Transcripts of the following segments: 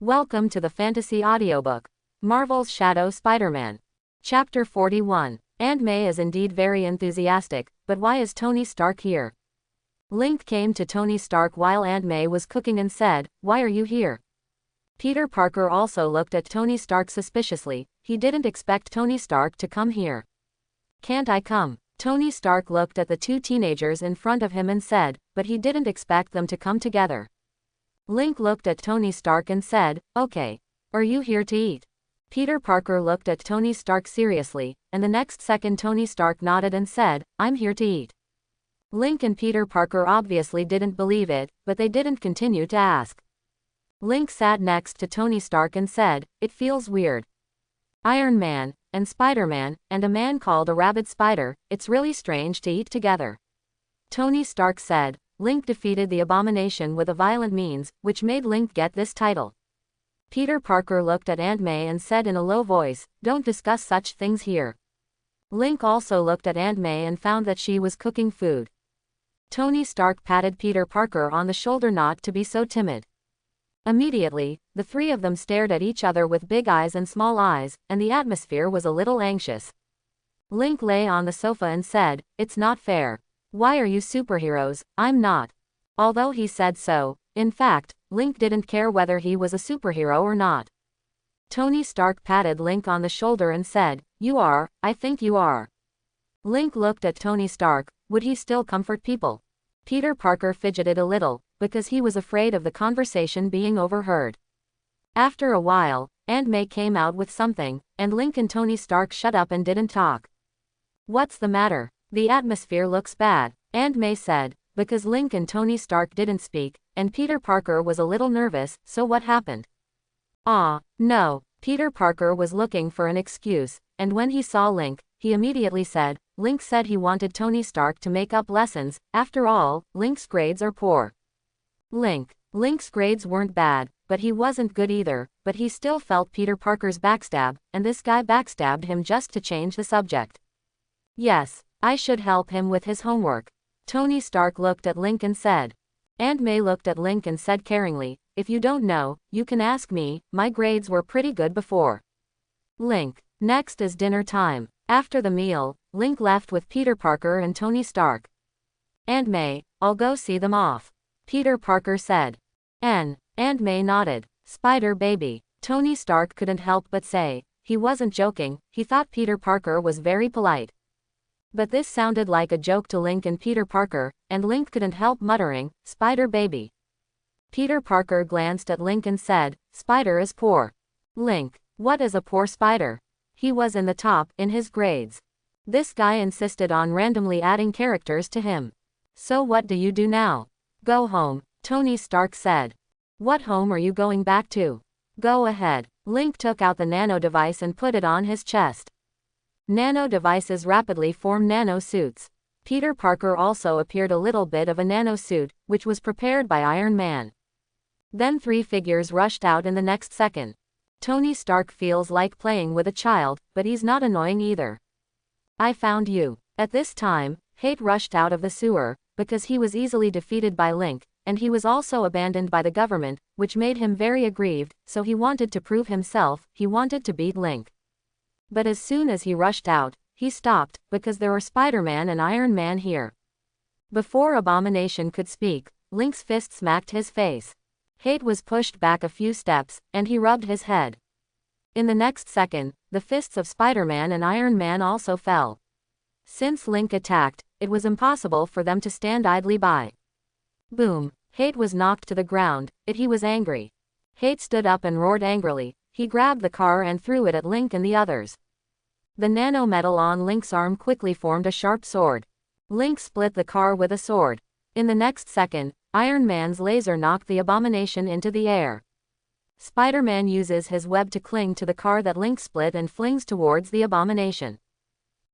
Welcome to the Fantasy Audiobook. Marvel's Shadow Spider-Man. Chapter 41. Aunt May is indeed very enthusiastic, but why is Tony Stark here? Link came to Tony Stark while Aunt May was cooking and said, "Why are you here?" Peter Parker also looked at Tony Stark suspiciously. He didn't expect Tony Stark to come here. "Can't I come?" Tony Stark looked at the two teenagers in front of him and said, but he didn't expect them to come together. Link looked at Tony Stark and said, "Okay. Are you here to eat?" Peter Parker looked at Tony Stark seriously, and the next second Tony Stark nodded and said, "I'm here to eat." Link and Peter Parker obviously didn't believe it, but they didn't continue to ask. Link sat next to Tony Stark and said, "It feels weird. Iron Man, and Spider-Man, and a man called a rabbit spider, it's really strange to eat together." Tony Stark said, "Link defeated the abomination with a violent means, which made Link get this title." Peter Parker looked at Aunt May and said in a low voice, "Don't discuss such things here." Link also looked at Aunt May and found that she was cooking food. Tony Stark patted Peter Parker on the shoulder not to be so timid. Immediately, the three of them stared at each other with big eyes and small eyes, and the atmosphere was a little anxious. Link lay on the sofa and said, "It's not fair. Why are you superheroes? I'm not." Although he said so, in fact, Link didn't care whether he was a superhero or not. Tony Stark patted Link on the shoulder and said, "You are, I think you are." Link looked at Tony Stark. Would he still comfort people? Peter Parker fidgeted a little, because he was afraid of the conversation being overheard. After a while, Aunt May came out with something, and Link and Tony Stark shut up and didn't talk. "What's the matter? The atmosphere looks bad," Aunt May said, because Link and Tony Stark didn't speak, and Peter Parker was a little nervous. "So what happened?" No. Peter Parker was looking for an excuse, and when he saw Link, he immediately said, Link said he wanted Tony Stark to make up lessons. After all, Link's grades are poor. Link's grades weren't bad, but he wasn't good either, but he still felt Peter Parker's backstab, and this guy backstabbed him just to change the subject. "Yes, I should help him with his homework." Tony Stark looked at Link and said. Aunt May looked at Link and said caringly, "If you don't know, you can ask me. My grades were pretty good before." Link. Next is dinner time. After the meal, Link left with Peter Parker and Tony Stark. "Aunt May, I'll go see them off," Peter Parker said. Aunt May nodded. "Spider baby." Tony Stark couldn't help but say. He wasn't joking, he thought Peter Parker was very polite. But this sounded like a joke to Link and Peter Parker, and Link couldn't help muttering, "Spider baby." Peter Parker glanced at Link and said, "Spider is poor." Link. What is a poor spider? He was in the top in his grades. This guy insisted on randomly adding characters to him. "So what do you do now?" "Go home," Tony Stark said. "What home are you going back to?" "Go ahead." Link took out the nano device and put it on his chest. Nano devices rapidly form nano suits. Peter Parker also appeared a little bit of a nano suit, which was prepared by Iron Man. Then three figures rushed out in the next second. Tony Stark feels like playing with a child, but he's not annoying either. "I found you." At this time, Hate rushed out of the sewer, because he was easily defeated by Link, and he was also abandoned by the government, which made him very aggrieved, so he wanted to prove himself. He wanted to beat Link. But as soon as he rushed out, he stopped, because there were Spider-Man and Iron Man here. Before Abomination could speak, Link's fist smacked his face. Hate was pushed back a few steps, and he rubbed his head. In the next second, the fists of Spider-Man and Iron Man also fell. Since Link attacked, it was impossible for them to stand idly by. Boom! Hate was knocked to the ground. He was angry. Hate stood up and roared angrily. He grabbed the car and threw it at Link and the others. The nano metal on Link's arm quickly formed a sharp sword. Link split the car with a sword. In the next second, Iron Man's laser knocked the abomination into the air. Spider-Man uses his web to cling to the car that Link split and flings towards the abomination.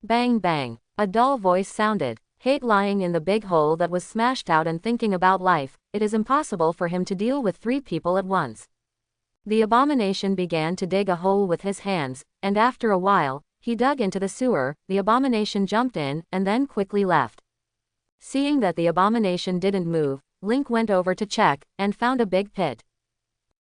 Bang bang. A dull voice sounded. Hate lying in the big hole that was smashed out and thinking about life. It is impossible for him to deal with three people at once. The abomination began to dig a hole with his hands, and after a while, he dug into the sewer. The abomination jumped in, and then quickly left. Seeing that the abomination didn't move, Link went over to check, and found a big pit.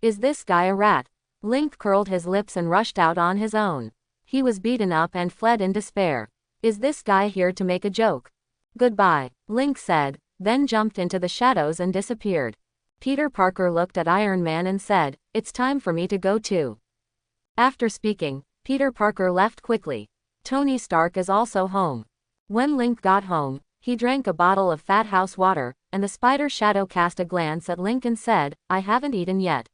Is this guy a rat? Link curled his lips and rushed out on his own. He was beaten up and fled in despair. Is this guy here to make a joke? Goodbye, Link said, then jumped into the shadows and disappeared. Peter Parker looked at Iron Man and said, "It's time for me to go too." After speaking, Peter Parker left quickly. Tony Stark is also home. When Link got home, he drank a bottle of Fat House water, and the Spider Shadow cast a glance at Link and said, "I haven't eaten yet."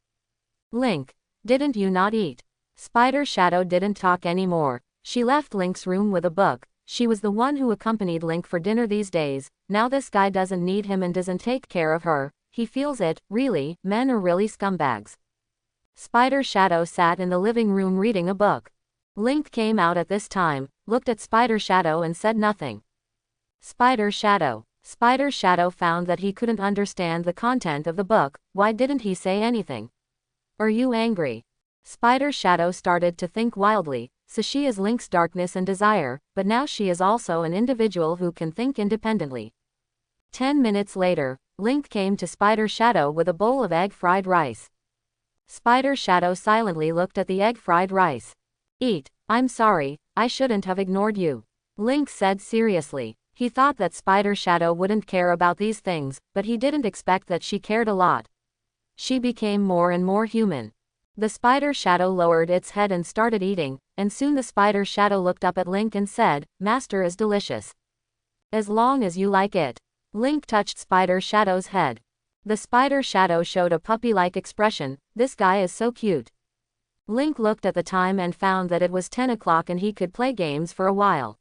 Link, didn't you not eat? Spider Shadow didn't talk anymore. She left Link's room with a book. She was the one who accompanied Link for dinner these days. Now this guy doesn't need him and doesn't take care of her. He feels it, really. Men are really scumbags. Spider Shadow sat in the living room reading a book. Link came out at this time, looked at Spider Shadow and said nothing. Spider Shadow found that he couldn't understand the content of the book. Why didn't he say anything? Are you angry? Spider Shadow started to think wildly. So she is Link's darkness and desire, but now she is also an individual who can think independently. 10 minutes later, Link came to Spider Shadow with a bowl of egg-fried rice. Spider Shadow silently looked at the egg-fried rice. "Eat." "I'm sorry, I shouldn't have ignored you," Link said seriously. He thought that Spider Shadow wouldn't care about these things, but he didn't expect that she cared a lot. She became more and more human. The Spider Shadow lowered its head and started eating, and soon the Spider Shadow looked up at Link and said, "Master is delicious. As long as you like it." Link touched Spider Shadow's head. The Spider Shadow showed a puppy-like expression. "This guy is so cute." Link looked at the time and found that it was 10 o'clock and he could play games for a while.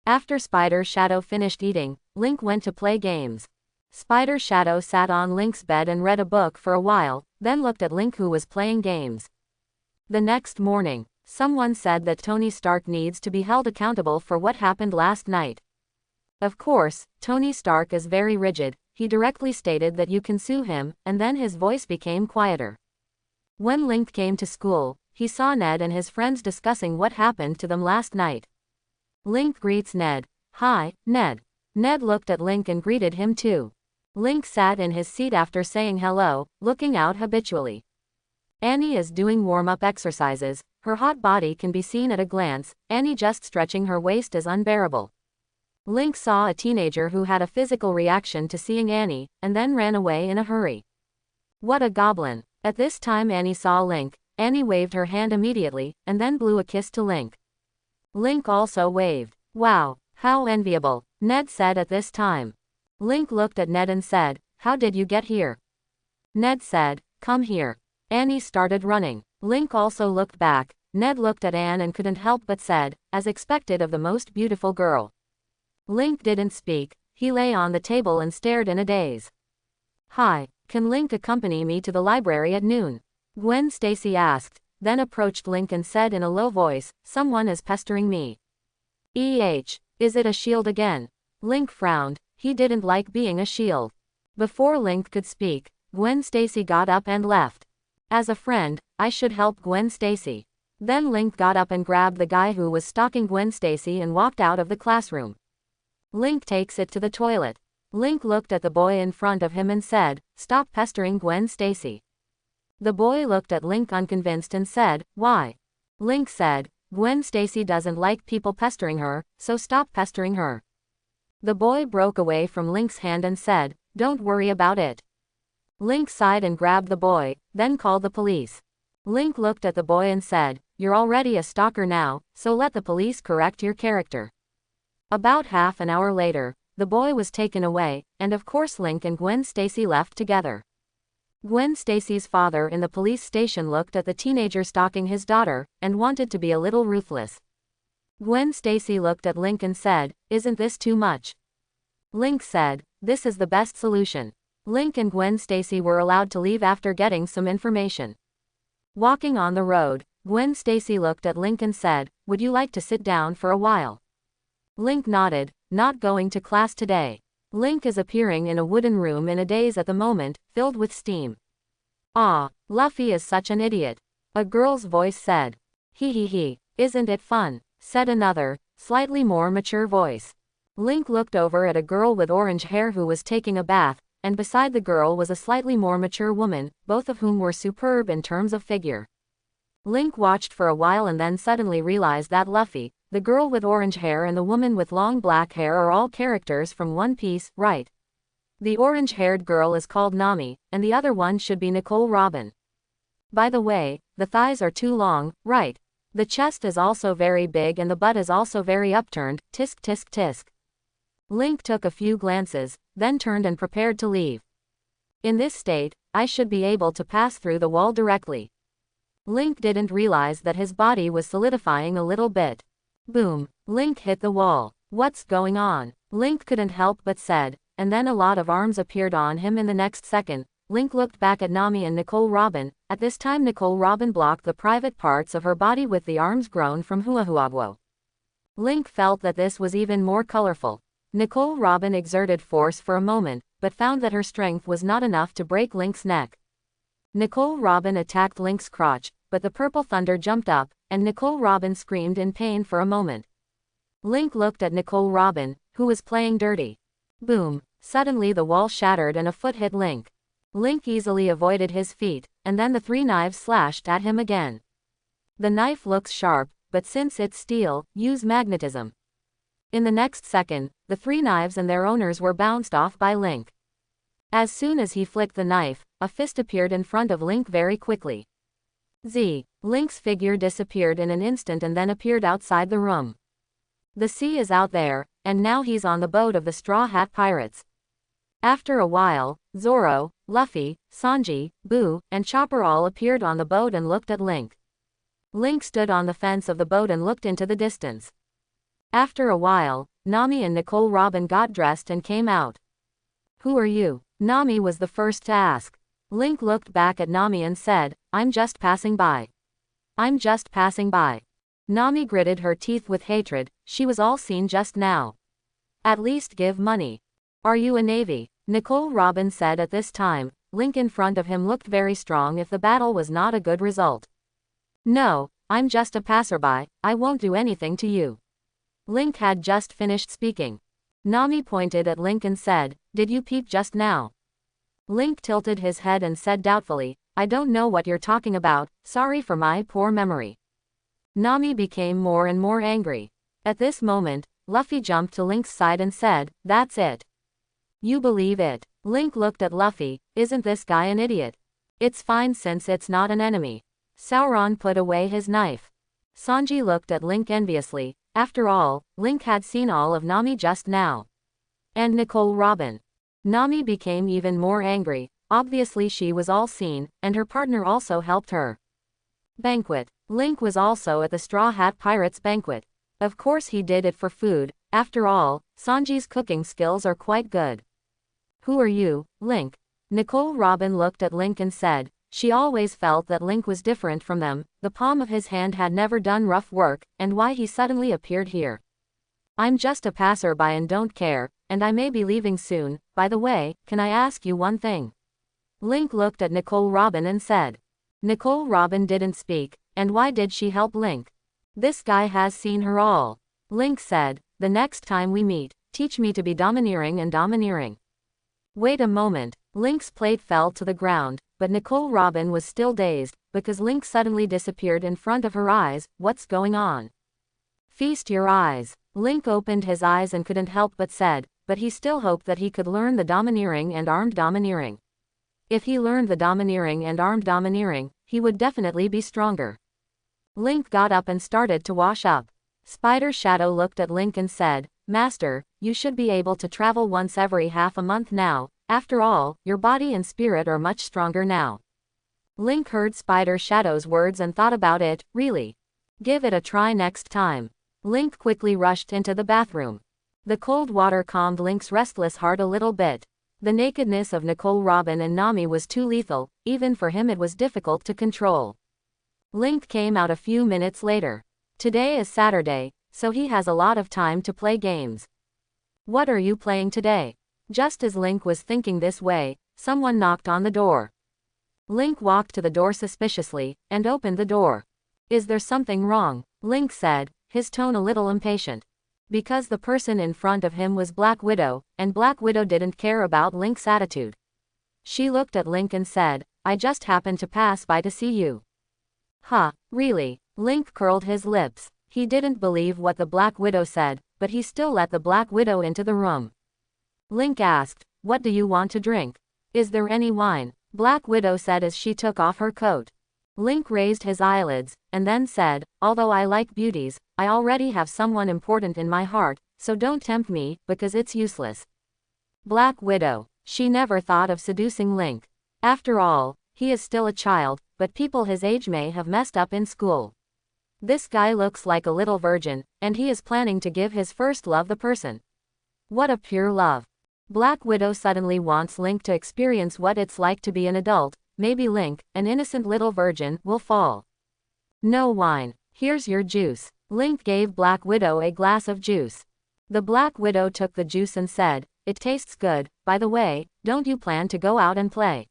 After Spider Shadow finished eating, Link went to play games. Spider Shadow sat on Link's bed and read a book for a while, then looked at Link who was playing games. The next morning, someone said that Tony Stark needs to be held accountable for what happened last night. Of course, Tony Stark is very rigid. He directly stated that you can sue him, and then his voice became quieter. When Link came to school, he saw Ned and his friends discussing what happened to them last night. Link greets Ned. "Hi, Ned." Ned looked at Link and greeted him too. Link sat in his seat after saying hello, looking out habitually. Annie is doing warm-up exercises. Her hot body can be seen at a glance. Annie just stretching her waist is unbearable. Link saw a teenager who had a physical reaction to seeing Annie, and then ran away in a hurry. What a goblin. At this time Annie saw Link. Annie waved her hand immediately, and then blew a kiss to Link. Link also waved. "Wow, how enviable," Ned said at this time. Link looked at Ned and said, "How did you get here?" Ned said, "Come here." Annie started running. Link also looked back. Ned looked at Anne and couldn't help but said, as expected of the most beautiful girl. Link didn't speak. He lay on the table and stared in a daze. "Hi, can Link accompany me to the library at noon?" Gwen Stacy asked, then approached Link and said in a low voice, "Someone is pestering me." Is it a shield again?" Link frowned. He didn't like being a shield. Before Link could speak, Gwen Stacy got up and left. As a friend, I should help Gwen Stacy. Then Link got up and grabbed the guy who was stalking Gwen Stacy and walked out of the classroom. Link takes it to the toilet. Link looked at the boy in front of him and said, "Stop pestering Gwen Stacy." The boy looked at Link unconvinced and said, "Why?" Link said, "Gwen Stacy doesn't like people pestering her, so stop pestering her." The boy broke away from Link's hand and said, "Don't worry about it." Link sighed and grabbed the boy, then called the police. Link looked at the boy and said, "You're already a stalker now, so let the police correct your character." About half an hour later, the boy was taken away, and of course Link and Gwen Stacy left together. Gwen Stacy's father in the police station looked at the teenager stalking his daughter, and wanted to be a little ruthless. Gwen Stacy looked at Link and said, "Isn't this too much?" Link said, "This is the best solution." Link and Gwen Stacy were allowed to leave after getting some information. Walking on the road, Gwen Stacy looked at Link and said, "Would you like to sit down for a while?" Link nodded. "Not going to class today." Link is appearing in a wooden room in a daze at the moment, filled with steam. "Ah, Luffy is such an idiot," a girl's voice said. He, isn't it fun?" said another, slightly more mature voice. Link looked over at a girl with orange hair who was taking a bath. and beside the girl was a slightly more mature woman, both of whom were superb in terms of figure. Link watched for a while and then suddenly realized that Luffy, the girl with orange hair and the woman with long black hair are all characters from One Piece, right? The orange-haired girl is called Nami, and the other one should be Nicole Robin. By the way, the thighs are too long, right? The chest is also very big and the butt is also very upturned, tisk tisk tisk. Link took a few glances, then turned and prepared to leave. In this state, I should be able to pass through the wall directly. Link didn't realize that his body was solidifying a little bit. Boom! Link hit the wall. What's going on? Link couldn't help but said, and then a lot of arms appeared on him in the next second. Link looked back at Nami and Nicole Robin. At this time Nicole Robin blocked the private parts of her body with the arms grown from Huahuaguo. Link felt that this was even more colorful. Nicole Robin exerted force for a moment, but found that her strength was not enough to break Link's neck. Nicole Robin attacked Link's crotch, but the purple thunder jumped up, and Nicole Robin screamed in pain for a moment. Link looked at Nicole Robin, who was playing dirty. Boom! Suddenly the wall shattered and a foot hit Link. Link easily avoided his feet, and then the three knives slashed at him again. The knife looks sharp, but since it's steel, use magnetism. In the next second, the three knives and their owners were bounced off by Link. As soon as he flicked the knife, a fist appeared in front of Link very quickly. Link's figure disappeared in an instant and then appeared outside the room. The sea is out there, and now he's on the boat of the Straw Hat Pirates. After a while, Zoro, Luffy, Sanji, Boo, and Chopper all appeared on the boat and looked at Link. Link stood on the fence of the boat and looked into the distance. After a while, Nami and Nicole Robin got dressed and came out. "Who are you?" Nami was the first to ask. Link looked back at Nami and said, "I'm just passing by. I'm just passing by." Nami gritted her teeth with hatred. She was all seen just now. "At least give money. Are you a navy?" Nicole Robin said at this time. Link in front of him looked very strong if the battle was not a good result. "No, I'm just a passerby, I won't do anything to you." Link had just finished speaking. Nami pointed at Link and said, "Did you peep just now?" Link tilted his head and said doubtfully, "I don't know what you're talking about, sorry for my poor memory." Nami became more and more angry. At this moment, Luffy jumped to Link's side and said, "That's it. You believe it." Link looked at Luffy, "Isn't this guy an idiot? It's fine since it's not an enemy." Sauron put away his knife. Sanji looked at Link enviously. After all, Link had seen all of Nami just now. And Nicole Robin. Nami became even more angry. Obviously she was all seen, and her partner also helped her. Banquet. Link was also at the Straw Hat Pirates banquet. Of course he did it for food. After all, Sanji's cooking skills are quite good. "Who are you, Link?" Nicole Robin looked at Link and said, she always felt that Link was different from them, the palm of his hand had never done rough work, and why he suddenly appeared here. "I'm just a passerby and don't care, and I may be leaving soon. By the way, can I ask you one thing?" Link looked at Nicole Robin and said. Nicole Robin didn't speak, and why did she help Link? This guy has seen her all. Link said, "The next time we meet, teach me to be domineering and domineering." Wait a moment. Link's plate fell to the ground, but Nicole Robin was still dazed, because Link suddenly disappeared in front of her eyes. What's going on? Feast your eyes. Link opened his eyes and couldn't help but said, but he still hoped that he could learn the domineering and armed domineering. If he learned the domineering and armed domineering, he would definitely be stronger. Link got up and started to wash up. Spider Shadow looked at Link and said, "Master, you should be able to travel once every half a month now. After all, your body and spirit are much stronger now." Link heard Spider Shadow's words and thought about it. Really? Give it a try next time. Link quickly rushed into the bathroom. The cold water calmed Link's restless heart a little bit. The nakedness of Nicole Robin and Nami was too lethal, even for him it was difficult to control. Link came out a few minutes later. Today is Saturday, so he has a lot of time to play games. "What are you playing today?" Just as Link was thinking this way, someone knocked on the door. Link walked to the door suspiciously, and opened the door. "Is there something wrong?" Link said, his tone a little impatient. Because the person in front of him was Black Widow, and Black Widow didn't care about Link's attitude. She looked at Link and said, "I just happened to pass by to see you." "Huh, really?" Link curled his lips. He didn't believe what the Black Widow said, but he still let the Black Widow into the room. Link asked, "What do you want to drink? Is there any wine?" Black Widow said as she took off her coat. Link raised his eyelids, and then said, "Although I like beauties, I already have someone important in my heart, so don't tempt me, because it's useless." Black Widow. She never thought of seducing Link. After all, he is still a child, but people his age may have messed up in school. This guy looks like a little virgin, and he is planning to give his first love the person. What a pure love. Black Widow suddenly wants Link to experience what it's like to be an adult. Maybe Link, an innocent little virgin, will fall. "No wine. Here's your juice." Link gave Black Widow a glass of juice. The Black Widow took the juice and said, "It tastes good. By the way, don't you plan to go out and play?"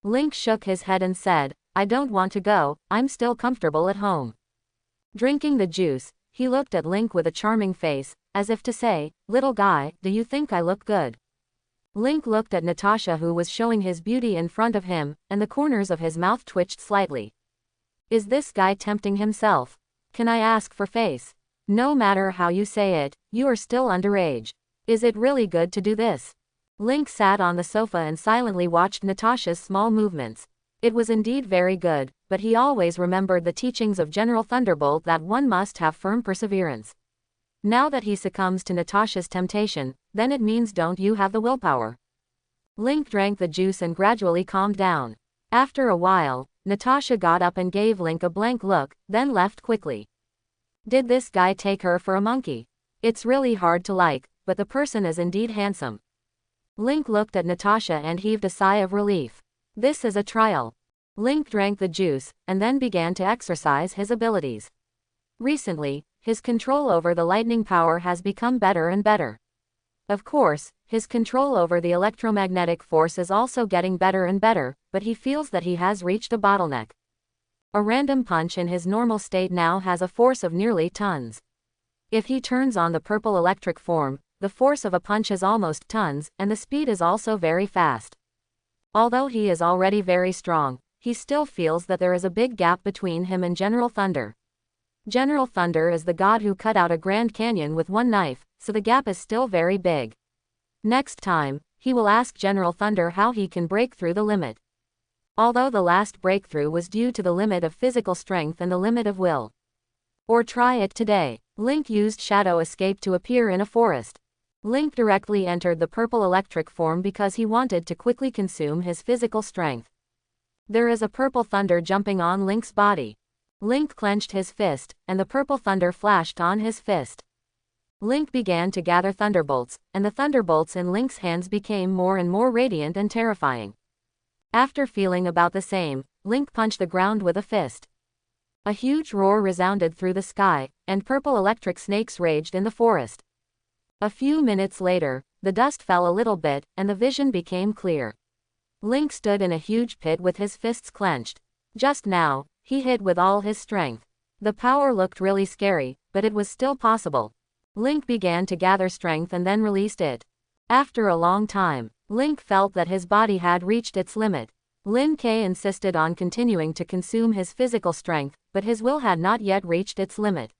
Link shook his head and said, "I don't want to go, I'm still comfortable at home." Drinking the juice, he looked at Link with a charming face, as if to say, "Little guy, do you think I look good?" Link looked at Natasha, who was showing his beauty in front of him, and the corners of his mouth twitched slightly. Is this guy tempting himself? Can I ask for face? No matter how you say it, you are still underage. Is it really good to do this? Link sat on the sofa and silently watched Natasha's small movements. It was indeed very good, but he always remembered the teachings of General Thunderbolt that one must have firm perseverance. Now that he succumbs to Natasha's temptation, then it means don't you have the willpower. Link drank the juice and gradually calmed down. After a while, Natasha got up and gave Link a blank look, then left quickly. Did this guy take her for a monkey? It's really hard to like, but the person is indeed handsome. Link looked at Natasha and heaved a sigh of relief. This is a trial. Link drank the juice, and then began to exercise his abilities. Recently, his control over the lightning power has become better and better. Of course, his control over the electromagnetic force is also getting better and better, but he feels that he has reached a bottleneck. A random punch in his normal state now has a force of nearly tons. If he turns on the purple electric form, the force of a punch is almost tons, and the speed is also very fast. Although he is already very strong, he still feels that there is a big gap between him and General Thunder. General Thunder is the god who cut out a Grand Canyon with one knife, so the gap is still very big. Next time, he will ask General Thunder how he can break through the limit. Although the last breakthrough was due to the limit of physical strength and the limit of will. Or try it today. Link used Shadow Escape to appear in a forest. Link directly entered the purple electric form because he wanted to quickly consume his physical strength. There is a purple thunder jumping on Link's body. Link clenched his fist, and the purple thunder flashed on his fist. Link began to gather thunderbolts, and the thunderbolts in Link's hands became more and more radiant and terrifying. After feeling about the same, Link punched the ground with a fist. A huge roar resounded through the sky, and purple electric snakes raged in the forest. A few minutes later, the dust fell a little bit, and the vision became clear. Link stood in a huge pit with his fists clenched. Just now, he hit with all his strength. The power looked really scary, but it was still possible. Link began to gather strength and then released it. After a long time, Link felt that his body had reached its limit. Lin K insisted on continuing to consume his physical strength, but his will had not yet reached its limit.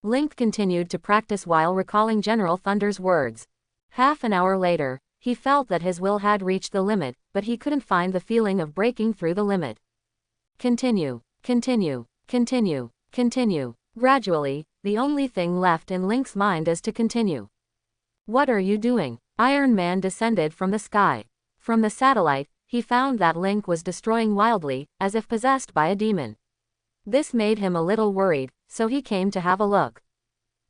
Link continued to practice while recalling General Thunder's words. Half an hour later, he felt that his will had reached the limit, but he couldn't find the feeling of breaking through the limit. Continue, continue, continue, continue. Gradually, the only thing left in Link's mind is to continue. What are you doing? Iron Man descended from the sky. From the satellite, he found that Link was destroying wildly, as if possessed by a demon. This made him a little worried, so he came to have a look.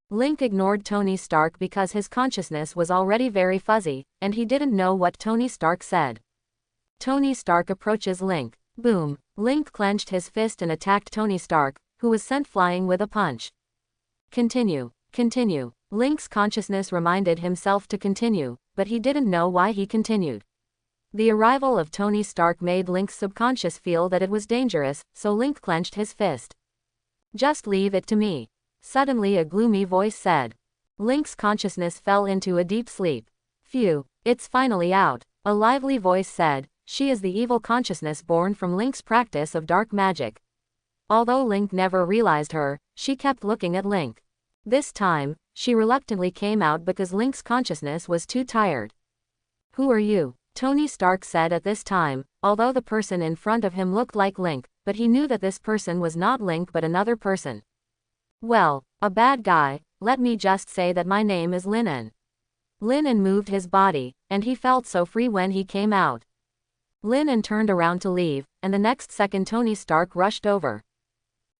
Link ignored Tony Stark because his consciousness was already very fuzzy, and he didn't know what Tony Stark said. Tony Stark approaches Link. Boom! Link clenched his fist and attacked Tony Stark, who was sent flying with a punch. Continue, continue. Link's consciousness reminded himself to continue, but he didn't know why he continued. The arrival of Tony Stark made Link's subconscious feel that it was dangerous, so Link clenched his fist. Just leave it to me. Suddenly a gloomy voice said. Link's consciousness fell into a deep sleep. Phew, it's finally out, a lively voice said. She is the evil consciousness born from Link's practice of dark magic. Although Link never realized her, she kept looking at Link. This time, she reluctantly came out because Link's consciousness was too tired. Who are you? Tony Stark said at this time, although the person in front of him looked like Link, but he knew that this person was not Link but another person. Well, a bad guy. Let me just say that my name is Linen. Linen moved his body, and he felt so free when he came out. Linen turned around to leave, and the next second Tony Stark rushed over.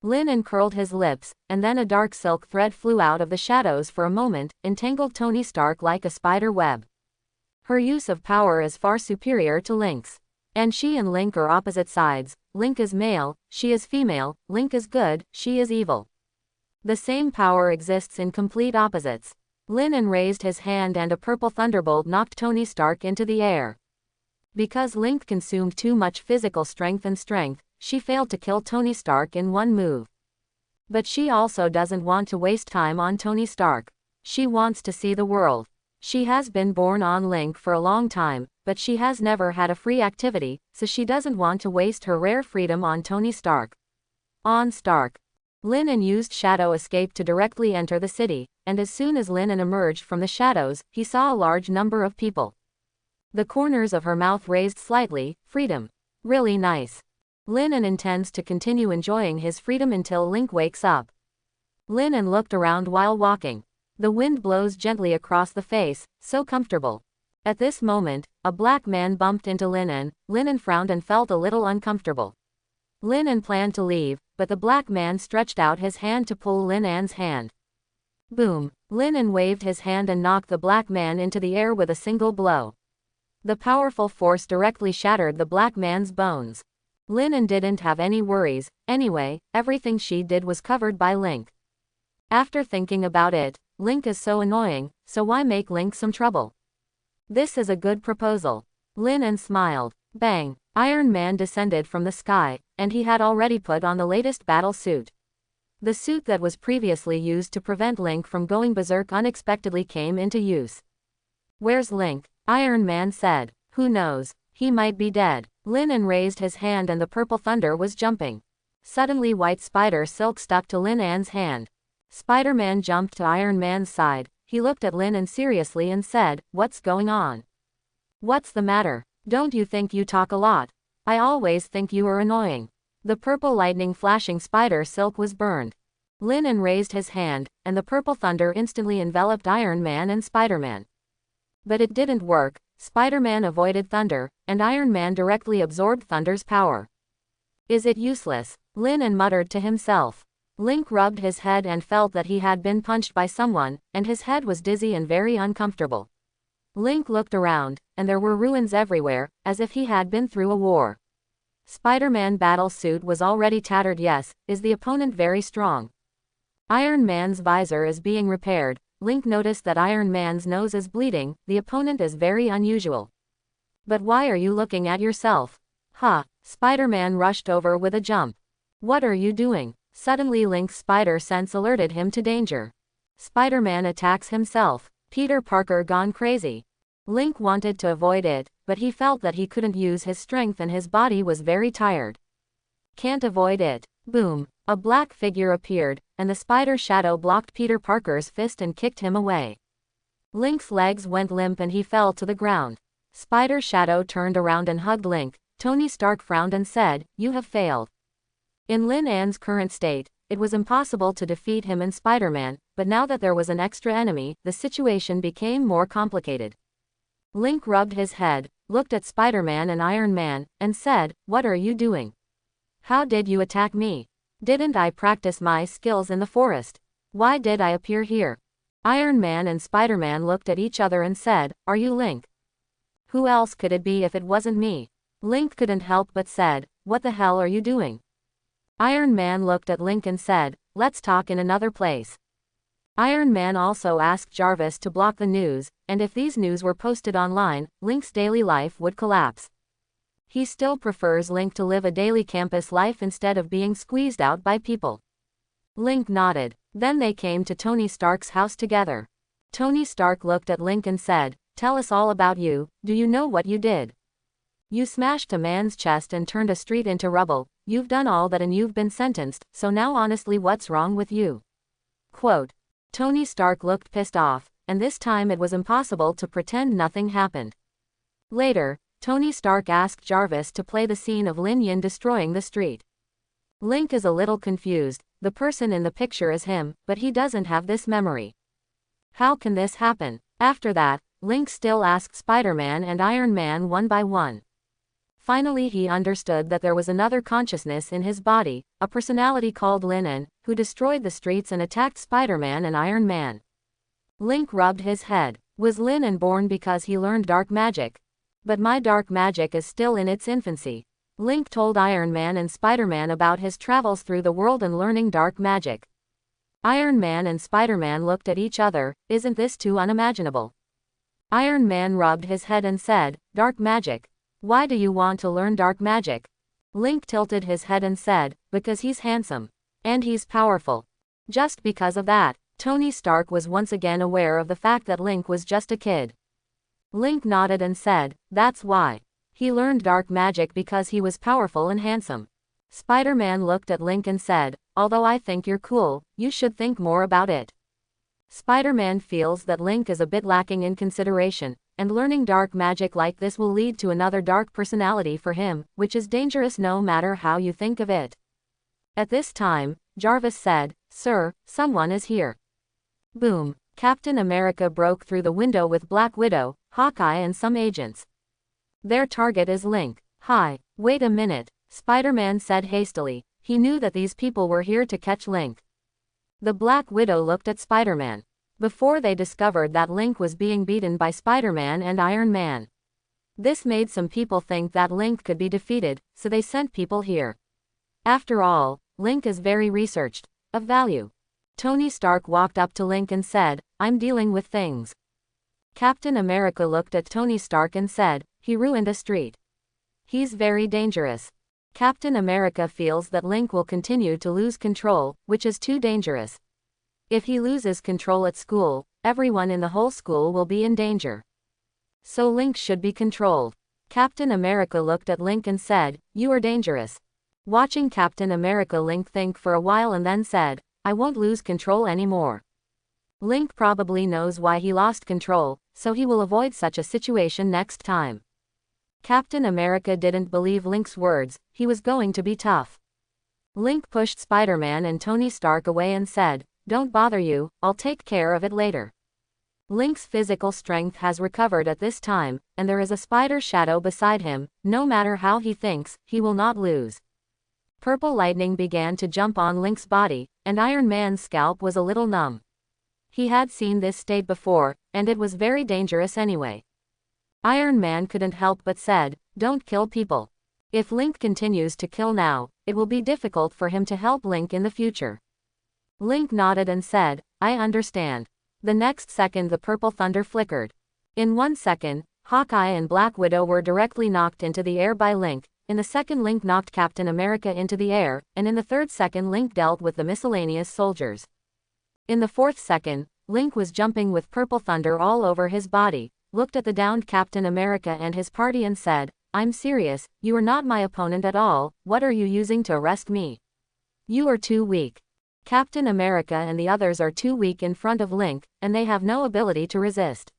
Linen curled his lips, and then a dark silk thread flew out of the shadows for a moment, entangled Tony Stark like a spider web. Her use of power is far superior to Link's. And she and Link are opposite sides. Link is male, she is female. Link is good, she is evil. The same power exists in complete opposites. Linen raised his hand and a purple thunderbolt knocked Tony Stark into the air. Because Link consumed too much physical strength, she failed to kill Tony Stark in one move. But she also doesn't want to waste time on Tony Stark. She wants to see the world. She has been born on Link for a long time, but she has never had a free activity, so she doesn't want to waste her rare freedom on Tony Stark. On Stark. Linen used Shadow Escape to directly enter the city, and as soon as Linen emerged from the shadows, he saw a large number of people. The corners of her mouth raised slightly. Freedom. Really nice. Linen intends to continue enjoying his freedom until Link wakes up. Linen looked around while walking. The wind blows gently across the face, so comfortable. At this moment, a black man bumped into Linen. Linen frowned and felt a little uncomfortable. Linen planned to leave, but the black man stretched out his hand to pull Linen's hand. Boom! Linen waved his hand and knocked the black man into the air with a single blow. The powerful force directly shattered the black man's bones. Linen didn't have any worries. Anyway, everything she did was covered by Link. After thinking about it, Link is so annoying, so why make Link some trouble? This is a good proposal. Linen smiled. Bang! Iron Man descended from the sky, and he had already put on the latest battle suit. The suit that was previously used to prevent Link from going berserk unexpectedly came into use. Where's Link? Iron Man said. Who knows? He might be dead. Linen raised his hand and the purple thunder was jumping. Suddenly white spider silk stuck to Linen's hand. SpiderMan jumped to Iron Man's side. He looked at Linen seriously and said, "What's going on? What's the matter? Don't you think you talk a lot? I always think you are annoying." The purple lightning flashing spider silk was burned. Linen raised his hand, and the purple thunder instantly enveloped Iron Man and Spider-Man. But it didn't work. Spider-Man avoided thunder, and Iron Man directly absorbed thunder's power. Is it useless? Linen muttered to himself. Link rubbed his head and felt that he had been punched by someone, and his head was dizzy and very uncomfortable. Link looked around, and there were ruins everywhere, as if he had been through a war. Spider-Man battle suit was already tattered. Yes, is the opponent very strong? Iron Man's visor is being repaired. Link noticed that Iron Man's nose is bleeding. The opponent is very unusual. But why are you looking at yourself? Huh. Spider-Man rushed over with a jump. What are you doing? Suddenly Link's spider sense alerted him to danger. Spider-Man attacks himself. Peter Parker gone crazy. Link wanted to avoid it, but he felt that he couldn't use his strength and his body was very tired. Can't avoid it. Boom. A black figure appeared, and the spider shadow blocked Peter Parker's fist and kicked him away. Link's legs went limp and he fell to the ground. Spider Shadow turned around and hugged Link. Tony Stark frowned and said, "You have failed." In Linen's current state, it was impossible to defeat him and Spider-Man, but now that there was an extra enemy, the situation became more complicated. Link rubbed his head, looked at Spider-Man and Iron Man, and said, "What are you doing? How did you attack me? Didn't I practice my skills in the forest? Why did I appear here?" Iron Man and Spider-Man looked at each other and said, "Are you Link? Who else could it be if it wasn't me?" Link couldn't help but said, "What the hell are you doing?" Iron Man looked at Link and said, "Let's talk in another place." Iron Man also asked Jarvis to block the news, and if these news were posted online, Link's daily life would collapse. He still prefers Link to live a daily campus life instead of being squeezed out by people. Link nodded. Then they came to Tony Stark's house together. Tony Stark looked at Link and said, "Tell us all about you. Do you know what you did? You smashed a man's chest and turned a street into rubble. You've done all that and you've been sentenced, so now honestly what's wrong with you?" Quote. Tony Stark looked pissed off, and this time it was impossible to pretend nothing happened. Later, Tony Stark asked Jarvis to play the scene of Lin Yin destroying the street. Link is a little confused. The person in the picture is him, but he doesn't have this memory. How can this happen? After that, Link still asked Spider-Man and Iron Man one by one. Finally he understood that there was another consciousness in his body, a personality called Lin, who destroyed the streets and attacked Spider-Man and Iron Man. Link rubbed his head. Was Lin born because he learned dark magic? But my dark magic is still in its infancy. Link told Iron Man and Spider-Man about his travels through the world and learning dark magic. Iron Man and Spider-Man looked at each other. Isn't this too unimaginable? Iron Man rubbed his head and said, "Dark magic? Why do you want to learn dark magic?" Link tilted his head and said, "Because he's handsome. And he's powerful." Just because of that, Tony Stark was once again aware of the fact that Link was just a kid. Link nodded and said, "That's why. He learned dark magic because he was powerful and handsome." Spider-Man looked at Link and said, "Although I think you're cool, you should think more about it." Spider-Man feels that Link is a bit lacking in consideration, and learning dark magic like this will lead to another dark personality for him, which is dangerous no matter how you think of it. At this time, Jarvis said, "Sir, someone is here." Boom. Captain America broke through the window with Black Widow, Hawkeye and some agents. Their target is Link. "Hi, wait a minute," Spider-Man said hastily. He knew that these people were here to catch Link. The Black Widow looked at Spider-Man. Before they discovered that Link was being beaten by Spider-Man and Iron Man. This made some people think that Link could be defeated, so they sent people here. After all, Link is very researched, of value. Tony Stark walked up to Link and said, "I'm dealing with things." Captain America looked at Tony Stark and said, "He ruined a street. He's very dangerous." Captain America feels that Link will continue to lose control, which is too dangerous. If he loses control at school, everyone in the whole school will be in danger. So Link should be controlled. Captain America looked at Link and said, "You are dangerous." Watching Captain America, Link think for a while and then said, "I won't lose control anymore." Link probably knows why he lost control, so he will avoid such a situation next time. Captain America didn't believe Link's words. He was going to be tough. Link pushed Spider-Man and Tony Stark away and said, "Don't bother you, I'll take care of it later." Link's physical strength has recovered at this time, and there is a spider shadow beside him. No matter how he thinks, he will not lose. Purple lightning began to jump on Link's body, and Iron Man's scalp was a little numb. He had seen this state before, and it was very dangerous anyway. Iron Man couldn't help but said, "Don't kill people. If Link continues to kill now, it will be difficult for him to help Link in the future." Link nodded and said, "I understand." The next second the purple thunder flickered. In 1 second, Hawkeye and Black Widow were directly knocked into the air by Link. In the second, Link knocked Captain America into the air, and in the third second Link dealt with the miscellaneous soldiers. In the fourth second, Link was jumping with purple thunder all over his body, looked at the downed Captain America and his party and said, "I'm serious, you are not my opponent at all. What are you using to arrest me? You are too weak." Captain America and the others are too weak in front of Link, and they have no ability to resist.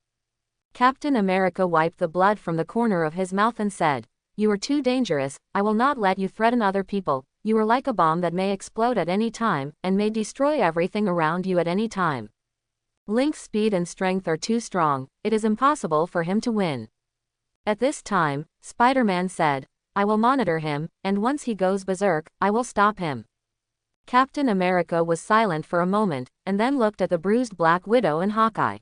Captain America wiped the blood from the corner of his mouth and said, "You are too dangerous. I will not let you threaten other people. You are like a bomb that may explode at any time, and may destroy everything around you at any time." Link's speed and strength are too strong. It is impossible for him to win. At this time, Spider-Man said, "I will monitor him, and once he goes berserk, I will stop him." Captain America was silent for a moment, and then looked at the bruised Black Widow and Hawkeye.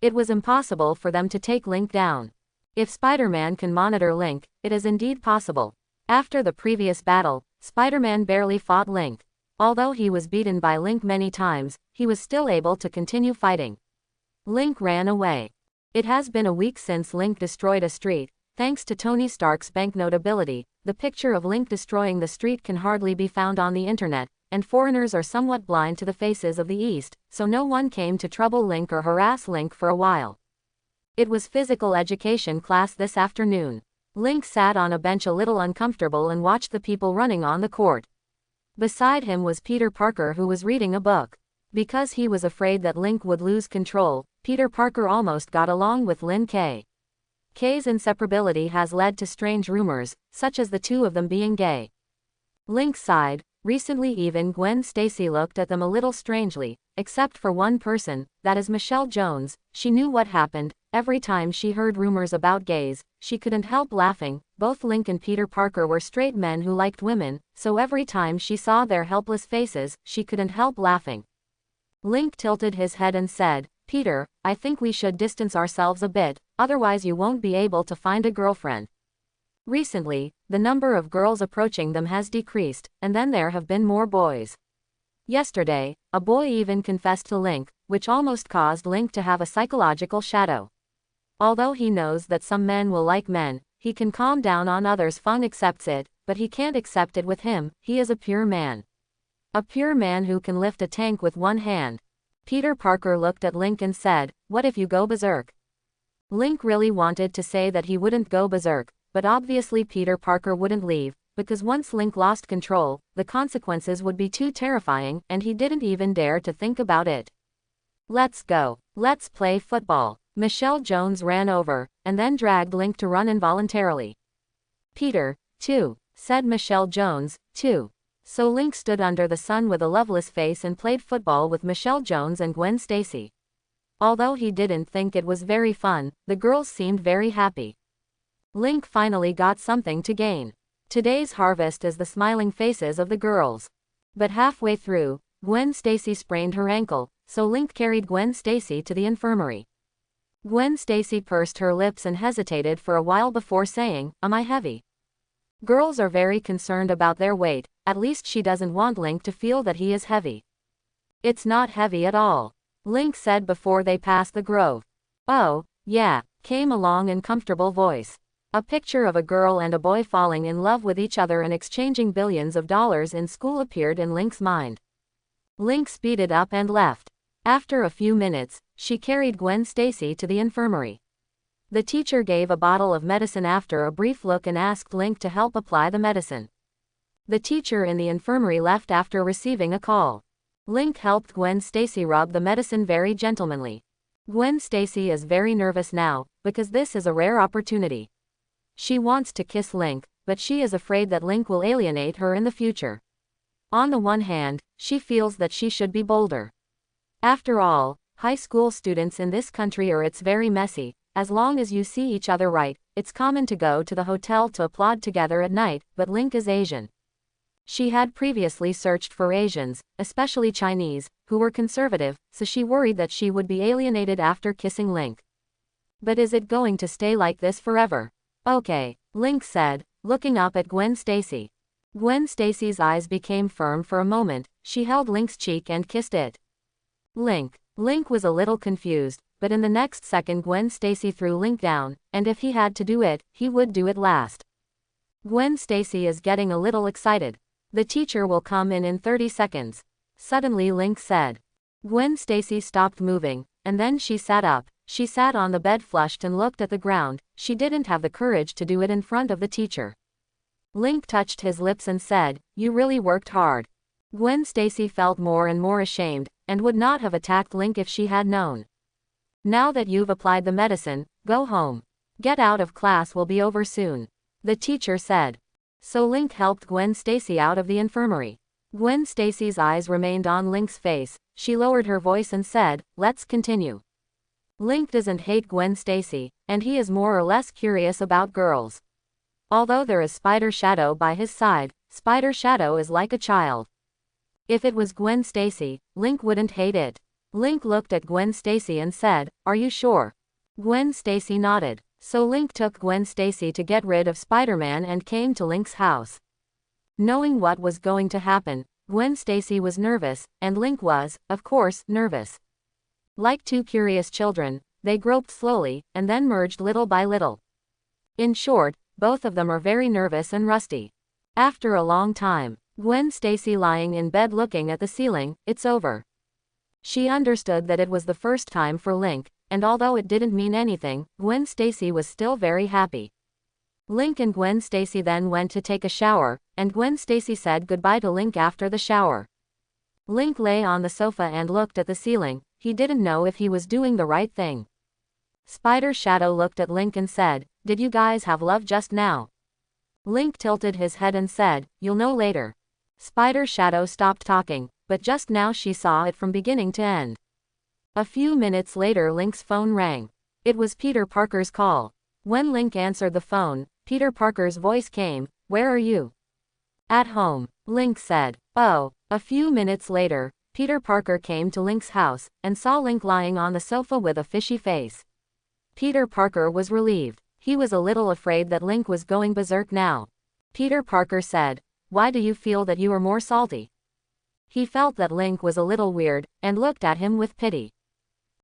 It was impossible for them to take Link down. If Spider-Man can monitor Link, it is indeed possible. After the previous battle, Spider-Man barely fought Link. Although he was beaten by Link many times, he was still able to continue fighting. Link ran away. It has been a week since Link destroyed a street. Thanks to Tony Stark's banknote ability, the picture of Link destroying the street can hardly be found on the internet, and foreigners are somewhat blind to the faces of the East, so no one came to trouble Link or harass Link for a while. It was physical education class this afternoon. Link sat on a bench a little uncomfortable and watched the people running on the court. Beside him was Peter Parker, who was reading a book. Because he was afraid that Link would lose control, Peter Parker almost got along with Lin K. K's inseparability has led to strange rumors, such as the two of them being gay. Link sighed. Recently even Gwen Stacy looked at them a little strangely, except for one person, that is Michelle Jones. She knew what happened. Every time she heard rumors about gays, she couldn't help laughing. Both Link and Peter Parker were straight men who liked women, so every time she saw their helpless faces, she couldn't help laughing. Link tilted his head and said, "Peter, I think we should distance ourselves a bit, otherwise you won't be able to find a girlfriend." Recently, the number of girls approaching them has decreased, and then there have been more boys. Yesterday, a boy even confessed to Link, which almost caused Link to have a psychological shadow. Although he knows that some men will like men, he can calm down on others. Fung accepts it, but he can't accept it with him. He is a pure man. A pure man who can lift a tank with one hand. Peter Parker looked at Link and said, "What if you go berserk?" Link really wanted to say that he wouldn't go berserk, but obviously Peter Parker wouldn't leave, because once Link lost control, the consequences would be too terrifying, and he didn't even dare to think about it. "Let's go. Let's play football." Michelle Jones ran over, and then dragged Link to run involuntarily. "Peter, too," said Michelle Jones, "too." So Link stood under the sun with a loveless face and played football with Michelle Jones and Gwen Stacy. Although he didn't think it was very fun, the girls seemed very happy. Link finally got something to gain. Today's harvest is the smiling faces of the girls. But halfway through, Gwen Stacy sprained her ankle, so Link carried Gwen Stacy to the infirmary. Gwen Stacy pursed her lips and hesitated for a while before saying, "Am I heavy?" Girls are very concerned about their weight, at least she doesn't want Link to feel that he is heavy. "It's not heavy at all," Link said before they passed the grove. "Oh, yeah," came a long and comfortable voice. A picture of a girl and a boy falling in love with each other and exchanging billions of dollars in school appeared in Link's mind. Link speeded up and left. After a few minutes, she carried Gwen Stacy to the infirmary. The teacher gave a bottle of medicine after a brief look and asked Link to help apply the medicine. The teacher in the infirmary left after receiving a call. Link helped Gwen Stacy rub the medicine very gentlemanly. Gwen Stacy is very nervous now, because this is a rare opportunity. She wants to kiss Link, but she is afraid that Link will alienate her in the future. On the one hand, she feels that she should be bolder. After all, high school students in this country are it's very messy. As long as you see each other right, it's common to go to the hotel to applaud together at night, but Link is Asian. She had previously searched for Asians, especially Chinese, who were conservative, so she worried that she would be alienated after kissing Link. But is it going to stay like this forever? "Okay," Link said, looking up at Gwen Stacy. Gwen Stacy's eyes became firm for a moment. She held Link's cheek and kissed it. Link was a little confused, but in the next second Gwen Stacy threw Link down, and if he had to do it, he would do it last. Gwen Stacy is getting a little excited. "The teacher will come in 30 seconds. Suddenly Link said. Gwen Stacy stopped moving, and then she sat up. She sat on the bed flushed and looked at the ground. She didn't have the courage to do it in front of the teacher. Link touched his lips and said, "You really worked hard." Gwen Stacy felt more and more ashamed, and would not have attacked Link if she had known. "Now that you've applied the medicine, go home. Get out of class, will be over soon," the teacher said. So Link helped Gwen Stacy out of the infirmary. Gwen Stacy's eyes remained on Link's face. She lowered her voice and said, "Let's continue." Link doesn't hate Gwen Stacy, and he is more or less curious about girls. Although there is Spider Shadow by his side, Spider Shadow is like a child. If it was Gwen Stacy, Link wouldn't hate it. Link looked at Gwen Stacy and said, "Are you sure?" Gwen Stacy nodded. So Link took Gwen Stacy to get rid of SpiderMan and came to Link's house. Knowing what was going to happen, Gwen Stacy was nervous, and Link was, of course, nervous. Like two curious children, they groped slowly, and then merged little by little. In short, both of them are very nervous and rusty. After a long time, Gwen Stacy lying in bed looking at the ceiling, it's over. She understood that it was the first time for Link, and although it didn't mean anything, Gwen Stacy was still very happy. Link and Gwen Stacy then went to take a shower, and Gwen Stacy said goodbye to Link after the shower. Link lay on the sofa and looked at the ceiling. He didn't know if he was doing the right thing. Spider Shadow looked at Link and said, "Did you guys have love just now?" Link tilted his head and said, "You'll know later." Spider Shadow stopped talking, but just now she saw it from beginning to end. A few minutes later Link's phone rang. It was Peter Parker's call. When Link answered the phone, Peter Parker's voice came, "Where are you?" "At home," Link said. Oh. A few minutes later, Peter Parker came to Link's house, and saw Link lying on the sofa with a fishy face. Peter Parker was relieved. He was a little afraid that Link was going berserk now. Peter Parker said, "Why do you feel that you are more salty?" He felt that Link was a little weird, and looked at him with pity.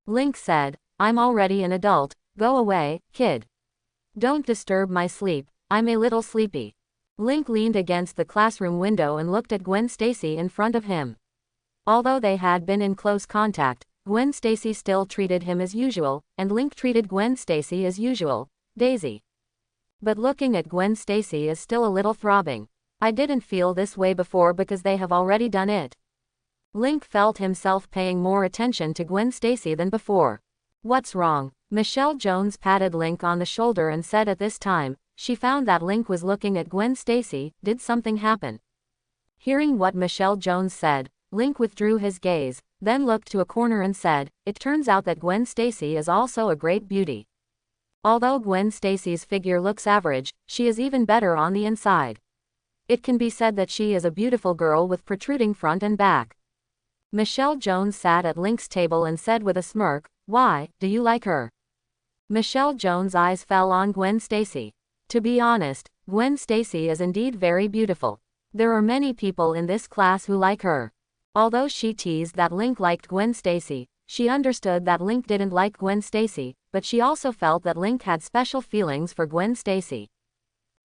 Link said, "I'm already an adult, go away, kid. Don't disturb my sleep, I'm a little sleepy." Link leaned against the classroom window and looked at Gwen Stacy in front of him. Although they had been in close contact, Gwen Stacy still treated him as usual, and Link treated Gwen Stacy as usual, Daisy. But looking at Gwen Stacy is still a little throbbing. I didn't feel this way before because they have already done it. Link felt himself paying more attention to Gwen Stacy than before. What's wrong? Michelle Jones patted Link on the shoulder and said at this time, she found that Link was looking at Gwen Stacy. Did something happen? Hearing what Michelle Jones said, Link withdrew his gaze, then looked to a corner and said, "It turns out that Gwen Stacy is also a great beauty. Although Gwen Stacy's figure looks average, she is even better on the inside. It can be said that she is a beautiful girl with protruding front and back." Michelle Jones sat at Link's table and said with a smirk, "Why, do you like her?" Michelle Jones' eyes fell on Gwen Stacy. To be honest, Gwen Stacy is indeed very beautiful. There are many people in this class who like her. Although she teased that Link liked Gwen Stacy, she understood that Link didn't like Gwen Stacy, but she also felt that Link had special feelings for Gwen Stacy.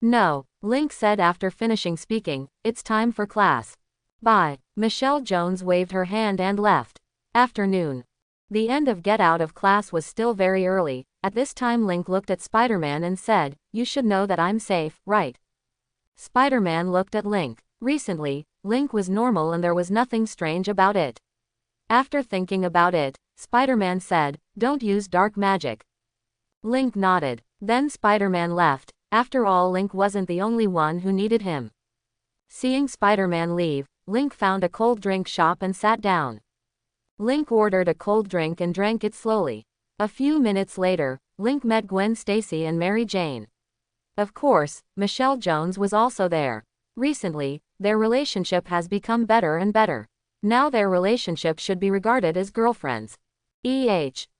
"No," Link said after finishing speaking, "it's time for class. Bye." Michelle Jones waved her hand and left. Afternoon. The end of Get Out of Class was still very early. At this time Link looked at Spider-Man and said, "You should know that I'm safe, right?" Spider-Man looked at Link. Recently, Link was normal and there was nothing strange about it. After thinking about it, Spider-Man said, "Don't use dark magic." Link nodded. Then Spider-Man left. After all, Link wasn't the only one who needed him. Seeing Spider-Man leave, Link found a cold drink shop and sat down. Link ordered a cold drink and drank it slowly. A few minutes later, Link met Gwen Stacy and Mary Jane. Of course, Michelle Jones was also there. Recently, their relationship has become better and better. Now their relationship should be regarded as girlfriends.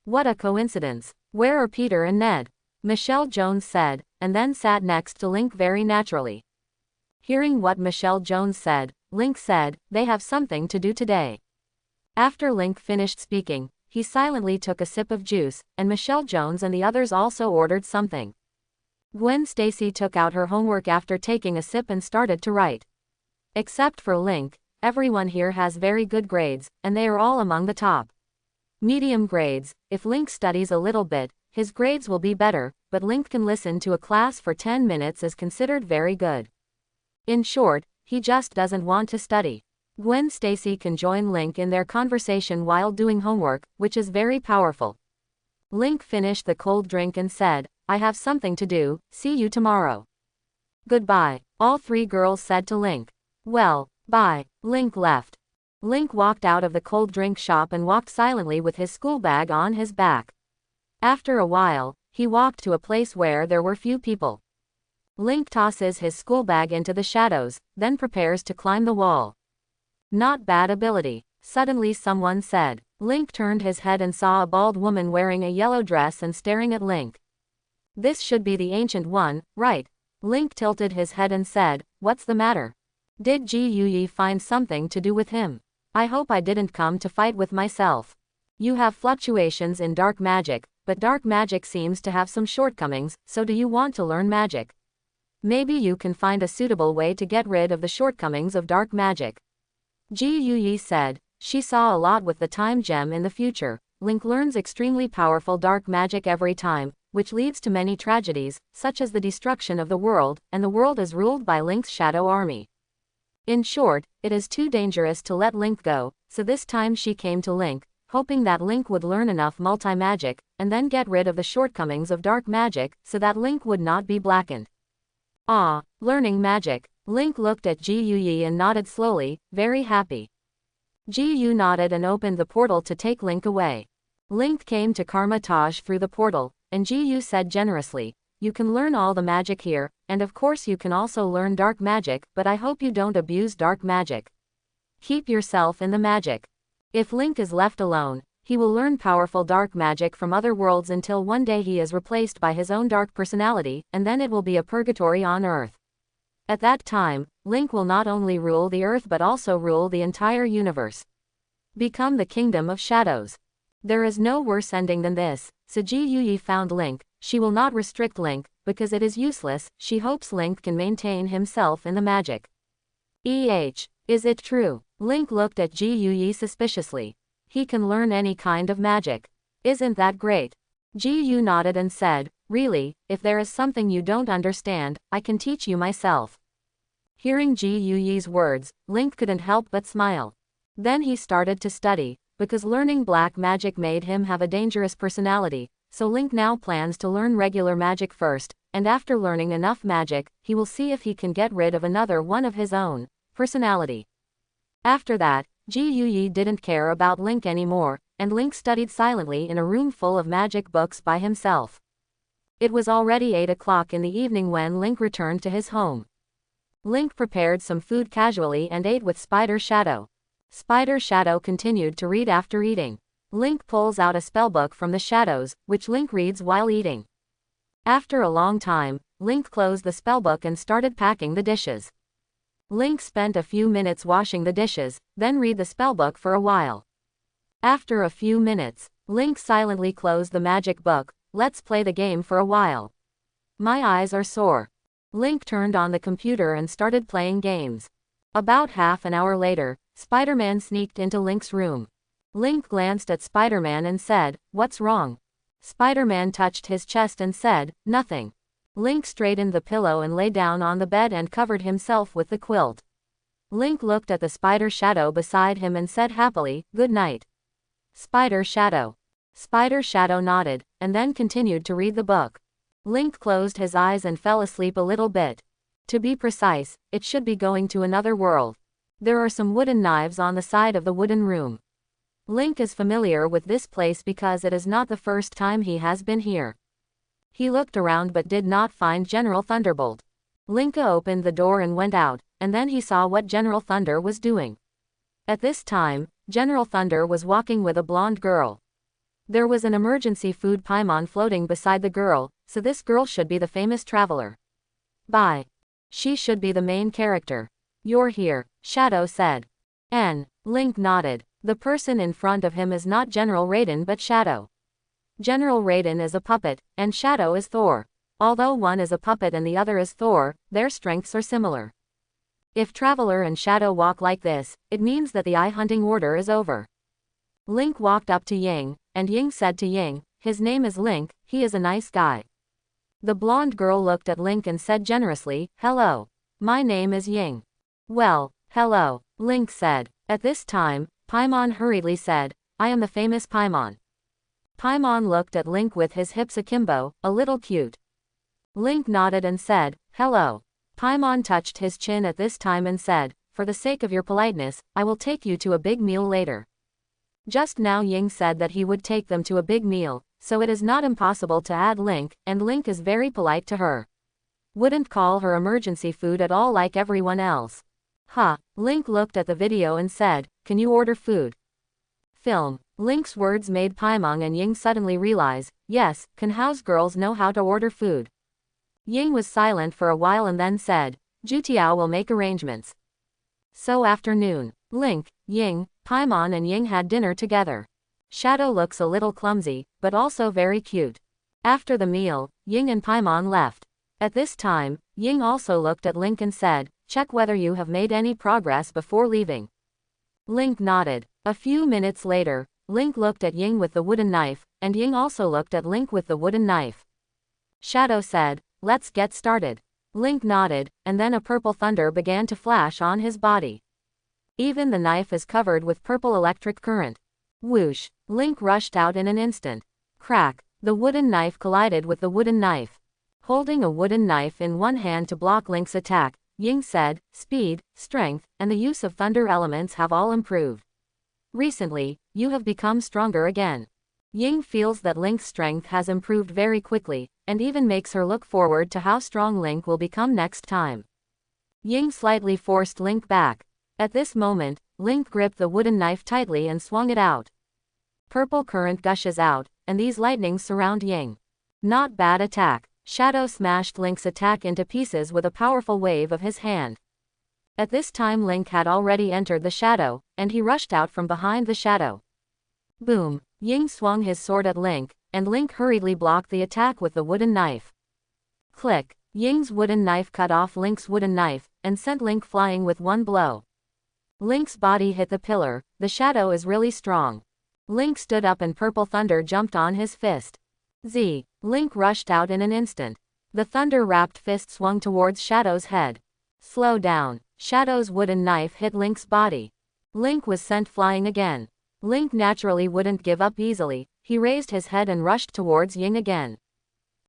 What a coincidence. Where are Peter and Ned? Michelle Jones said, and then sat next to Link very naturally. Hearing what Michelle Jones said, Link said, "They have something to do today." After Link finished speaking, he silently took a sip of juice, and Michelle Jones and the others also ordered something. Gwen Stacy took out her homework after taking a sip and started to write. Except for Link, everyone here has very good grades, and they are all among the top. Medium grades. If Link studies a little bit, his grades will be better, but Link can listen to a class for 10 minutes is considered very good. In short, he just doesn't want to study. Gwen Stacy can join Link in their conversation while doing homework, which is very powerful. Link finished the cold drink and said, "I have something to do, see you tomorrow." "Goodbye," all three girls said to Link. "Well, bye." Link left. Link walked out of the cold drink shop and walked silently with his school bag on his back. After a while, he walked to a place where there were few people. Link tosses his school bag into the shadows, then prepares to climb the wall. Not bad ability. Suddenly someone said. Link turned his head and saw a bald woman wearing a yellow dress and staring at Link. "This should be the Ancient One, right?" Link tilted his head and said, "What's the matter? Did Ji Yuyi find something to do with him? I hope I didn't come to fight with myself. You have fluctuations in dark magic, but dark magic seems to have some shortcomings, so do you want to learn magic?" Maybe you can find a suitable way to get rid of the shortcomings of dark magic. Ji Yuyi said. She saw a lot with the time gem in the future. Link learns extremely powerful dark magic every time, which leads to many tragedies, such as the destruction of the world, and the world is ruled by Link's shadow army. In short, it is too dangerous to let Link go, so this time she came to Link, hoping that Link would learn enough multi-magic, and then get rid of the shortcomings of dark magic, so that Link would not be blackened. Ah, learning magic. Link looked at Ji Yuyi and nodded slowly, very happy. Ji Yu nodded and opened the portal to take Link away. Link came to Karma Taj through the portal, and Ji Yu said generously, "You can learn all the magic here, and of course you can also learn dark magic, but I hope you don't abuse dark magic. Keep yourself in the magic." If Link is left alone, he will learn powerful dark magic from other worlds until one day he is replaced by his own dark personality, and then it will be a purgatory on Earth. At that time, Link will not only rule the Earth but also rule the entire universe. Become the Kingdom of Shadows. There is no worse ending than this, so Ji Yuyi found Link. She will not restrict Link, because it is useless. She hopes Link can maintain himself in the magic. Is it true? Link looked at Ji Yuyi suspiciously. He can learn any kind of magic. Isn't that great? Ji Yu nodded and said, "Really, if there is something you don't understand, I can teach you myself." Hearing Ji Yuyi's words, Link couldn't help but smile. Then he started to study, because learning black magic made him have a dangerous personality, so Link now plans to learn regular magic first, and after learning enough magic, he will see if he can get rid of another one of his own personality. After that, Ji Yuyi didn't care about Link anymore, and Link studied silently in a room full of magic books by himself. It was already 8 o'clock in the evening when Link returned to his home. Link prepared some food casually and ate with Spider Shadow. Spider Shadow continued to read after eating. Link pulls out a spellbook from the shadows, which Link reads while eating. After a long time, Link closed the spellbook and started packing the dishes. Link spent a few minutes washing the dishes, then read the spellbook for a while. After a few minutes, Link silently closed the magic book. Let's play the game for a while. My eyes are sore. Link turned on the computer and started playing games. About half an hour later, Spider-Man sneaked into Link's room. Link glanced at Spider-Man and said, "What's wrong?" Spider-Man touched his chest and said, "Nothing." Link straightened the pillow and lay down on the bed and covered himself with the quilt. Link looked at the spider shadow beside him and said happily, "Good night, Spider Shadow." Spider Shadow nodded, and then continued to read the book. Link closed his eyes and fell asleep a little bit. To be precise, it should be going to another world. There are some wooden knives on the side of the wooden room. Link is familiar with this place because it is not the first time he has been here. He looked around but did not find General Thunderbolt. Link opened the door and went out, and then he saw what General Thunder was doing. At this time, General Thunder was walking with a blonde girl. There was an emergency food paimon floating beside the girl, so this girl should be the famous traveler. Bye. She should be the main character. You're here, Shadow said. Link nodded. The person in front of him is not General Raiden but Shadow. General Raiden is a puppet, and Shadow is Thor. Although one is a puppet and the other is Thor, their strengths are similar. If Traveler and Shadow walk like this, it means that the eye hunting order is over. Link walked up to Ying, and Ying said to Ying, "His name is Link, he is a nice guy." The blonde girl looked at Link and said generously, "Hello. My name is Ying." "Well, hello," Link said. At this time, Paimon hurriedly said, "I am the famous Paimon." Paimon looked at Link with his hips akimbo, a little cute. Link nodded and said, "Hello." Paimon touched his chin at this time and said, "For the sake of your politeness, I will take you to a big meal later." Just now Ying said that he would take them to a big meal, so it is not impossible to add Link, and Link is very polite to her. Wouldn't call her emergency food at all like everyone else. Link looked at the video and said, "Can you order food?" Film. Link's words made Paimon and Ying suddenly realize, yes, can house girls know how to order food? Ying was silent for a while and then said, "Jutiao will make arrangements." So afternoon, Link, Ying, Paimon and Ying had dinner together. Shadow looks a little clumsy, but also very cute. After the meal, Ying and Paimon left. At this time, Ying also looked at Link and said, check whether you have made any progress before leaving. Link nodded. A few minutes later, Link looked at Ying with the wooden knife, and Ying also looked at Link with the wooden knife. Shadow said, let's get started. Link nodded, and then a purple thunder began to flash on his body. Even the knife is covered with purple electric current. Whoosh! Link rushed out in an instant. Crack! The wooden knife collided with the wooden knife. Holding a wooden knife in one hand to block Link's attack, Ying said, speed, strength, and the use of thunder elements have all improved. Recently, you have become stronger again. Ying feels that Link's strength has improved very quickly, and even makes her look forward to how strong Link will become next time. Ying slightly forced Link back. At this moment, Link gripped the wooden knife tightly and swung it out. Purple current gushes out, and these lightnings surround Ying. Not bad attack. Shadow smashed Link's attack into pieces with a powerful wave of his hand. At this time Link had already entered the shadow, and he rushed out from behind the shadow. Boom! Ying swung his sword at Link, and Link hurriedly blocked the attack with the wooden knife. Click! Ying's wooden knife cut off Link's wooden knife, and sent Link flying with one blow. Link's body hit the pillar. The shadow is really strong. Link stood up and purple thunder jumped on his fist. Z. Link rushed out in an instant. The thunder-wrapped fist swung towards Shadow's head. Slow down. Shadow's wooden knife hit Link's body. Link was sent flying again. Link naturally wouldn't give up easily. He raised his head and rushed towards Ying again.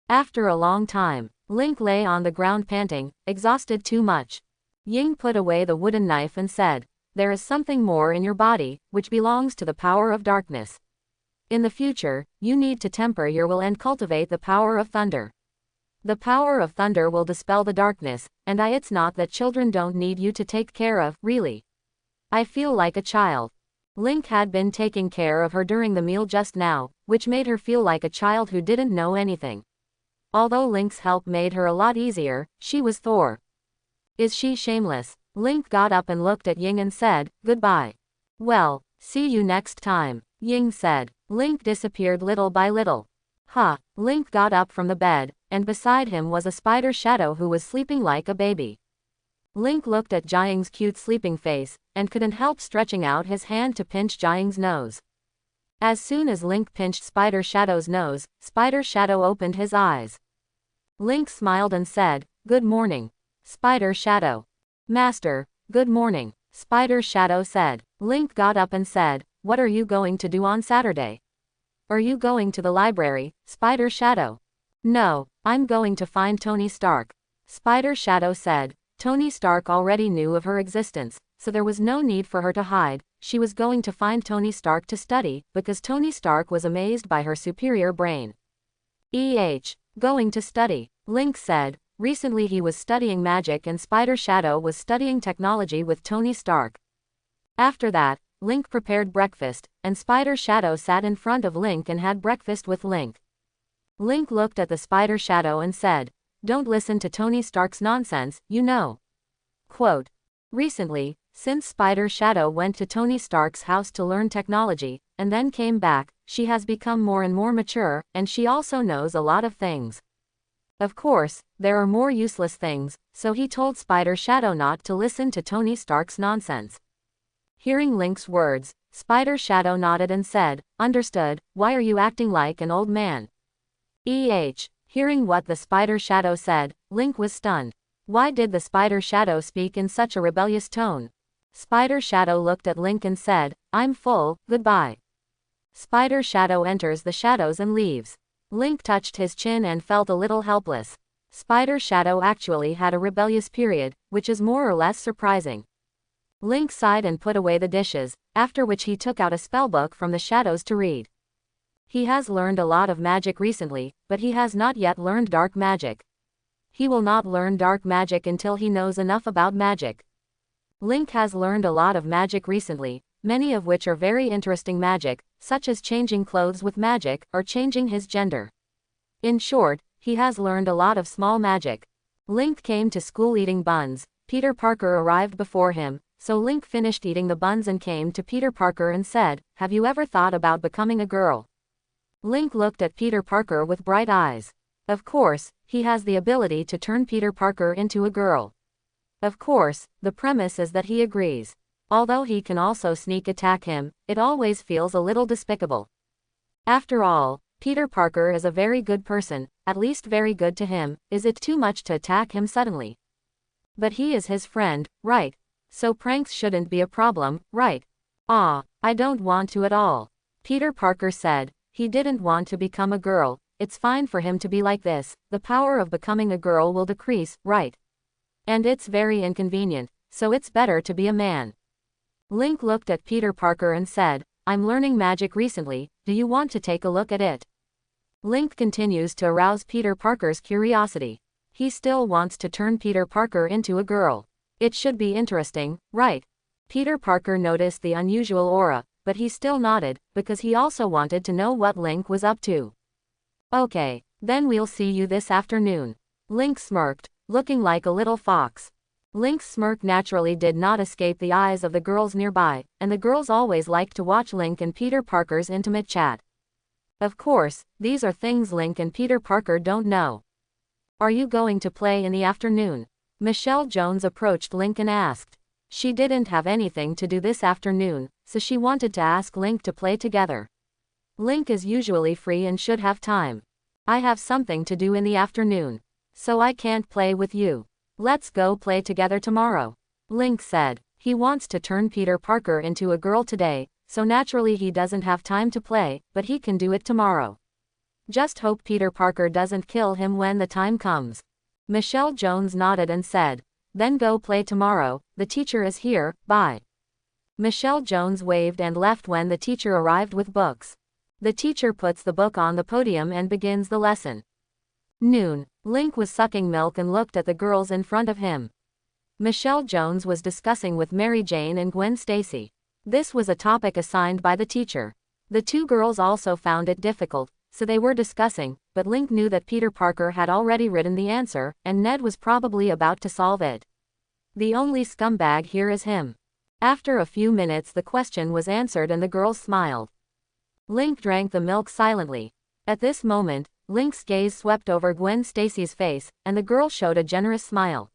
After a long time, Link lay on the ground panting, exhausted too much. Ying put away the wooden knife and said, there is something more in your body, which belongs to the power of darkness. In the future, you need to temper your will and cultivate the power of thunder. The power of thunder will dispel the darkness, and it's not that children don't need you to take care of, really. I feel like a child. Link had been taking care of her during the meal just now, which made her feel like a child who didn't know anything. Although Link's help made her a lot easier, she was Thor. Is she shameless? Link got up and looked at Ying and said, goodbye. Well, see you next time, Ying said. Link disappeared little by little. Link got up from the bed, and beside him was a spider shadow who was sleeping like a baby. Link looked at Jiang's cute sleeping face, and couldn't help stretching out his hand to pinch Jiang's nose. As soon as Link pinched Spider Shadow's nose, Spider Shadow opened his eyes. Link smiled and said, good morning, Spider Shadow. Master, good morning, Spider Shadow said. Link got up and said, what are you going to do on Saturday? Are you going to the library, Spider Shadow? No, I'm going to find Tony Stark. Spider Shadow said. Tony Stark already knew of her existence, so there was no need for her to hide. She was going to find Tony Stark to study, because Tony Stark was amazed by her superior brain. Going to study, Link said. Recently he was studying magic and Spider Shadow was studying technology with Tony Stark. After that, Link prepared breakfast, and Spider Shadow sat in front of Link and had breakfast with Link. Link looked at the Spider Shadow and said, don't listen to Tony Stark's nonsense, you know. Quote. Recently, since Spider Shadow went to Tony Stark's house to learn technology, and then came back, she has become more and more mature, and she also knows a lot of things. Of course, there are more useless things, so he told Spider Shadow not to listen to Tony Stark's nonsense. Hearing Link's words, Spider Shadow nodded and said, understood, why are you acting like an old man? Hearing what the Spider Shadow said, Link was stunned. Why did the Spider Shadow speak in such a rebellious tone? Spider Shadow looked at Link and said, I'm full, goodbye. Spider Shadow enters the shadows and leaves. Link touched his chin and felt a little helpless. Spider Shadow actually had a rebellious period, which is more or less surprising. Link sighed and put away the dishes, after which he took out a spellbook from the shadows to read. He has learned a lot of magic recently, but he has not yet learned dark magic. He will not learn dark magic until he knows enough about magic. Link has learned a lot of magic recently, many of which are very interesting magic, such as changing clothes with magic, or changing his gender. In short, he has learned a lot of small magic. Link came to school eating buns. Peter Parker arrived before him, so Link finished eating the buns and came to Peter Parker and said, have you ever thought about becoming a girl? Link looked at Peter Parker with bright eyes. Of course, he has the ability to turn Peter Parker into a girl. Of course, the premise is that he agrees. Although he can also sneak attack him, it always feels a little despicable. After all, Peter Parker is a very good person, at least very good to him. Is it too much to attack him suddenly? But he is his friend, right? So pranks shouldn't be a problem, right? Ah, I don't want to at all. Peter Parker said. He didn't want to become a girl. It's fine for him to be like this. The power of becoming a girl will decrease, right? And it's very inconvenient, so it's better to be a man. Link looked at Peter Parker and said, I'm learning magic recently, do you want to take a look at it? Link continues to arouse Peter Parker's curiosity. He still wants to turn Peter Parker into a girl. It should be interesting, right? Peter Parker noticed the unusual aura, but he still nodded, because he also wanted to know what Link was up to. Okay, then we'll see you this afternoon. Link smirked, looking like a little fox. Link's smirk naturally did not escape the eyes of the girls nearby, and the girls always liked to watch Link and Peter Parker's intimate chat. Of course, these are things Link and Peter Parker don't know. Are you going to play in the afternoon? Michelle Jones approached Link and asked. She didn't have anything to do this afternoon, so she wanted to ask Link to play together. Link is usually free and should have time. I have something to do in the afternoon, so I can't play with you. Let's go play together tomorrow. Link said. He wants to turn Peter Parker into a girl today, so naturally he doesn't have time to play, but he can do it tomorrow. Just hope Peter Parker doesn't kill him when the time comes. Michelle Jones nodded and said. Then go play tomorrow, the teacher is here, bye. Michelle Jones waved and left when the teacher arrived with books. The teacher puts the book on the podium and begins the lesson. Noon. Link was sucking milk and looked at the girls in front of him. Michelle Jones was discussing with Mary Jane and Gwen Stacy. This was a topic assigned by the teacher. The two girls also found it difficult, so they were discussing, but Link knew that Peter Parker had already written the answer, and Ned was probably about to solve it. The only scumbag here is him. After a few minutes the question was answered and the girls smiled. Link drank the milk silently. At this moment, Link's gaze swept over Gwen Stacy's face, and the girl showed a generous smile.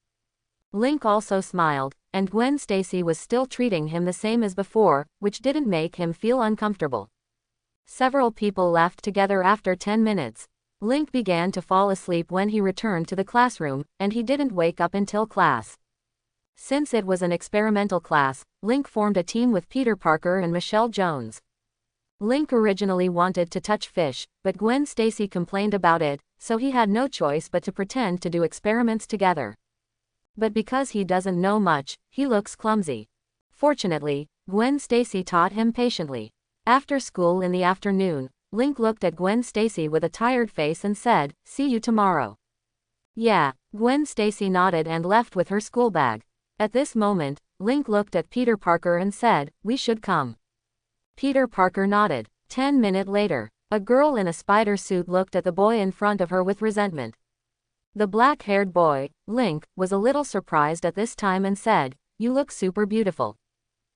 Link also smiled, and Gwen Stacy was still treating him the same as before, which didn't make him feel uncomfortable. Several people left together after 10 minutes. Link began to fall asleep when he returned to the classroom, and he didn't wake up until class. Since it was an experimental class, Link formed a team with Peter Parker and Michelle Jones. Link originally wanted to touch fish, but Gwen Stacy complained about it, so he had no choice but to pretend to do experiments together. But because he doesn't know much, he looks clumsy. Fortunately, Gwen Stacy taught him patiently. After school in the afternoon, Link looked at Gwen Stacy with a tired face and said, "See you tomorrow." Yeah, Gwen Stacy nodded and left with her school bag. At this moment, Link looked at Peter Parker and said, "We should come." Peter Parker nodded. 10 minutes later, a girl in a spider suit looked at the boy in front of her with resentment. The black-haired boy, Link, was a little surprised at this time and said, "You look super beautiful.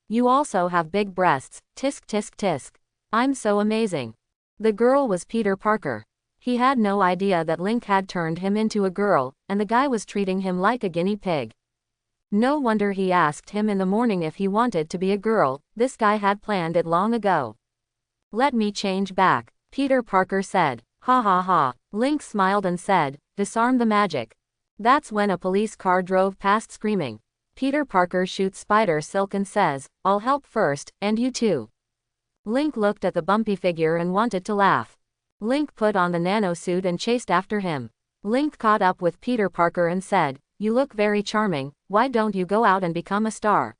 You also have big breasts, tisk tisk tisk. I'm so amazing." The girl was Peter Parker. He had no idea that Link had turned him into a girl, and the guy was treating him like a guinea pig. No wonder he asked him in the morning if he wanted to be a girl. This guy had planned it long ago. "Let me change back," Peter Parker said. "Ha ha ha." Link smiled and said, "Disarm the magic." That's when a police car drove past screaming. Peter Parker shoots Spider Silk and says, "I'll help first, and you too." Link looked at the bumpy figure and wanted to laugh. Link put on the nano suit and chased after him. Link caught up with Peter Parker and said, "You look very charming, why don't you go out and become a star?"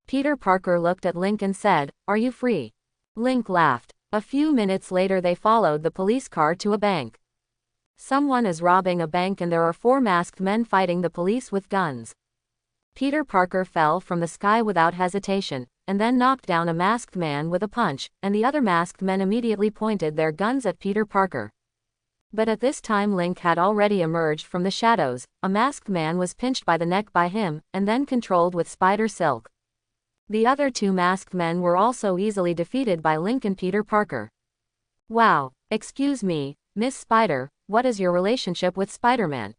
Peter Parker looked at Link and said, "Are you free?" Link laughed. A few minutes later they followed the police car to a bank. Someone is robbing a bank and there are 4 masked men fighting the police with guns. Peter Parker fell from the sky without hesitation, and then knocked down a masked man with a punch, and the other masked men immediately pointed their guns at Peter Parker. But at this time Link had already emerged from the shadows. A masked man was pinched by the neck by him, and then controlled with spider silk. The other 2 masked men were also easily defeated by Link and Peter Parker. "Wow, excuse me, Miss Spider, what is your relationship with Spider-Man?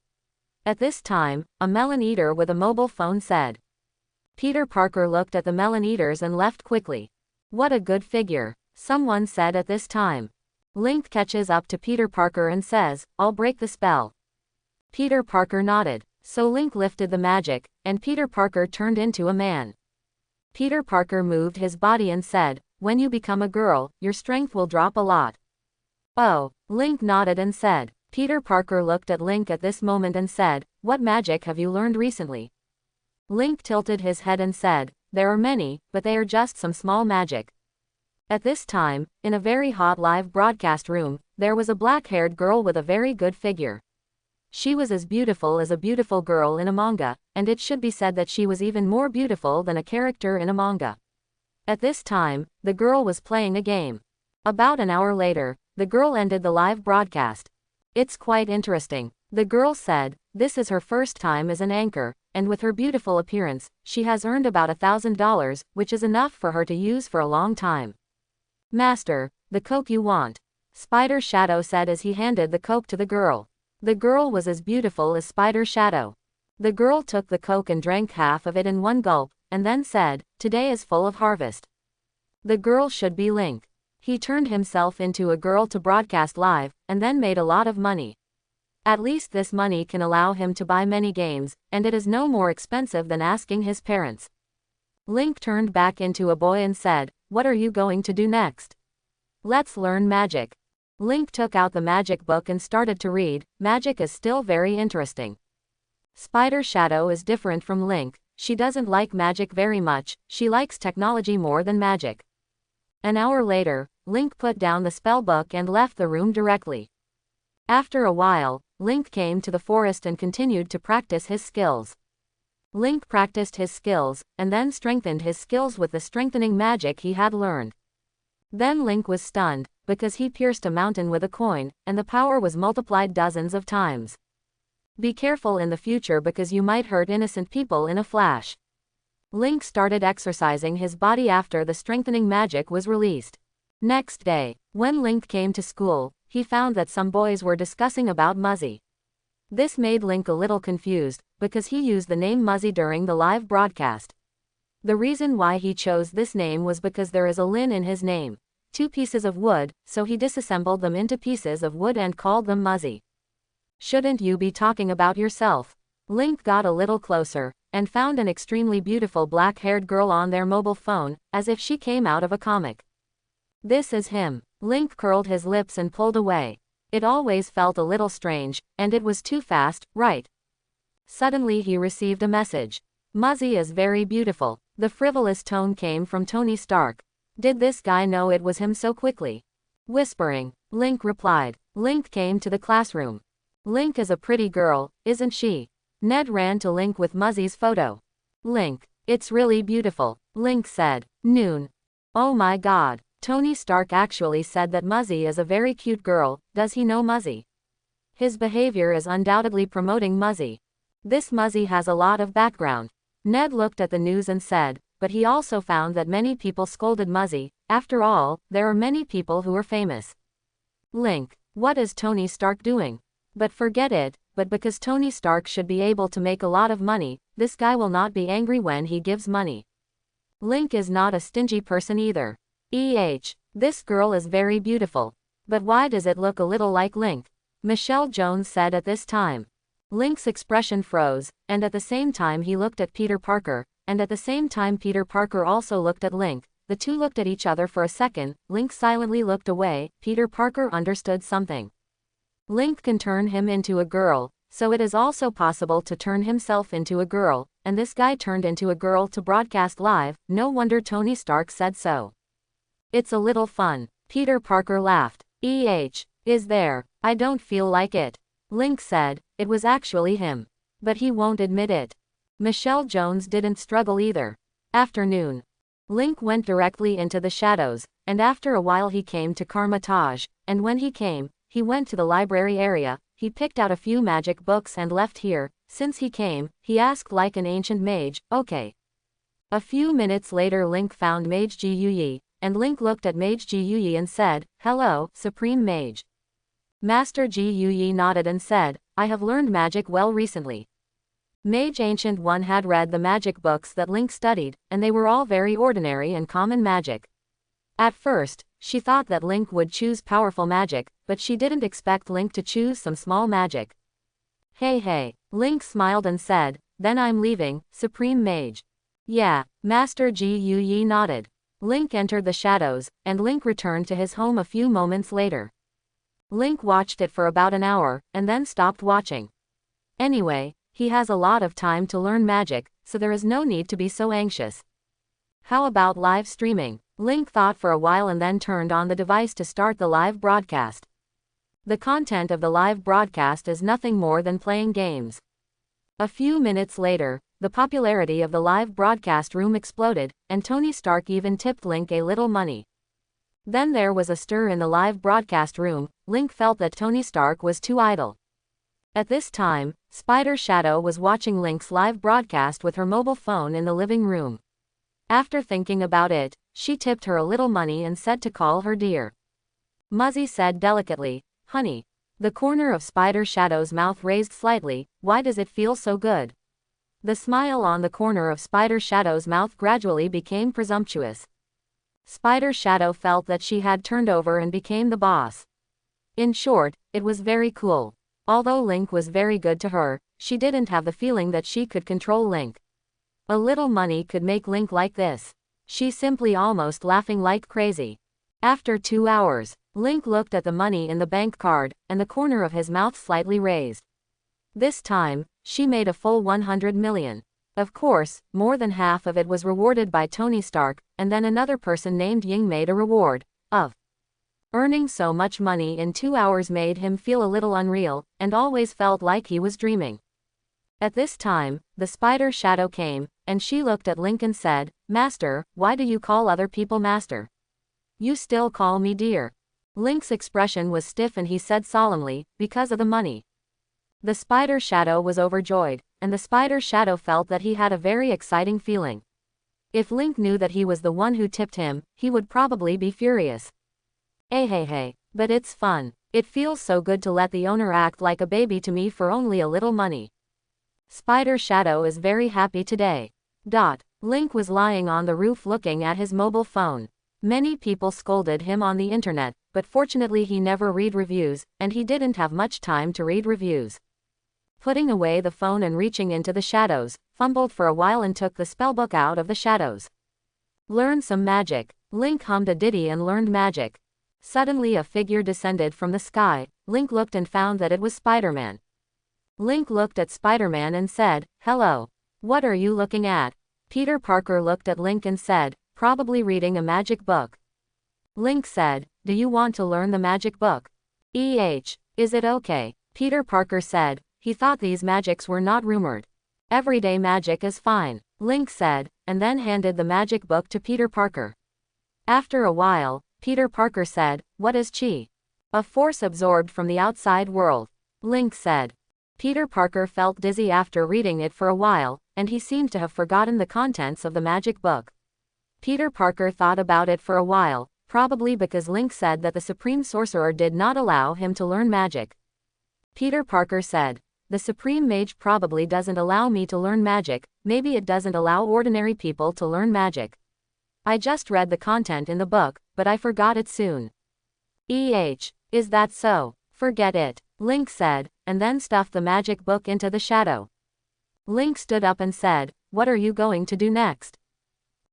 At this time, a melon eater with a mobile phone said. Peter Parker looked at the melon eaters and left quickly. What a good figure, someone said at this time. Link catches up to Peter Parker and says, I'll break the spell. Peter Parker nodded, so Link lifted the magic, and Peter Parker turned into a man. Peter Parker moved his body and said, when you become a girl, your strength will drop a lot. Oh, Link nodded and said. Peter Parker looked at Link at this moment and said, what magic have you learned recently? Link tilted his head and said, there are many, but they are just some small magic. At this time, in a very hot live broadcast room, there was a black-haired girl with a very good figure. She was as beautiful as a beautiful girl in a manga, and it should be said that she was even more beautiful than a character in a manga. At this time, the girl was playing a game. About an hour later, the girl ended the live broadcast. It's quite interesting, the girl said. This is her first time as an anchor, and with her beautiful appearance, she has earned about $1,000, which is enough for her to use for a long time. Master, the Coke you want? Spider Shadow said as he handed the Coke to the girl. The girl was as beautiful as Spider Shadow. The girl took the Coke and drank half of it in one gulp, and then said, today is full of harvest. The girl should be Link. He turned himself into a girl to broadcast live, and then made a lot of money. At least this money can allow him to buy many games, and it is no more expensive than asking his parents. Link turned back into a boy and said, what are you going to do next? Let's learn magic. Link took out the magic book and started to read. Magic is still very interesting. Spider Shadow is different from Link. She doesn't like magic very much, she likes technology more than magic. An hour later, Link put down the spell book and left the room directly. After a while, Link came to the forest and continued to practice his skills. Link practiced his skills, and then strengthened his skills with the strengthening magic he had learned. Then Link was stunned, because he pierced a mountain with a coin, and the power was multiplied dozens of times. Be careful in the future because you might hurt innocent people in a flash. Link started exercising his body after the strengthening magic was released. Next day, when Link came to school, he found that some boys were discussing about Muzzy. This made Link a little confused, because he used the name Muzzy during the live broadcast. The reason why he chose this name was because there is a lin in his name, 2 pieces of wood, so he disassembled them into pieces of wood and called them Muzzy. Shouldn't you be talking about yourself? Link got a little closer, and found an extremely beautiful black-haired girl on their mobile phone, as if she came out of a comic. This is him. Link curled his lips and pulled away. It always felt a little strange, and it was too fast, right? Suddenly he received a message. Muzzy is very beautiful. The frivolous tone came from Tony Stark. Did this guy know it was him so quickly? Whispering, Link replied. Link came to the classroom. Link is a pretty girl, isn't she? Ned ran to Link with Muzzy's photo. Link, it's really beautiful, Link said. Noon. Oh my god. Tony Stark actually said that Muzzy is a very cute girl. Does he know Muzzy? His behavior is undoubtedly promoting Muzzy. This Muzzy has a lot of background. Ned looked at the news and said, but he also found that many people scolded Muzzy. After all, there are many people who are famous. Link, what is Tony Stark doing? But forget it, but because Tony Stark should be able to make a lot of money, this guy will not be angry when he gives money. Link is not a stingy person either. This girl is very beautiful. But why does it look a little like Link? Michelle Jones said at this time. Link's expression froze, and at the same time he looked at Peter Parker, and at the same time Peter Parker also looked at Link. The two looked at each other for a second. Link silently looked away. Peter Parker understood something. Link can turn him into a girl, so it is also possible to turn himself into a girl, and this guy turned into a girl to broadcast live. No wonder Tony Stark said so. It's a little fun. Peter Parker laughed. Is there? I don't feel like it. Link said, it was actually him. But he won't admit it. Michelle Jones didn't struggle either. Afternoon. Link went directly into the shadows, and after a while he came to Karmatage, and when he came, he went to the library area. He picked out a few magic books and left here. Since he came, he asked like an ancient mage, okay. A few minutes later Link found Mage Ji Yuyi, and Link looked at Mage Ji Yuyi and said, hello, Supreme Mage. Master Ji Yi nodded and said, I have learned magic well recently. Mage Ancient One had read the magic books that Link studied, and they were all very ordinary and common magic. At first, she thought that Link would choose powerful magic, but she didn't expect Link to choose some small magic. Hey, Link smiled and said, then I'm leaving, Supreme Mage. Yeah, Master Ji Yi nodded. Link entered the shadows, and Link returned to his home a few moments later. Link watched it for about an hour, and then stopped watching. Anyway, he has a lot of time to learn magic, so there is no need to be so anxious. How about live streaming? Link thought for a while and then turned on the device to start the live broadcast. The content of the live broadcast is nothing more than playing games. A few minutes later, the popularity of the live broadcast room exploded, and Tony Stark even tipped Link a little money. Then there was a stir in the live broadcast room. Link felt that Tony Stark was too idle. At this time, Spider Shadow was watching Link's live broadcast with her mobile phone in the living room. After thinking about it, she tipped her a little money and said to call her dear. Muzzy said delicately, honey. The corner of Spider Shadow's mouth raised slightly. Why does it feel so good? The smile on the corner of Spider Shadow's mouth gradually became presumptuous. Spider Shadow felt that she had turned over and became the boss. In short, it was very cool. Although Link was very good to her, she didn't have the feeling that she could control Link. A little money could make Link like this. She simply almost laughing like crazy. After 2 hours, Link looked at the money in the bank card, and the corner of his mouth slightly raised. This time, she made a full 100 million. Of course, more than half of it was rewarded by Tony Stark, and then another person named Ying made a reward of earning so much money in 2 hours made him feel a little unreal, and always felt like he was dreaming. At this time, the Spider Shadow came, and she looked at Link and said, Master, why do you call other people Master? You still call me dear. Link's expression was stiff and he said solemnly, because of the money. The Spider Shadow was overjoyed, and the Spider Shadow felt that he had a very exciting feeling. If Link knew that he was the one who tipped him, he would probably be furious. Hey, but it's fun. It feels so good to let the owner act like a baby to me for only a little money. Spider Shadow is very happy today. Link was lying on the roof looking at his mobile phone. Many people scolded him on the internet, but fortunately he never read reviews, and he didn't have much time to read reviews. Putting away the phone and reaching into the shadows, fumbled for a while and took the spellbook out of the shadows. Learn some magic. Link hummed a ditty and learned magic. Suddenly a figure descended from the sky. Link looked and found that it was SpiderMan. Link looked at SpiderMan and said, hello. What are you looking at? Peter Parker looked at Link and said, probably reading a magic book. Link said, do you want to learn the magic book? Is it okay? Peter Parker said, he thought these magics were not rumored. Everyday magic is fine. Link said, and then handed the magic book to Peter Parker. After a while, Peter Parker said, what is chi? A force absorbed from the outside world. Link said. Peter Parker felt dizzy after reading it for a while, and he seemed to have forgotten the contents of the magic book. Peter Parker thought about it for a while, probably because Link said that the Supreme Sorcerer did not allow him to learn magic. Peter Parker said, the Supreme Mage probably doesn't allow me to learn magic, maybe it doesn't allow ordinary people to learn magic. I just read the content in the book, but I forgot it soon. Is that so? Forget it, Link said, and then stuffed the magic book into the shadow. Link stood up and said, what are you going to do next?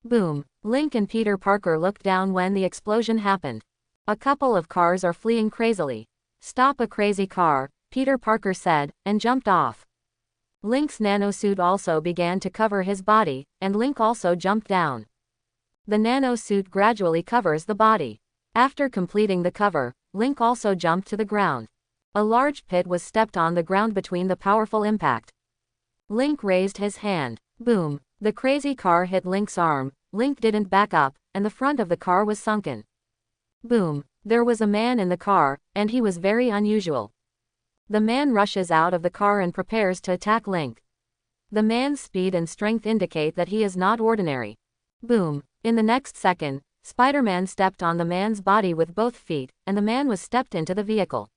Boom. Link and Peter Parker looked down when the explosion happened. A couple of cars are fleeing crazily. Stop a crazy car, Peter Parker said, and jumped off. Link's nanosuit also began to cover his body, and Link also jumped down. The nanosuit gradually covers the body. After completing the cover, Link also jumped to the ground. A large pit was stepped on the ground between the powerful impact. Link raised his hand. Boom. The crazy car hit Link's arm. Link didn't back up, and the front of the car was sunken. Boom. There was a man in the car, and he was very unusual. The man rushes out of the car and prepares to attack Link. The man's speed and strength indicate that he is not ordinary. Boom. In the next second, Spider-Man stepped on the man's body with both feet, and the man was stepped into the vehicle.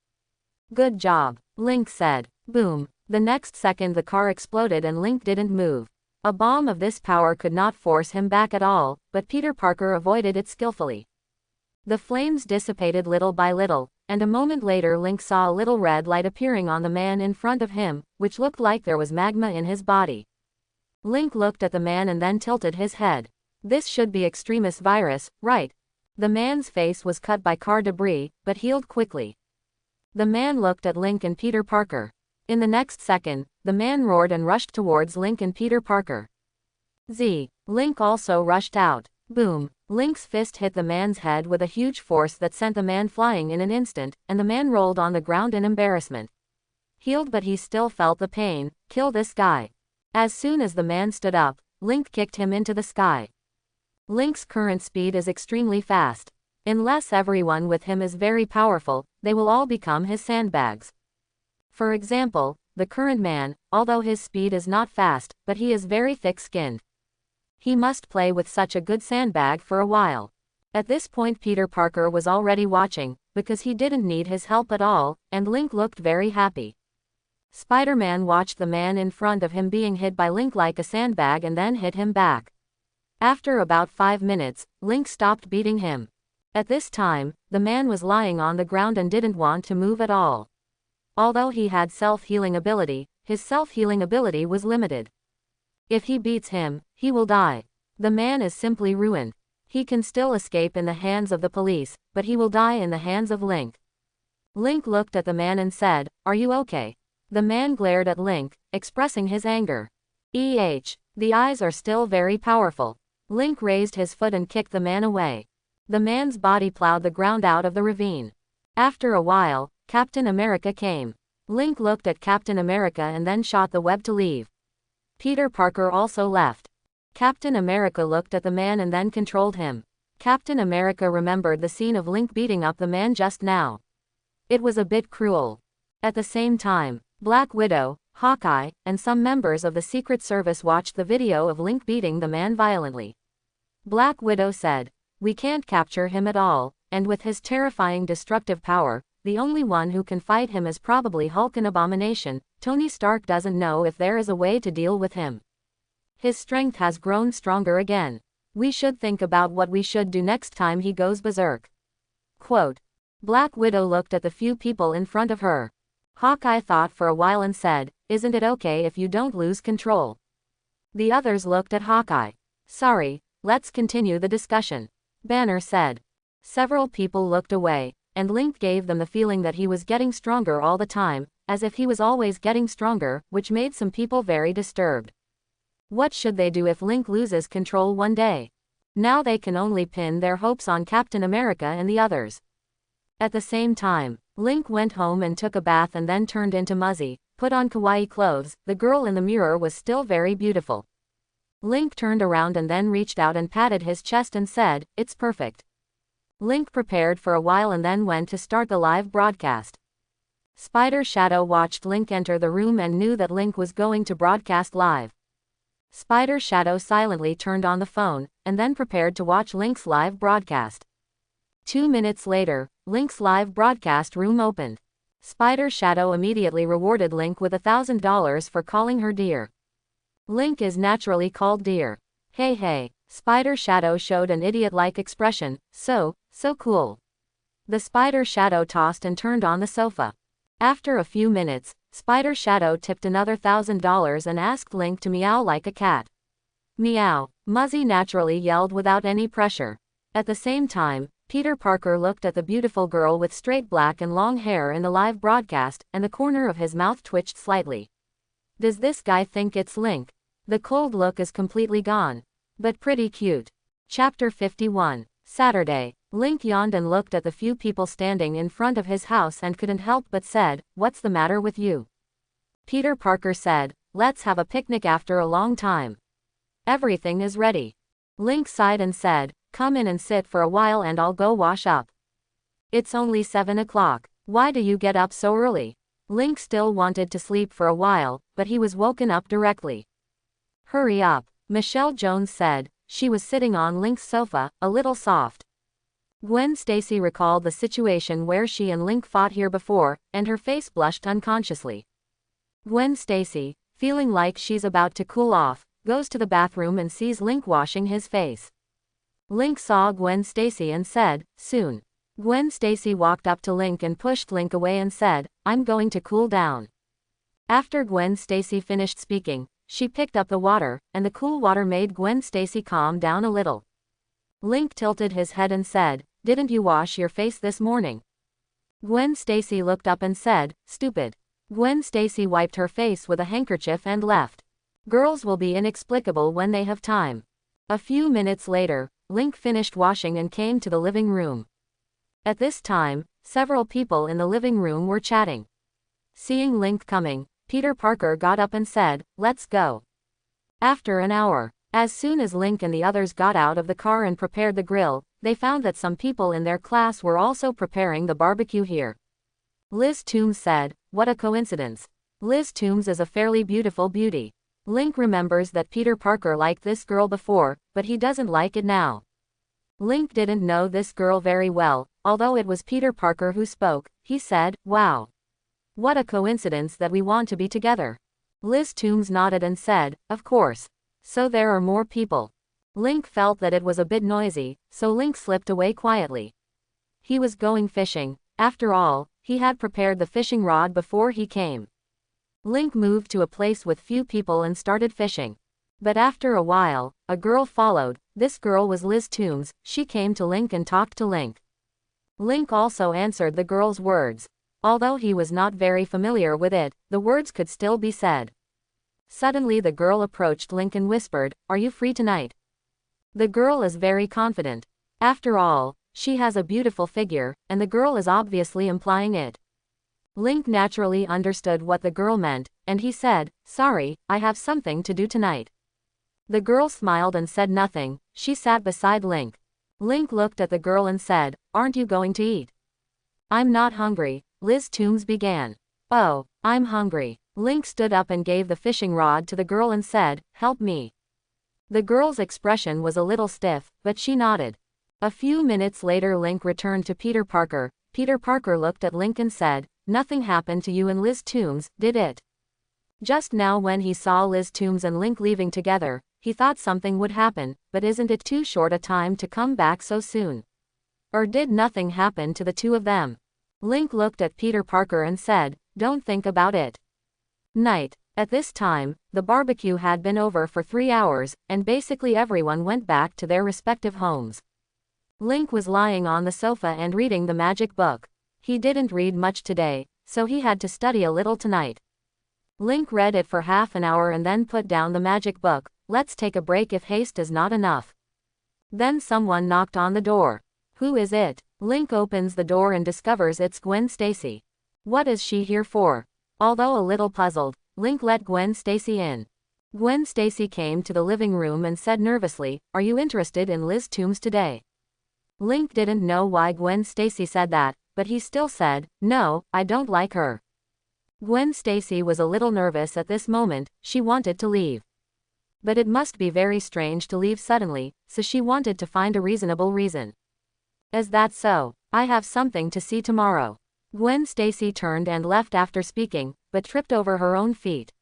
Good job, Link said. Boom. The next second the car exploded and Link didn't move. A bomb of this power could not force him back at all, but Peter Parker avoided it skillfully. The flames dissipated little by little, and a moment later Link saw a little red light appearing on the man in front of him, which looked like there was magma in his body. Link looked at the man and then tilted his head. This should be Extremis virus, right? The man's face was cut by car debris, but healed quickly. The man looked at Link and Peter Parker. In the next second, the man roared and rushed towards Link and Peter Parker. Link also rushed out. Boom. Link's fist hit the man's head with a huge force that sent the man flying in an instant, and the man rolled on the ground in embarrassment. Healed, but he still felt the pain. Kill this guy. As soon as the man stood up, Link kicked him into the sky. Link's current speed is extremely fast. Unless everyone with him is very powerful, they will all become his sandbags. For example, the current man, although his speed is not fast, but he is very thick-skinned. He must play with such a good sandbag for a while. At this point Peter Parker was already watching, because he didn't need his help at all, and Link looked very happy. Spider-Man watched the man in front of him being hit by Link like a sandbag and then hit him back. After about 5 minutes, Link stopped beating him. At this time, the man was lying on the ground and didn't want to move at all. Although he had self-healing ability, his self-healing ability was limited. If he beats him, he will die. The man is simply ruined. He can still escape in the hands of the police, but he will die in the hands of Link. Link looked at the man and said, "Are you okay?" The man glared at Link, expressing his anger. The eyes are still very powerful. Link raised his foot and kicked the man away. The man's body plowed the ground out of the ravine. After a while, Captain America came. Link looked at Captain America and then shot the web to leave. Peter Parker also left. Captain America looked at the man and then controlled him. Captain America remembered the scene of Link beating up the man just now. It was a bit cruel. At the same time, Black Widow, Hawkeye, and some members of the Secret Service watched the video of Link beating the man violently. Black Widow said, "We can't capture him at all, and with his terrifying destructive power, the only one who can fight him is probably Hulk and Abomination. Tony Stark doesn't know if there is a way to deal with him. His strength has grown stronger again. We should think about what we should do next time he goes berserk." Quote. Black Widow looked at the few people in front of her. Hawkeye thought for a while and said, "Isn't it okay if you don't lose control?" The others looked at Hawkeye. "Sorry, let's continue the discussion," Banner said. Several people looked away, and Link gave them the feeling that he was getting stronger all the time, as if he was always getting stronger, which made some people very disturbed. What should they do if Link loses control one day? Now they can only pin their hopes on Captain America and the others. At the same time, Link went home and took a bath and then turned into Muzzy, put on kawaii clothes. The girl in the mirror was still very beautiful. Link turned around and then reached out and patted his chest and said, "It's perfect." Link prepared for a while and then went to start the live broadcast. Spider Shadow watched Link enter the room and knew that Link was going to broadcast live. Spider Shadow silently turned on the phone, and then prepared to watch Link's live broadcast. 2 minutes later, Link's live broadcast room opened. Spider Shadow immediately rewarded Link with $1,000 for calling her dear. Link is naturally called dear. Hey, Spider Shadow showed an idiot-like expression. So cool. The Spider Shadow tossed and turned on the sofa. After a few minutes, Spider Shadow tipped another $1,000 and asked Link to meow like a cat. Meow, Muzzy naturally yelled without any pressure. At the same time, Peter Parker looked at the beautiful girl with straight black and long hair in the live broadcast, and the corner of his mouth twitched slightly. Does this guy think it's Link? The cold look is completely gone. But pretty cute. Chapter 51. Saturday. Link yawned and looked at the few people standing in front of his house and couldn't help but said, "What's the matter with you?" Peter Parker said, "Let's have a picnic after a long time." "Everything is ready." Link sighed and said, "Come in and sit for a while and I'll go wash up." "It's only 7 o'clock. Why do you get up so early?" Link still wanted to sleep for a while, but he was woken up directly. "Hurry up," Michelle Jones said. She was sitting on Link's sofa, a little soft. Gwen Stacy recalled the situation where she and Link fought here before, and her face blushed unconsciously. Gwen Stacy, feeling like she's about to cool off, goes to the bathroom and sees Link washing his face. Link saw Gwen Stacy and said, soon. Gwen Stacy walked up to Link and pushed Link away and said, I'm going to cool down. After Gwen Stacy finished speaking, she picked up the water, and the cool water made Gwen Stacy calm down a little. Link tilted his head and said, didn't you wash your face this morning? Gwen Stacy looked up and said, stupid. Gwen Stacy wiped her face with a handkerchief and left. Girls will be inexplicable when they have time. A few minutes later, Link finished washing and came to the living room. At this time, several people in the living room were chatting. Seeing Link coming, Peter Parker got up and said, let's go. After an hour, as soon as Link and the others got out of the car and prepared the grill, they found that some people in their class were also preparing the barbecue here. Liz Toombs said, what a coincidence. Liz Toombs is a fairly beautiful beauty. Link remembers that Peter Parker liked this girl before, but he doesn't like it now. Link didn't know this girl very well, although it was Peter Parker who spoke. He said, wow. What a coincidence that we want to be together. Liz Toombs nodded and said, of course. So there are more people. Link felt that it was a bit noisy, so Link slipped away quietly. He was going fishing. After all, he had prepared the fishing rod before he came. Link moved to a place with few people and started fishing. But after a while, a girl followed. This girl was Liz Toombs. She came to Link and talked to Link. Link also answered the girl's words. Although he was not very familiar with it, the words could still be said. Suddenly the girl approached Link and whispered, are you free tonight? The girl is very confident. After all, she has a beautiful figure, and the girl is obviously implying it. Link naturally understood what the girl meant, and he said, sorry, I have something to do tonight. The girl smiled and said nothing. She sat beside Link. Link looked at the girl and said, aren't you going to eat? I'm not hungry, Liz Toombs began. Oh, I'm hungry. Link stood up and gave the fishing rod to the girl and said, help me. The girl's expression was a little stiff, but she nodded. A few minutes later Link returned to Peter Parker. Peter Parker looked at Link and said, nothing happened to you and Liz Toombs, did it? Just now when he saw Liz Toombs and Link leaving together, he thought something would happen, but isn't it too short a time to come back so soon? Or did nothing happen to the two of them? Link looked at Peter Parker and said, don't think about it. Night. At this time, the barbecue had been over for 3 hours, and basically everyone went back to their respective homes. Link was lying on the sofa and reading the magic book. He didn't read much today, so he had to study a little tonight. Link read it for half an hour and then put down the magic book. Let's take a break if haste is not enough. Then someone knocked on the door. Who is it? Link opens the door and discovers it's Gwen Stacy. What is she here for? Although a little puzzled, Link let Gwen Stacy in. Gwen Stacy came to the living room and said nervously, are you interested in Liz Toombs today? Link didn't know why Gwen Stacy said that, but he still said, no, I don't like her. Gwen Stacy was a little nervous at this moment. She wanted to leave. But it must be very strange to leave suddenly, so she wanted to find a reasonable reason. Is that so? I have something to see tomorrow. Gwen Stacy turned and left after speaking, but tripped over her own feet.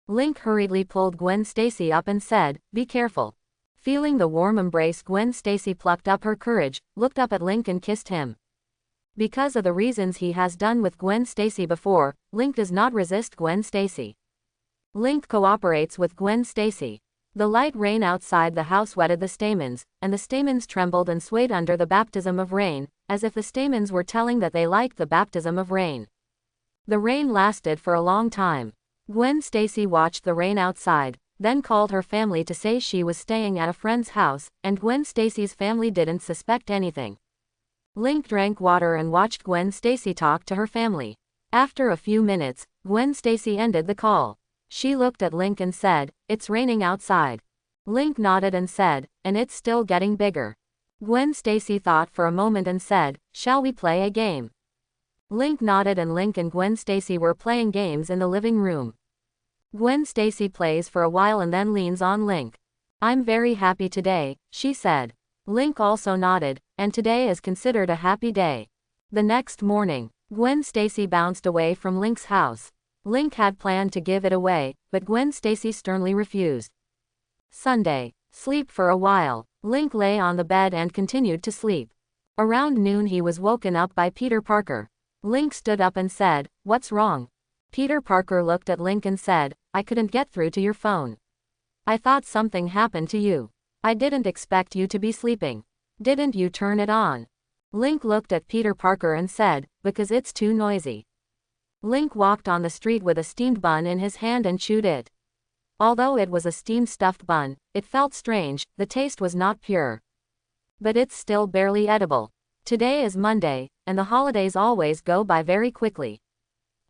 Link hurriedly pulled Gwen Stacy up and said, be careful. Feeling the warm embrace, Gwen Stacy plucked up her courage, looked up at Link and kissed him. Because of the reasons he has done with Gwen Stacy before, Link does not resist Gwen Stacy. Link cooperates with Gwen Stacy. The light rain outside the house wetted the stamens, and the stamens trembled and swayed under the baptism of rain, as if the stamens were telling that they liked the baptism of rain. The rain lasted for a long time. Gwen Stacy watched the rain outside, then called her family to say she was staying at a friend's house, and Gwen Stacy's family didn't suspect anything. Link drank water and watched Gwen Stacy talk to her family. After a few minutes, Gwen Stacy ended the call. She looked at Link and said, it's raining outside. Link nodded and said, and it's still getting bigger. Gwen Stacy thought for a moment and said, shall we play a game? Link nodded and Link and Gwen Stacy were playing games in the living room. Gwen Stacy plays for a while and then leans on Link. I'm very happy today, she said. Link also nodded. and today is considered a happy day. The next morning, Gwen Stacy bounced away from Link's house. Link had planned to give it away, but Gwen Stacy sternly refused. Sunday. Sleep for a while. Link lay on the bed and continued to sleep. Around noon he was woken up by Peter Parker. Link stood up and said, "What's wrong?" Peter Parker looked at Link and said, "I couldn't get through to your phone. I thought something happened to you. I didn't expect you to be sleeping. Didn't you turn it on?" Link looked at Peter Parker and said, "Because it's too noisy." Link walked on the street with a steamed bun in his hand and chewed it. Although it was a steamed stuffed bun, it felt strange, the taste was not pure. But it's still barely edible. Today is Monday, and the holidays always go by very quickly.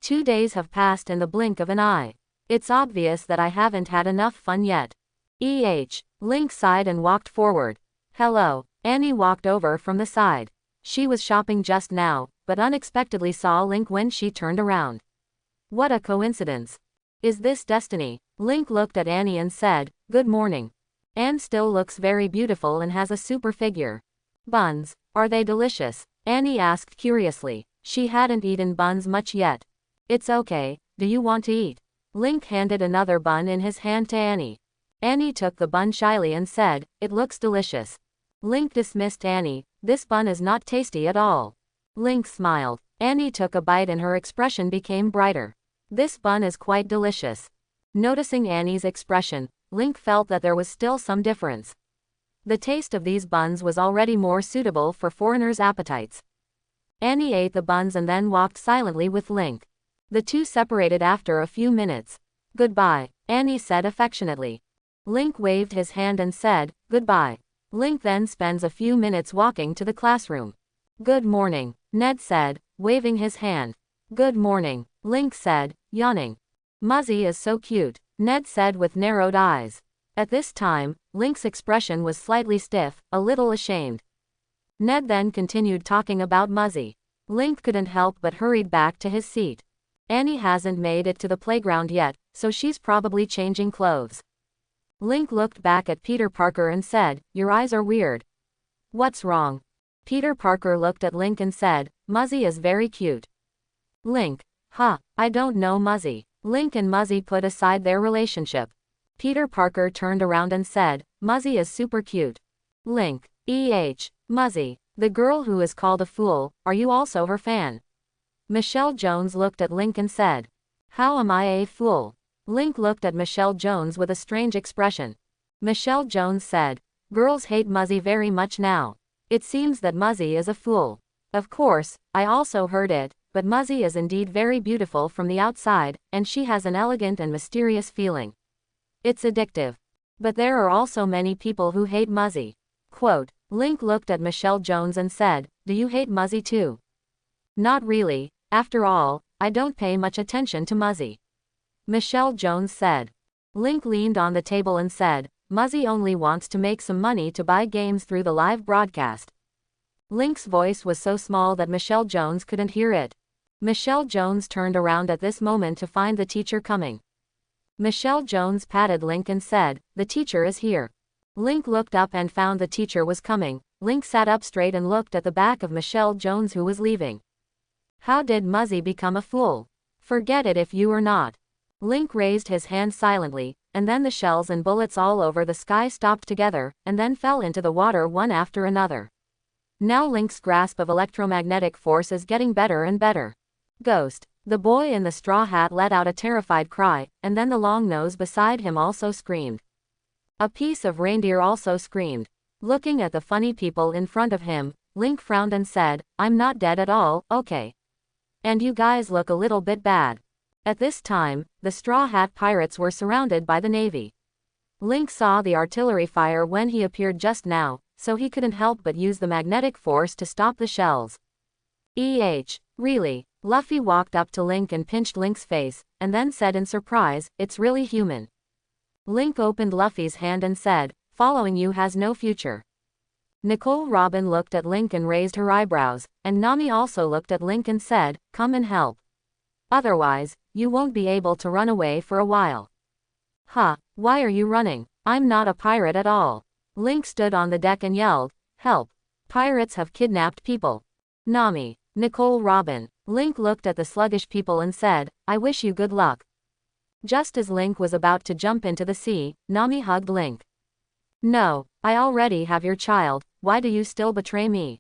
2 days have passed in the blink of an eye. It's obvious that I haven't had enough fun yet. Link sighed and walked forward. "Hello." Annie walked over from the side. She was shopping just now, but unexpectedly saw Link when she turned around. What a coincidence. Is this destiny? Link looked at Annie and said, "Good morning. Anne still looks very beautiful and has a super figure." "Buns, are they delicious?" Annie asked curiously. She hadn't eaten buns much yet. "It's okay, do you want to eat?" Link handed another bun in his hand to Annie. Annie took the bun shyly and said, "It looks delicious." Link dismissed Annie, "This bun is not tasty at all." Link smiled. Annie took a bite and her expression became brighter. "This bun is quite delicious." Noticing Annie's expression, Link felt that there was still some difference. The taste of these buns was already more suitable for foreigners' appetites. Annie ate the buns and then walked silently with Link. The two separated after a few minutes. "Goodbye," Annie said affectionately. Link waved his hand and said, "Goodbye." Link then spends a few minutes walking to the classroom. "Good morning," Ned said, waving his hand. "Good morning," Link said, yawning. "Muzzy is so cute," Ned said with narrowed eyes. At this time, Link's expression was slightly stiff, a little ashamed. Ned then continued talking about Muzzy. Link couldn't help but hurried back to his seat. Annie hasn't made it to the playground yet, so she's probably changing clothes. Link looked back at Peter Parker and said, "Your eyes are weird." "What's wrong?" Peter Parker looked at Link and said, "Muzzy is very cute." Link, I don't know Muzzy." Link and Muzzy put aside their relationship. Peter Parker turned around and said, "Muzzy is super cute." Link, Muzzy, the girl who is called a fool, are you also her fan? Michelle Jones looked at Link and said, "How am I a fool?" Link looked at Michelle Jones with a strange expression. Michelle Jones said, "Girls hate Muzzy very much now. It seems that Muzzy is a fool." "Of course, I also heard it, but Muzzy is indeed very beautiful from the outside, and she has an elegant and mysterious feeling. It's addictive. But there are also many people who hate Muzzy." Quote, Link looked at Michelle Jones and said, "Do you hate Muzzy too?" "Not really, after all, I don't pay much attention to Muzzy," Michelle Jones said. Link leaned on the table and said, "Muzzy only wants to make some money to buy games through the live broadcast." Link's voice was so small that Michelle Jones couldn't hear it. Michelle Jones turned around at this moment to find the teacher coming. Michelle Jones patted Link and said, "The teacher is here." Link looked up and found the teacher was coming. Link sat up straight and looked at the back of Michelle Jones who was leaving. "How did Muzzy become a fool? Forget it if you are not." Link raised his hand silently, and then the shells and bullets all over the sky stopped together, and then fell into the water one after another. Now Link's grasp of electromagnetic force is getting better and better. "Ghost." The boy in the straw hat let out a terrified cry, and then the long nose beside him also screamed. A piece of reindeer also screamed. Looking at the funny people in front of him, Link frowned and said, "I'm not dead at all, okay? And you guys look a little bit bad." At this time, the Straw Hat Pirates were surrounded by the Navy. Link saw the artillery fire when he appeared just now, so he couldn't help but use the magnetic force to stop the shells. Really? Luffy walked up to Link and pinched Link's face, and then said in surprise, "It's really human." Link opened Luffy's hand and said, "Following you has no future." Nicole Robin looked at Link and raised her eyebrows, and Nami also looked at Link and said, "Come and help. Otherwise, you won't be able to run away for a while." Why are you running? I'm not a pirate at all." Link stood on the deck and yelled, "Help! Pirates have kidnapped people. Nami. Nicole Robin. Link looked at the sluggish people and said, I wish you good luck. Just as Link was about to jump into the sea, Nami hugged Link. No, I already have your child, why do you still betray me?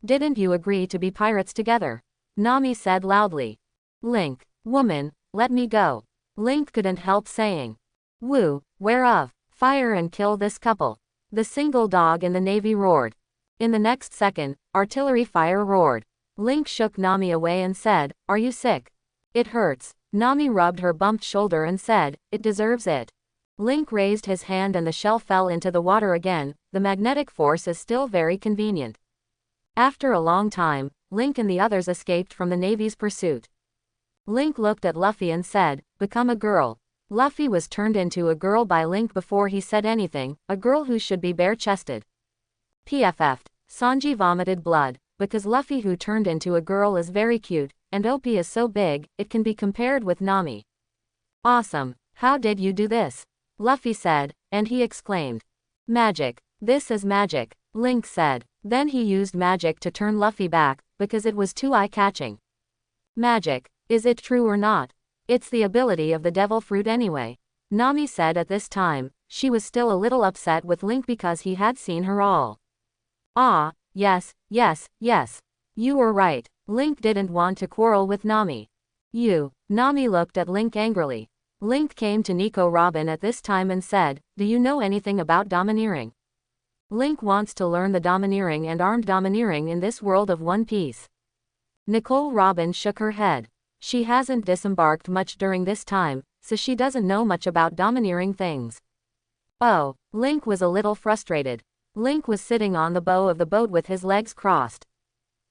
Didn't you agree to be pirates together? Nami said loudly. Link. Woman, let me go. Link couldn't help saying. Woo, whereof? Fire and kill this couple. The single dog in the navy roared. In the next second, artillery fire roared. Link shook Nami away and said, Are you sick? It hurts. Nami rubbed her bumped shoulder and said, It deserves it. Link raised his hand and the shell fell into the water again. The magnetic force is still very convenient. After a long time, Link and the others escaped from the Navy's pursuit. Link looked at Luffy and said, Become a girl. Luffy was turned into a girl by Link before he said anything, a girl who should be bare-chested. PFF'd. Sanji vomited blood, because Luffy who turned into a girl is very cute, and OP is so big, it can be compared with Nami. Awesome, how did you do this? Luffy said, and he exclaimed. Magic. This is magic, Link said. Then he used magic to turn Luffy back, because it was too eye-catching. Magic. Is it true or not? It's the ability of the devil fruit anyway. Nami said at this time, she was still a little upset with Link because he had seen her all. Ah, yes, yes, yes. You were right. Link didn't want to quarrel with Nami. Nami looked at Link angrily. Link came to Nico Robin at this time and said, Do you know anything about domineering? Link wants to learn the domineering and armed domineering in this world of One Piece. Nicole Robin shook her head. She hasn't disembarked much during this time, so she doesn't know much about domineering things. Oh, Link was a little frustrated. Link was sitting on the bow of the boat with his legs crossed.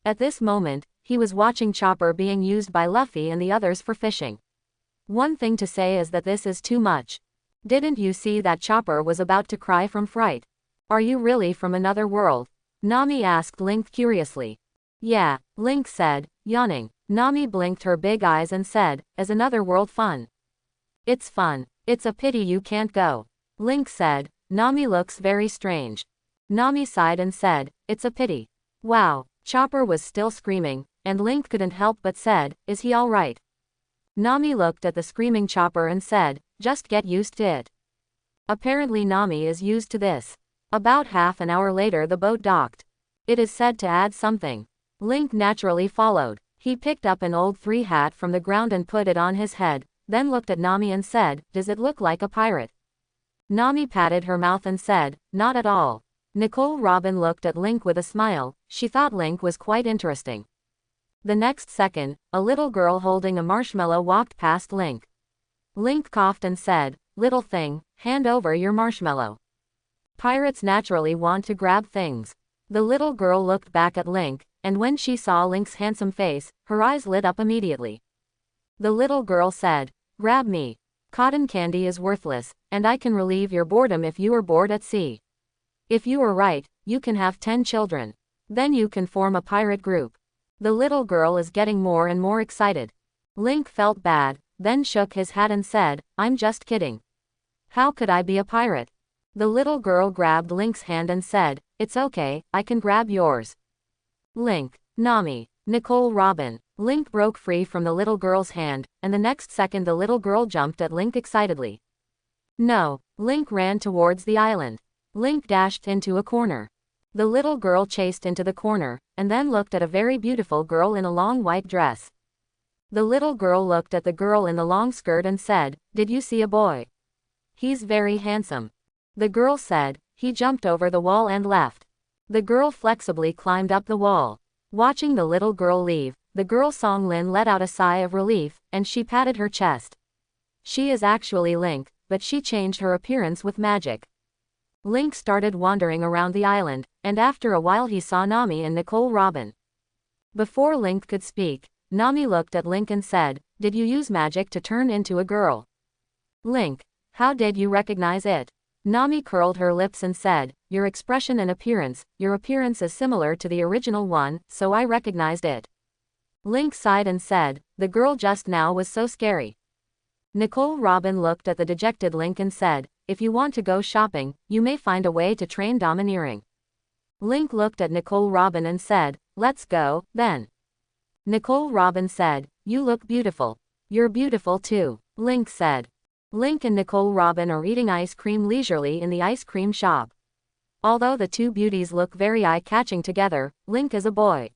At this moment, he was watching Chopper being used by Luffy and the others for fishing. One thing to say is that this is too much. Didn't you see that Chopper was about to cry from fright? Are you really from another world? Nami asked Link curiously. Yeah, Link said, yawning. Nami blinked her big eyes and said, Is another world fun? It's fun. It's a pity you can't go. Link said, Nami looks very strange. Nami sighed and said, It's a pity. Wow, Chopper was still screaming, and Link couldn't help but said, Is he alright? Nami looked at the screaming Chopper and said, Just get used to it. Apparently Nami is used to this. About half an hour later the boat docked. It is said to add something. Link naturally followed. He picked up an old 3 hat from the ground and put it on his head, then looked at Nami and said, Does it look like a pirate? Nami patted her mouth and said, Not at all. Nicole Robin looked at Link with a smile. She thought Link was quite interesting. The next second, a little girl holding a marshmallow walked past Link. Link coughed and said, Little thing, hand over your marshmallow. Pirates naturally want to grab things. The little girl looked back at Link, and when she saw Link's handsome face, her eyes lit up immediately. The little girl said, Grab me. Cotton candy is worthless, and I can relieve your boredom if you are bored at sea. If you are right, you can have 10 children. Then you can form a pirate group. The little girl is getting more and more excited. Link felt bad, then shook his hat and said, I'm just kidding. How could I be a pirate? The little girl grabbed Link's hand and said, It's okay, I can grab yours. Link, Nami, Nicole Robin. Link broke free from the little girl's hand, and the next second the little girl jumped at Link excitedly. No, Link ran towards the island. Link dashed into a corner. The little girl chased into the corner, and then looked at a very beautiful girl in a long white dress. The little girl looked at the girl in the long skirt and said, Did you see a boy? He's very handsome. The girl said, He jumped over the wall and left. The girl flexibly climbed up the wall. Watching the little girl leave, the girl Song Lin let out a sigh of relief, and she patted her chest. She is actually Link, but she changed her appearance with magic. Link started wandering around the island, and after a while he saw Nami and Nicole Robin. Before Link could speak, Nami looked at Link and said, Did you use magic to turn into a girl? Link, how did you recognize it? Nami curled her lips and said, Your expression and appearance, your appearance is similar to the original one, so I recognized it. Link sighed and said, The girl just now was so scary. Nicole Robin looked at the dejected Link and said, If you want to go shopping, you may find a way to train domineering. Link looked at Nicole Robin and said, let's go, then. Nicole Robin said, you look beautiful. You're beautiful too, Link said. Link and Nicole Robin are eating ice cream leisurely in the ice cream shop. Although the two beauties look very eye-catching together, Link is a boy.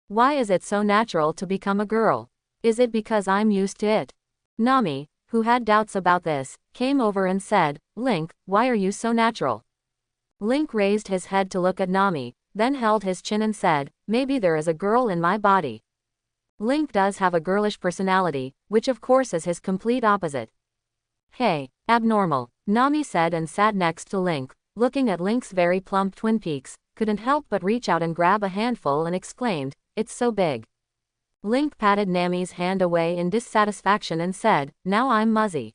Why is it so natural to become a girl? Is it because I'm used to it? Nami, who had doubts about this, came over and said, Link, why are you so natural? Link raised his head to look at Nami, then held his chin and said, maybe there is a girl in my body. Link does have a girlish personality, which of course is his complete opposite. Hey, abnormal, Nami said and sat next to Link, looking at Link's very plump twin peaks, couldn't help but reach out and grab a handful and exclaimed, it's so big. Link patted Nami's hand away in dissatisfaction and said, now I'm muzzy.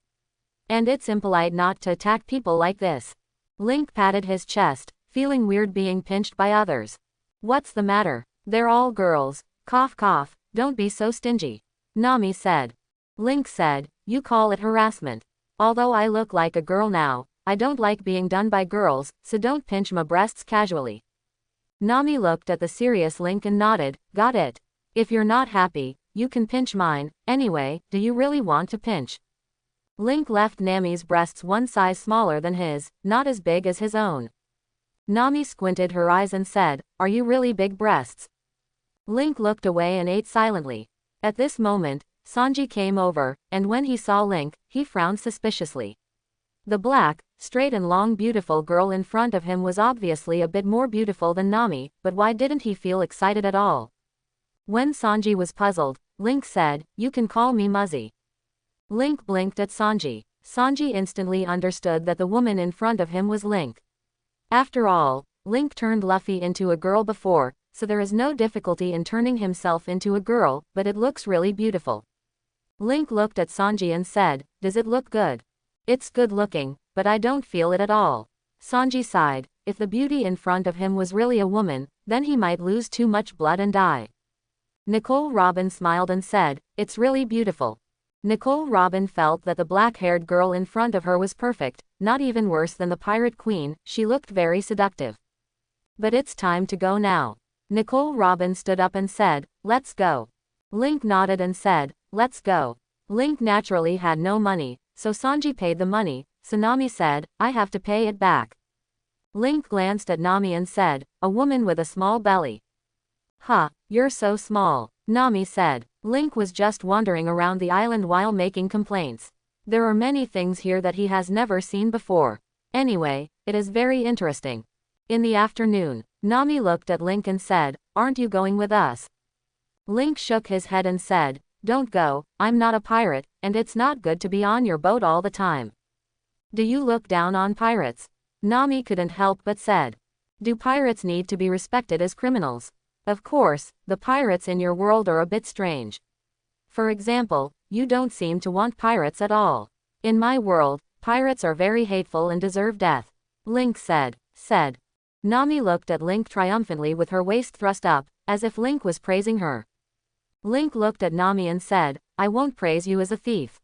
And it's impolite not to attack people like this. Link patted his chest, feeling weird being pinched by others. What's the matter? They're all girls. Cough cough, don't be so stingy. Nami said. Link said, you call it harassment. Although I look like a girl now, I don't like being done by girls, so don't pinch my breasts casually. Nami looked at the serious Link and nodded, got it. If you're not happy, you can pinch mine. Anyway, do you really want to pinch? Link left Nami's breasts one size smaller than his, not as big as his own. Nami squinted her eyes and said, are you really big breasts? Link looked away and ate silently. At this moment, Sanji came over, and when he saw Link, he frowned suspiciously. The black, straight and long beautiful girl in front of him was obviously a bit more beautiful than Nami, but why didn't he feel excited at all? When Sanji was puzzled, Link said, you can call me Muzzy. Link blinked at Sanji. Sanji instantly understood that the woman in front of him was Link. After all, Link turned Luffy into a girl before, so there is no difficulty in turning himself into a girl, but it looks really beautiful. Link looked at Sanji and said, does it look good? It's good looking, but I don't feel it at all. Sanji sighed. If the beauty in front of him was really a woman, then he might lose too much blood and die. Nicole Robin smiled and said, it's really beautiful. Nicole Robin felt that the black-haired girl in front of her was perfect, not even worse than the Pirate Queen, she looked very seductive. But it's time to go now. Nicole Robin stood up and said, let's go. Link nodded and said, let's go. Link naturally had no money, so Sanji paid the money, so Nami said, I have to pay it back. Link glanced at Nami and said, a woman with a small belly. Huh, you're so small, Nami said. Link was just wandering around the island while making complaints. There are many things here that he has never seen before. Anyway, it is very interesting. In the afternoon, Nami looked at Link and said, aren't you going with us? Link shook his head and said, don't go, I'm not a pirate, and it's not good to be on your boat all the time. Do you look down on pirates? Nami couldn't help but said. Do pirates need to be respected as criminals? Of course, the pirates in your world are a bit strange. For example, you don't seem to want pirates at all. In my world, pirates are very hateful and deserve death. Link said. Nami looked at Link triumphantly with her waist thrust up, as if Link was praising her. Link looked at Nami and said, I won't praise you as a thief.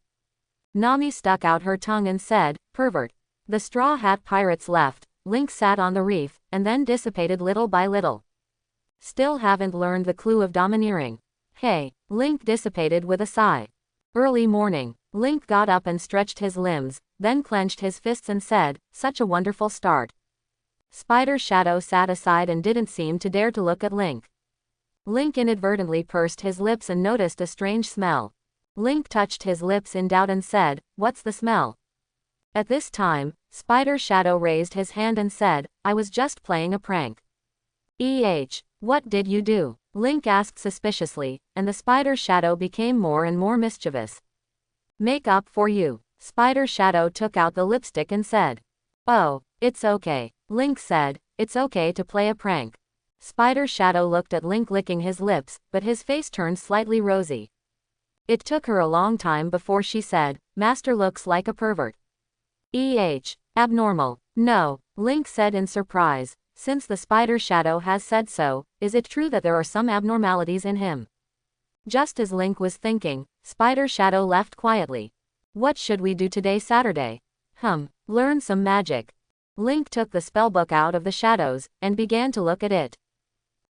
Nami stuck out her tongue and said, pervert. The Straw Hat Pirates left, Link sat on the reef, and then dissipated little by little. Still haven't learned the clue of domineering. Hey, Link dissipated with a sigh. Early morning, Link got up and stretched his limbs, then clenched his fists and said, such a wonderful start. Spider Shadow sat aside and didn't seem to dare to look at Link. Link inadvertently pursed his lips and noticed a strange smell. Link touched his lips in doubt and said, what's the smell? At this time, Spider Shadow raised his hand and said, I was just playing a prank. What did you do? Link asked suspiciously, and the Spider Shadow became more and more mischievous. Make up for you. Spider Shadow took out the lipstick and said. Oh, it's okay. Link said, it's okay to play a prank. Spider Shadow looked at Link licking his lips, but his face turned slightly rosy. It took her a long time before she said, Master looks like a pervert. Abnormal. No, Link said in surprise. Since the Spider Shadow has said so, is it true that there are some abnormalities in him? Just as Link was thinking, Spider Shadow left quietly. What should we do today Saturday? Learn some magic. Link took the spellbook out of the shadows, and began to look at it.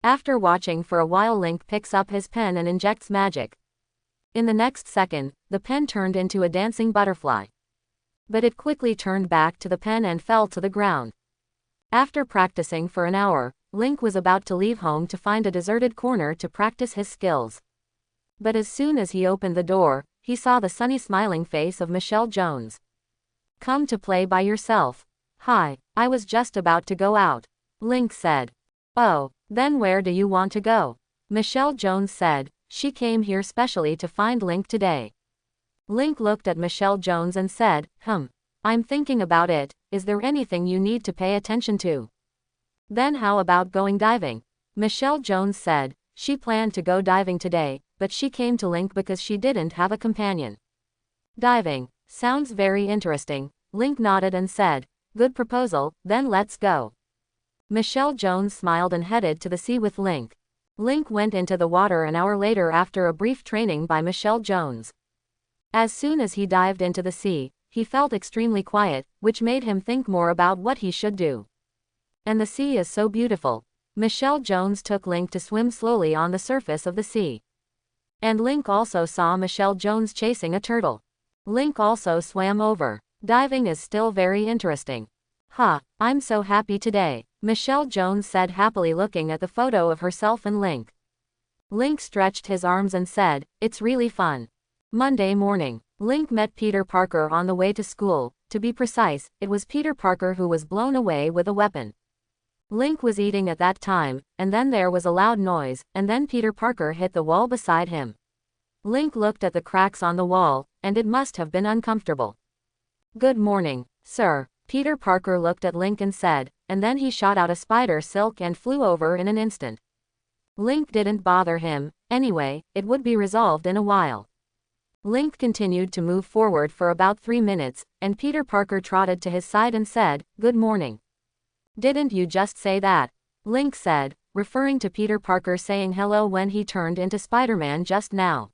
After watching for a while, Link picks up his pen and injects magic. In the next second, the pen turned into a dancing butterfly. But it quickly turned back to the pen and fell to the ground. After practicing for an hour, Link was about to leave home to find a deserted corner to practice his skills. But as soon as he opened the door, he saw the sunny smiling face of Michelle Jones. "Come to play by yourself?" "Hi, I was just about to go out," Link said. "Oh, then where do you want to go?" Michelle Jones said. She came here specially to find Link today. Link looked at Michelle Jones and said, I'm thinking about it. Is there anything you need to pay attention to?" "Then how about going diving?" Michelle Jones said. She planned to go diving today, but she came to Link because she didn't have a companion. "Diving sounds very interesting," Link nodded and said. "Good proposal, then let's go." Michelle Jones smiled and headed to the sea with Link. Link went into the water an hour later after a brief training by Michelle Jones. As soon as he dived into the sea, he felt extremely quiet, which made him think more about what he should do. And the sea is so beautiful. Michelle Jones took Link to swim slowly on the surface of the sea. And Link also saw Michelle Jones chasing a turtle. Link also swam over. "Diving is still very interesting." I'm so happy today," Michelle Jones said happily, looking at the photo of herself and Link. Link stretched his arms and said, "It's really fun." Monday morning, Link met Peter Parker on the way to school. To be precise, it was Peter Parker who was blown away with a weapon. Link was eating at that time, and then there was a loud noise, and then Peter Parker hit the wall beside him. Link looked at the cracks on the wall, and it must have been uncomfortable. "Good morning, sir," Peter Parker looked at Link and said, and then he shot out a spider silk and flew over in an instant. Link didn't bother him. Anyway, it would be resolved in a while. Link continued to move forward for about 3 minutes, and Peter Parker trotted to his side and said, "Good morning." "Didn't you just say that?" Link said, referring to Peter Parker saying hello when he turned into Spider-Man just now.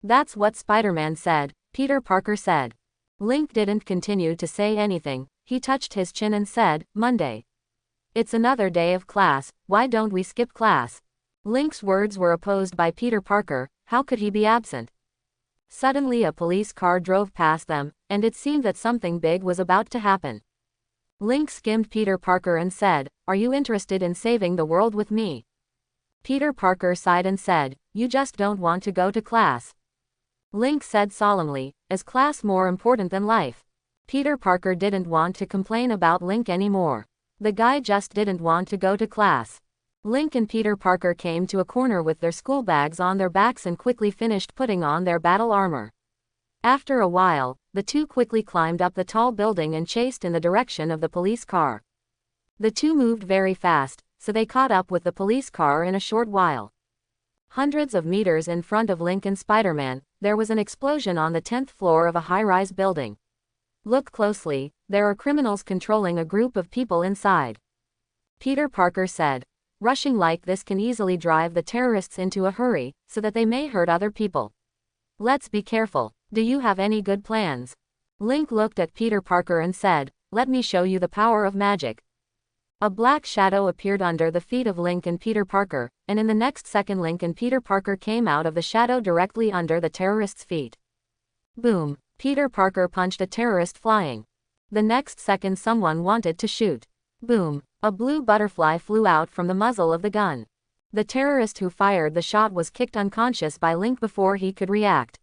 "That's what Spider-Man said," Peter Parker said. Link didn't continue to say anything. He touched his chin and said, "Monday. It's another day of class. Why don't we skip class?" Link's words were opposed by Peter Parker. How could he be absent? Suddenly a police car drove past them, and it seemed that something big was about to happen. Link skimmed Peter Parker and said, "Are you interested in saving the world with me?" Peter Parker sighed and said, "You just don't want to go to class." Link said solemnly, "Is class more important than life?" Peter Parker didn't want to complain about Link anymore. The guy just didn't want to go to class. Link and Peter Parker came to a corner with their school bags on their backs and quickly finished putting on their battle armor. After a while, the two quickly climbed up the tall building and chased in the direction of the police car. The two moved very fast, so they caught up with the police car in a short while. Hundreds of meters in front of Link and Spider-Man, there was an explosion on the 10th floor of a high-rise building. "Look closely, there are criminals controlling a group of people inside," Peter Parker said. "Rushing like this can easily drive the terrorists into a hurry, so that they may hurt other people. Let's be careful. Do you have any good plans?" Link looked at Peter Parker and said, "Let me show you the power of magic." A black shadow appeared under the feet of Link and Peter Parker, and in the next second Link and Peter Parker came out of the shadow directly under the terrorists' feet. Boom! Peter Parker punched a terrorist flying. The next second someone wanted to shoot. Boom! A blue butterfly flew out from the muzzle of the gun. The terrorist who fired the shot was kicked unconscious by Link before he could react.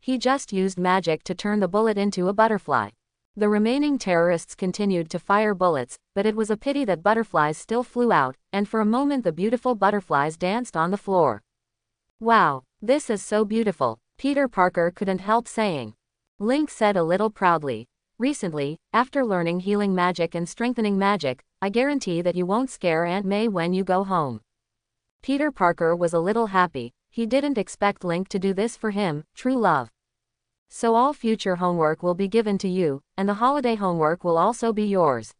He just used magic to turn the bullet into a butterfly. The remaining terrorists continued to fire bullets, but it was a pity that butterflies still flew out, and for a moment the beautiful butterflies danced on the floor. "Wow, this is so beautiful," Peter Parker couldn't help saying. Link said a little proudly, "Recently, after learning healing magic and strengthening magic, I guarantee that you won't scare Aunt May when you go home." Peter Parker was a little happy. He didn't expect Link to do this for him. True love. "So all future homework will be given to you, and the holiday homework will also be yours,"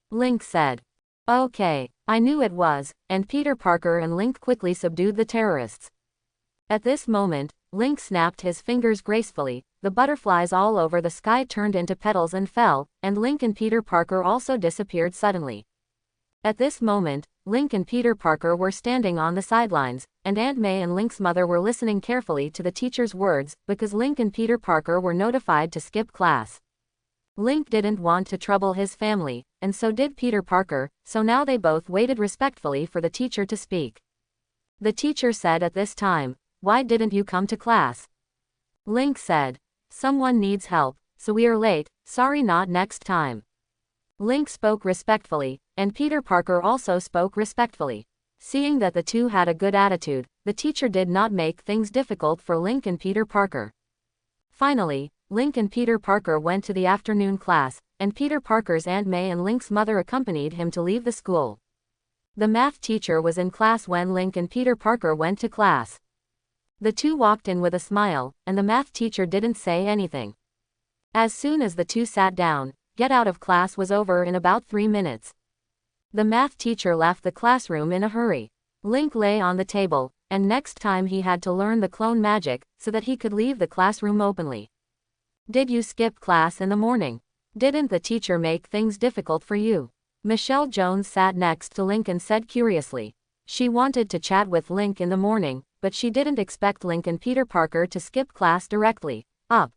Link said. "Okay, I knew it was," and Peter Parker and Link quickly subdued the terrorists. At this moment, Link snapped his fingers gracefully, the butterflies all over the sky turned into petals and fell, and Link and Peter Parker also disappeared suddenly. At this moment, Link and Peter Parker were standing on the sidelines, and Aunt May and Link's mother were listening carefully to the teacher's words, because Link and Peter Parker were notified to skip class. Link didn't want to trouble his family, and so did Peter Parker, so now they both waited respectfully for the teacher to speak. The teacher said at this time, "Why didn't you come to class?" Link said, "Someone needs help, so we are late, sorry, not next time." Link spoke respectfully, and Peter Parker also spoke respectfully. Seeing that the two had a good attitude, the teacher did not make things difficult for Link and Peter Parker. Finally, Link and Peter Parker went to the afternoon class, and Peter Parker's Aunt May and Link's mother accompanied him to leave the school. The math teacher was in class when Link and Peter Parker went to class. The two walked in with a smile, and the math teacher didn't say anything. As soon as the two sat down, get out of class was over in about 3 minutes. The math teacher left the classroom in a hurry. Link lay on the table, and next time he had to learn the clone magic, so that he could leave the classroom openly. Did you skip class in the morning? Didn't the teacher make things difficult for you? Michelle Jones sat next to Link and said curiously. She wanted to chat with Link in the morning, but she didn't expect Link and Peter Parker to skip class directly. Up.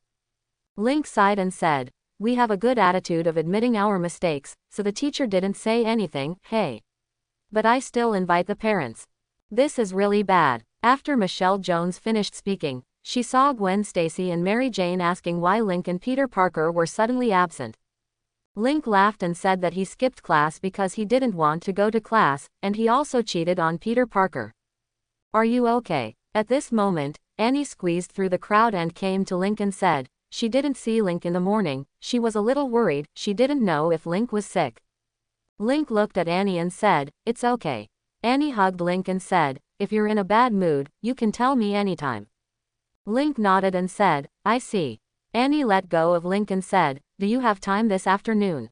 Link sighed and said, "We have a good attitude of admitting our mistakes, so the teacher didn't say anything, hey. But I still invite the parents. This is really bad." After Michelle Jones finished speaking, she saw Gwen Stacy and Mary Jane asking why Link and Peter Parker were suddenly absent. Link laughed and said that he skipped class because he didn't want to go to class, and he also cheated on Peter Parker. "Are you okay?" At this moment, Annie squeezed through the crowd and came to Link and said, she didn't see Link in the morning, she was a little worried, she didn't know if Link was sick. Link looked at Annie and said, "It's okay." Annie hugged Link and said, "If you're in a bad mood, you can tell me anytime." Link nodded and said, "I see." Annie let go of Link and said, "Do you have time this afternoon?"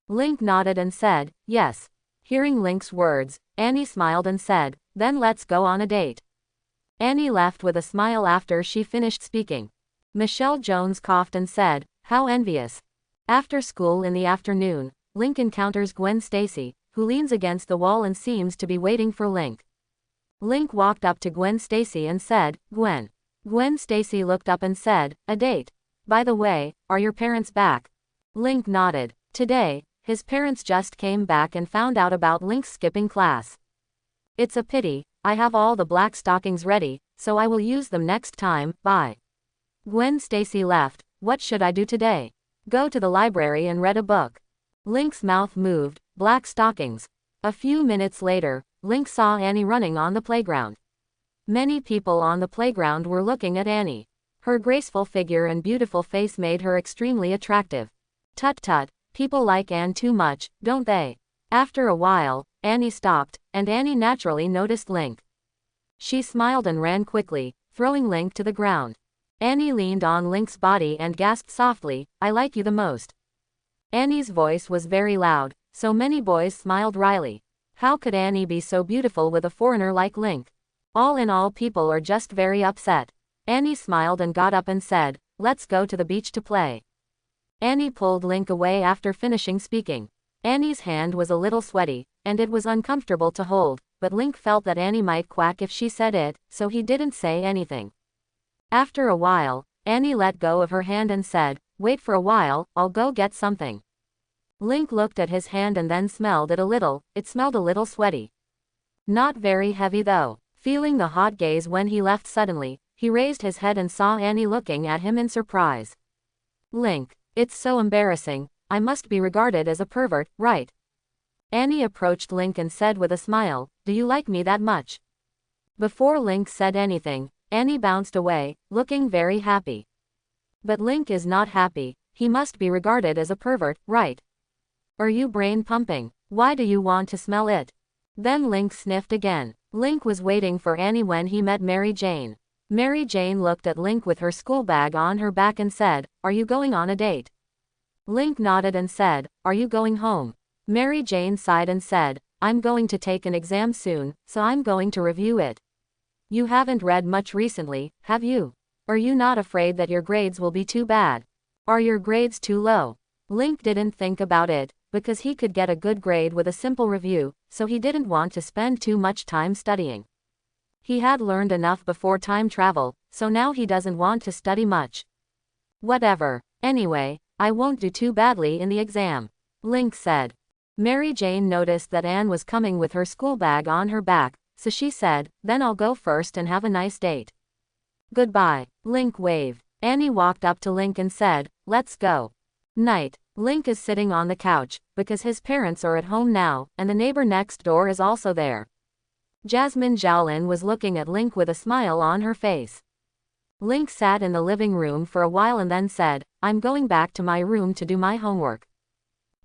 Link nodded and said, "Yes." Hearing Link's words, Annie smiled and said, "Then let's go on a date." Annie left with a smile after she finished speaking. Michelle Jones coughed and said, "How envious." After school in the afternoon, Link encounters Gwen Stacy, who leans against the wall and seems to be waiting for Link. Link walked up to Gwen Stacy and said, "Gwen." Gwen Stacy looked up and said, "A date? By the way, are your parents back?" Link nodded. Today, his parents just came back and found out about Link's skipping class. "It's a pity, I have all the black stockings ready, so I will use them next time, bye." Gwen Stacy left. "What should I do today?" "Go to the library and read a book." Link's mouth moved. Black stockings. A few minutes later, Link saw Annie running on the playground. Many people on the playground were looking at Annie. Her graceful figure and beautiful face made her extremely attractive. Tut tut, people like Anne too much, don't they? After a while, Annie stopped, and Annie naturally noticed Link. She smiled and ran quickly, throwing Link to the ground. Annie leaned on Link's body and gasped softly, "I like you the most." Annie's voice was very loud, so many boys smiled wryly. How could Annie be so beautiful with a foreigner like Link? All in all, people are just very upset. Annie smiled and got up and said, "Let's go to the beach to play." Annie pulled Link away after finishing speaking. Annie's hand was a little sweaty, and it was uncomfortable to hold, but Link felt that Annie might quack if she said it, so he didn't say anything. After a while, Annie let go of her hand and said, "Wait for a while, I'll go get something." Link looked at his hand and then smelled it a little, it smelled a little sweaty. Not very heavy though. Feeling the hot gaze when he left suddenly, he raised his head and saw Annie looking at him in surprise. "Link, it's so embarrassing, I must be regarded as a pervert, right?" Annie approached Link and said with a smile, "Do you like me that much?" Before Link said anything, Annie bounced away, looking very happy. But Link is not happy, he must be regarded as a pervert, right? Are you brain pumping? Why do you want to smell it? Then Link sniffed again. Link was waiting for Annie when he met Mary Jane. Mary Jane looked at Link with her school bag on her back and said, "Are you going on a date?" Link nodded and said, "Are you going home?" Mary Jane sighed and said, "I'm going to take an exam soon, so I'm going to review it." You haven't read much recently, have you? Are you not afraid that your grades will be too bad? Are your grades too low? Link didn't think about it, because he could get a good grade with a simple review, so he didn't want to spend too much time studying. He had learned enough before time travel, so now he doesn't want to study much. Whatever. Anyway, I won't do too badly in the exam, Link said. Mary Jane noticed that Anne was coming with her school bag on her back, so she said, then I'll go first and have a nice date. Goodbye. Link waved. Annie walked up to Link and said, let's go. Night. Link is sitting on the couch, because his parents are at home now, and the neighbor next door is also there. Jasmine Jowlin was looking at Link with a smile on her face. Link sat in the living room for a while and then said, I'm going back to my room to do my homework.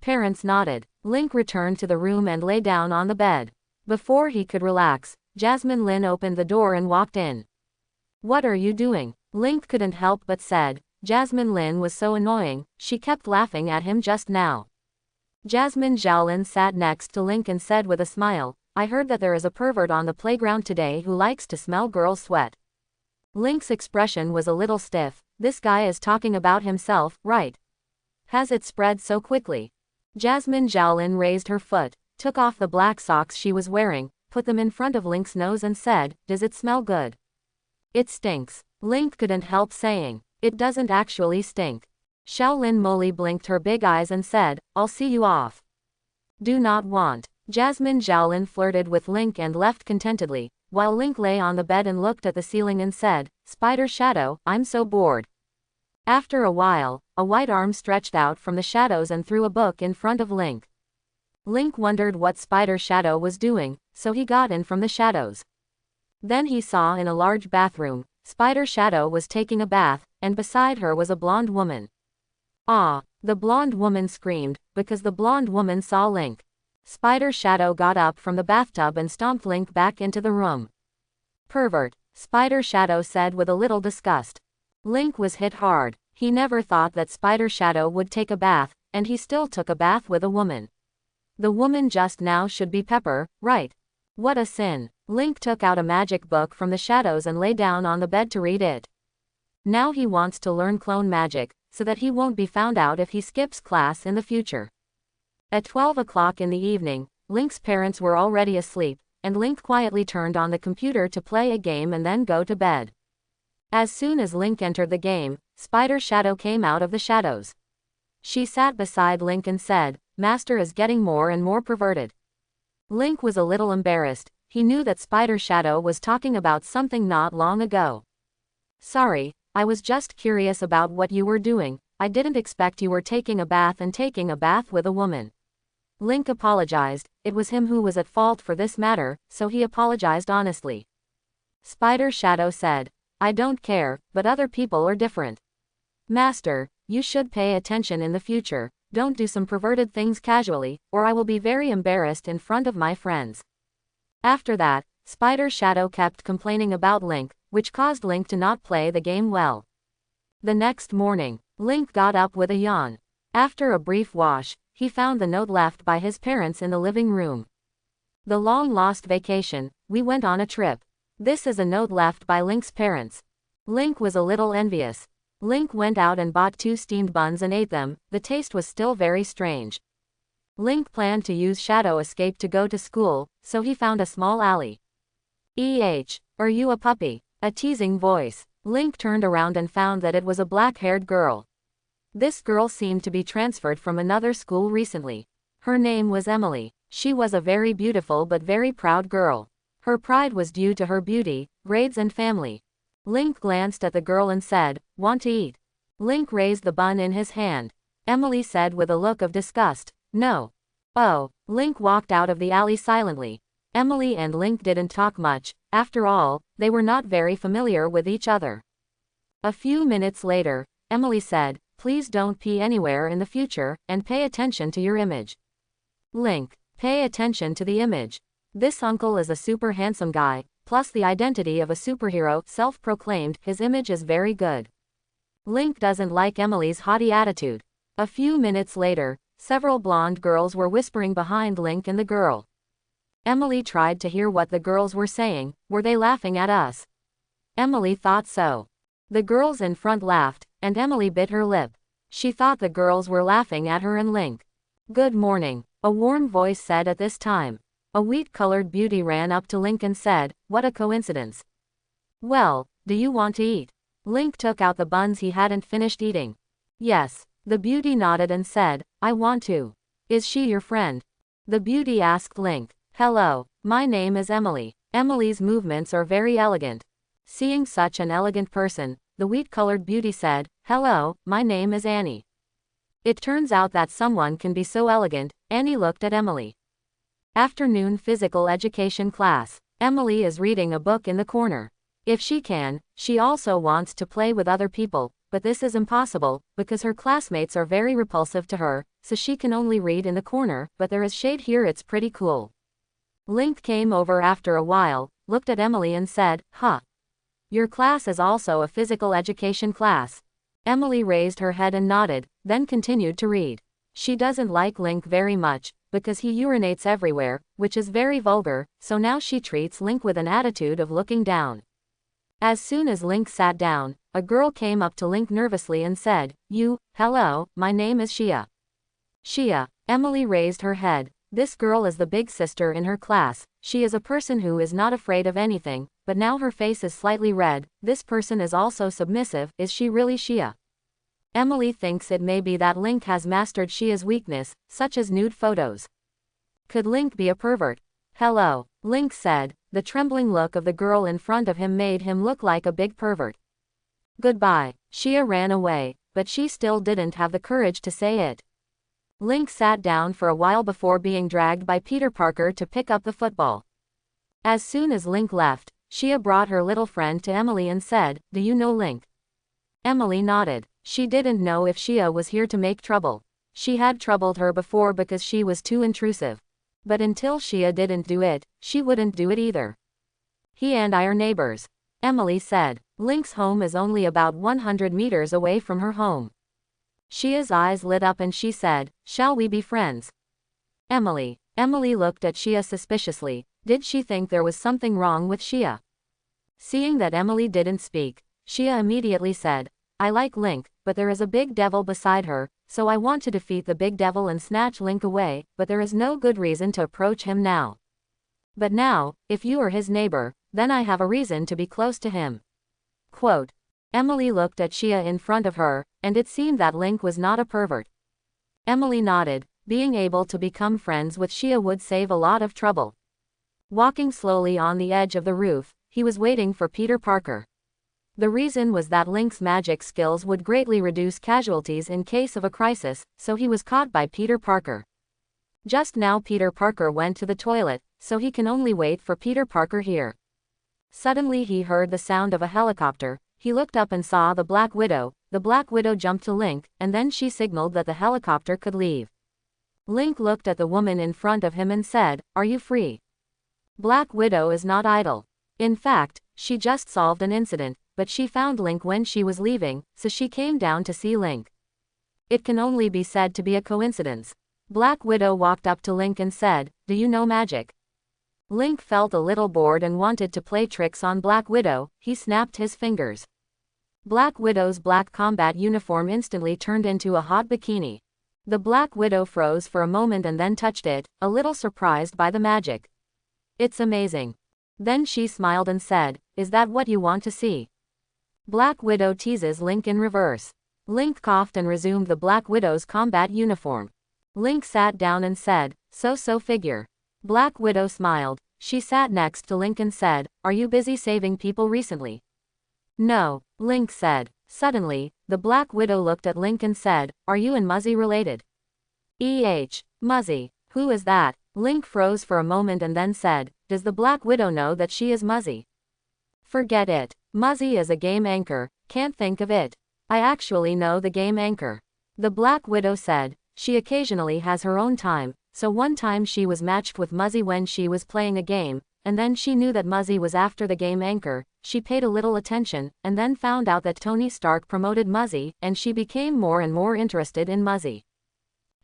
Parents nodded. Link returned to the room and lay down on the bed. Before he could relax, Jasmine Lin opened the door and walked in. What are you doing? Link couldn't help but said. Jasmine Lin was so annoying, she kept laughing at him just now. Jasmine Jowlin sat next to Link and said with a smile, I heard that there is a pervert on the playground today who likes to smell girls' sweat. Link's expression was a little stiff. This guy is talking about himself, right? Has it spread so quickly? Jasmine Jowlin raised her foot, took off the black socks she was wearing, put them in front of Link's nose and said, does it smell good? It stinks. Link couldn't help saying, it doesn't actually stink. Shaolin Molly blinked her big eyes and said, I'll see you off. Do not want. Jasmine Jowlin flirted with Link and left contentedly, while Link lay on the bed and looked at the ceiling and said, Spider Shadow, I'm so bored. After a while, a white arm stretched out from the shadows and threw a book in front of Link. Link wondered what Spider Shadow was doing, so he got in from the shadows. Then he saw in a large bathroom, Spider Shadow was taking a bath, and beside her was a blonde woman. Ah! The blonde woman screamed, because the blonde woman saw Link. Spider Shadow got up from the bathtub and stomped Link back into the room. Pervert, Spider Shadow said with a little disgust. Link was hit hard. He never thought that Spider Shadow would take a bath, and he still took a bath with a woman. The woman just now should be Pepper, right? What a sin. Link took out a magic book from the shadows and lay down on the bed to read it. Now he wants to learn clone magic, so that he won't be found out if he skips class in the future. At 12 o'clock in the evening, Link's parents were already asleep, and Link quietly turned on the computer to play a game and then go to bed. As soon as Link entered the game, Spider Shadow came out of the shadows. She sat beside Link and said, Master is getting more and more perverted. Link was a little embarrassed. He knew that Spider Shadow was talking about something not long ago. Sorry, I was just curious about what you were doing. I didn't expect you were taking a bath with a woman. Link apologized. It was him who was at fault for this matter, so he apologized honestly. Spider Shadow said, I don't care, but other people are different. Master, you should pay attention in the future. Don't do some perverted things casually, or I will be very embarrassed in front of my friends. After that, Spider Shadow kept complaining about Link, which caused Link to not play the game well. The next morning, Link got up with a yawn. After a brief wash, he found the note left by his parents in the living room. The long-lost vacation, we went on a trip. This is a note left by Link's parents. Link was a little envious. Link went out and bought 2 steamed buns and ate them. The taste was still very strange. Link planned to use Shadow Escape to go to school, so he found a small alley. Are you a puppy? A teasing voice. Link turned around and found that it was a black-haired girl. This girl seemed to be transferred from another school recently. Her name was Emily. She was a very beautiful but very proud girl. Her pride was due to her beauty, grades and family. Link glanced at the girl and said, Want to eat? Link raised the bun in his hand. Emily said with a look of disgust, No. Oh. Link walked out of the alley silently. Emily and Link didn't talk much. After all, they were not very familiar with each other. A few minutes later, Emily said, Please don't pee anywhere in the future, and pay attention to your image. Link, pay attention to the image. This uncle is a super handsome guy, plus the identity of a superhero, self-proclaimed. His image is very good. Link doesn't like Emily's haughty attitude. A few minutes later, several blonde girls were whispering behind Link and the girl. Emily tried to hear what the girls were saying. Were they laughing at us? Emily thought so. The girls in front laughed, and Emily bit her lip. She thought the girls were laughing at her and Link. Good morning, a warm voice said at this time. A wheat-colored beauty ran up to Link and said, what a coincidence. Well, do you want to eat? Link took out the buns he hadn't finished eating. Yes. The beauty nodded and said, I want to. Is she your friend? The beauty asked Link. Hello, my name is Emily. Emily's movements are very elegant. Seeing such an elegant person, the wheat-colored beauty said, hello, my name is Annie. It turns out that someone can be so elegant. Annie looked at Emily. Afternoon physical education class. Emily is reading a book in the corner. If she can, she also wants to play with other people, but this is impossible, because her classmates are very repulsive to her, so she can only read in the corner, but there is shade here, it's pretty cool. Link came over after a while, looked at Emily and said, huh. Your class is also a physical education class. Emily raised her head and nodded, then continued to read. She doesn't like Link very much, because he urinates everywhere, which is very vulgar, so now she treats Link with an attitude of looking down. As soon as Link sat down, a girl came up to Link nervously and said, hello, my name is Shia. Shia. Emily raised her head. This girl is the big sister in her class. She is a person who is not afraid of anything, but now her face is slightly red. This person is also submissive. Is she really Shia? Emily thinks it may be that Link has mastered Shia's weakness, such as nude photos. Could Link be a pervert? Hello, Link said. The trembling look of the girl in front of him made him look like a big pervert. Goodbye. Shia ran away, but she still didn't have the courage to say it. Link sat down for a while before being dragged by Peter Parker to pick up the football. As soon as Link left, Shia brought her little friend to Emily and said, do you know Link? Emily nodded. She didn't know if Shia was here to make trouble. She had troubled her before because she was too intrusive. But until Shia didn't do it, she wouldn't do it either. He and I are neighbors. Emily said. Link's home is only about 100 meters away from her home. Shia's eyes lit up and she said, shall we be friends? Emily. Emily looked at Shia suspiciously. Did she think there was something wrong with Shia? Seeing that Emily didn't speak, Shia immediately said, I like Link, but there is a big devil beside her, so I want to defeat the big devil and snatch Link away, but there is no good reason to approach him now. But now, if you are his neighbor, then I have a reason to be close to him. Quote. Emily looked at Shia in front of her, and it seemed that Link was not a pervert. Emily nodded. Being able to become friends with Shia would save a lot of trouble. Walking slowly on the edge of the roof, he was waiting for Peter Parker. The reason was that Link's magic skills would greatly reduce casualties in case of a crisis, so he was caught by Peter Parker. Just now Peter Parker went to the toilet, so he can only wait for Peter Parker here. Suddenly he heard the sound of a helicopter. He looked up and saw the Black Widow. The Black Widow jumped to Link, and then she signaled that the helicopter could leave. Link looked at the woman in front of him and said, are you free? Black Widow is not idle. In fact, she just solved an incident, but she found Link when she was leaving, so she came down to see Link. It can only be said to be a coincidence. Black Widow walked up to Link and said, do you know magic? Link felt a little bored and wanted to play tricks on Black Widow. He snapped his fingers. Black Widow's black combat uniform instantly turned into a hot bikini. The Black Widow froze for a moment and then touched it, a little surprised by the magic. It's amazing. Then she smiled and said, is that what you want to see? Black Widow teases Link in reverse. Link coughed and resumed the Black Widow's combat uniform. Link sat down and said, so figure. Black Widow smiled. She sat next to Link and said, are you busy saving people recently? No, Link said. Suddenly, the Black Widow looked at Link and said, are you and Muzzy related? Muzzy. Who is that? Link froze for a moment and then said, does the Black Widow know that she is Muzzy? Forget it. Muzzy is a game anchor. Can't think of it. I actually know the game anchor. The Black Widow said, she occasionally has her own time, so one time she was matched with Muzzy when she was playing a game, and then she knew that Muzzy was after the game anchor. She paid a little attention, and then found out that Tony Stark promoted Muzzy, and she became more and more interested in Muzzy.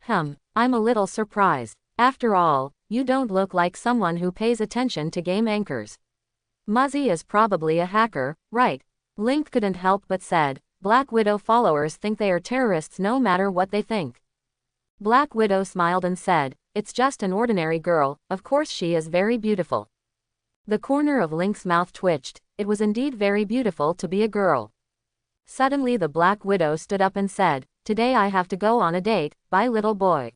I'm a little surprised. After all, you don't look like someone who pays attention to game anchors. Muzzy is probably a hacker, right? Link couldn't help but said, Black Widow followers think they are terrorists no matter what they think. Black Widow smiled and said, it's just an ordinary girl, of course she is very beautiful. The corner of Link's mouth twitched, it was indeed very beautiful to be a girl. Suddenly the Black Widow stood up and said, today I have to go on a date, bye little boy.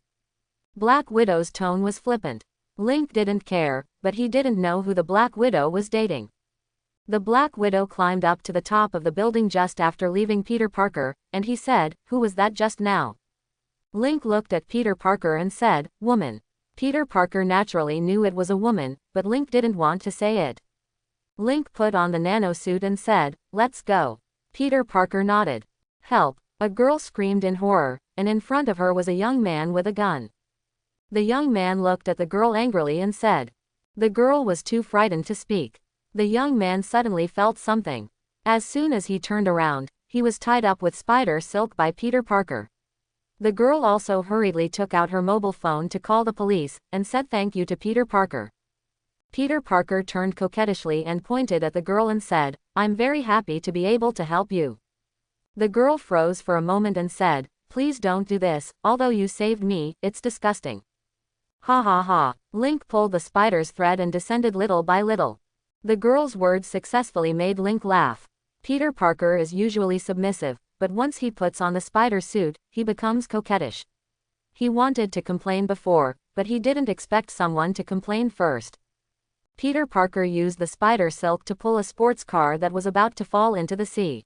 Black Widow's tone was flippant. Link didn't care, but he didn't know who the Black Widow was dating. The Black Widow climbed up to the top of the building just after leaving Peter Parker, and he said, who was that just now? Link looked at Peter Parker and said, woman. Peter Parker naturally knew it was a woman, but Link didn't want to say it. Link put on the nano suit and said, let's go. Peter Parker nodded. Help! A girl screamed in horror, and in front of her was a young man with a gun. The young man looked at the girl angrily and said. The girl was too frightened to speak. The young man suddenly felt something. As soon as he turned around, he was tied up with spider silk by Peter Parker. The girl also hurriedly took out her mobile phone to call the police, and said thank you to Peter Parker. Peter Parker turned coquettishly and pointed at the girl and said, I'm very happy to be able to help you. The girl froze for a moment and said, please don't do this, although you saved me, it's disgusting. Ha ha ha. Link pulled the spider's thread and descended little by little. The girl's words successfully made Link laugh. Peter Parker is usually submissive, but once he puts on the spider suit, he becomes coquettish. He wanted to complain before, but he didn't expect someone to complain first. Peter Parker used the spider silk to pull a sports car that was about to fall into the sea.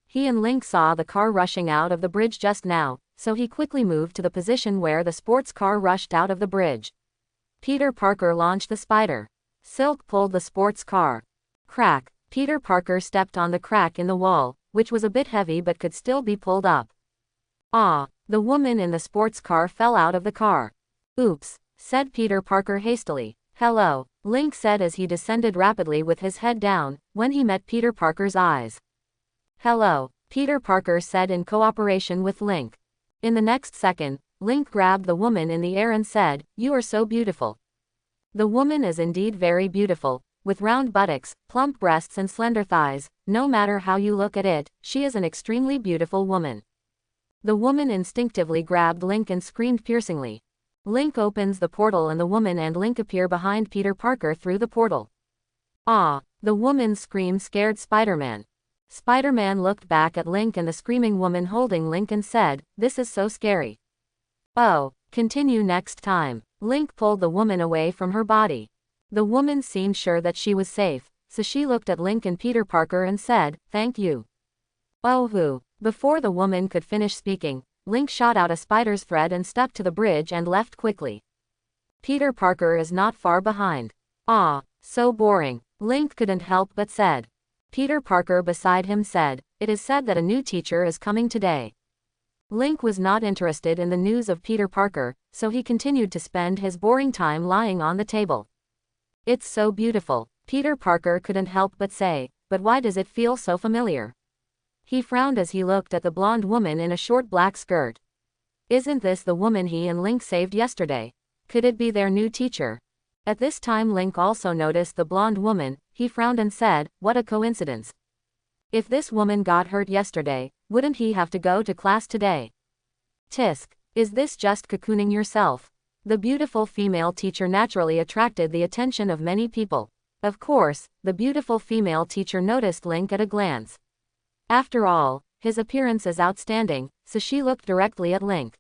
He and Link saw the car rushing out of the bridge just now, so he quickly moved to the position where the sports car rushed out of the bridge. Peter Parker launched the spider. Silk pulled the sports car. Crack! Peter Parker stepped on the crack in the wall, which was a bit heavy but could still be pulled up. Ah! The woman in the sports car fell out of the car. Oops, said Peter Parker hastily. Hello, Link said as he descended rapidly with his head down, when he met Peter Parker's eyes. Hello, Peter Parker said in cooperation with Link. In the next second, Link grabbed the woman in the air and said, you are so beautiful. The woman is indeed very beautiful, with round buttocks, plump breasts and slender thighs. No matter how you look at it, she is an extremely beautiful woman. The woman instinctively grabbed Link and screamed piercingly. Link opens the portal and the woman and Link appear behind Peter Parker through the portal. Ah! The woman screamed scared Spider-Man. Spider-Man looked back at Link and the screaming woman holding Link and said, this is so scary. Oh, continue next time. Link pulled the woman away from her body. The woman seemed sure that she was safe, so she looked at Link and Peter Parker and said, thank you. Oh who. Before the woman could finish speaking, Link shot out a spider's thread and stuck to the bridge and left quickly. Peter Parker is not far behind. Ah, so boring. Link couldn't help but said. Peter Parker beside him said, it is said that a new teacher is coming today. Link was not interested in the news of Peter Parker, so he continued to spend his boring time lying on the table. It's so beautiful, Peter Parker couldn't help but say, but why does it feel so familiar? He frowned as he looked at the blonde woman in a short black skirt. Isn't this the woman he and Link saved yesterday? Could it be their new teacher? At this time Link also noticed the blonde woman. He frowned and said, what a coincidence. If this woman got hurt yesterday, wouldn't he have to go to class today? Tisk, is this just cocooning yourself? The beautiful female teacher naturally attracted the attention of many people. Of course, the beautiful female teacher noticed Link at a glance. After all, his appearance is outstanding, so she looked directly at Link.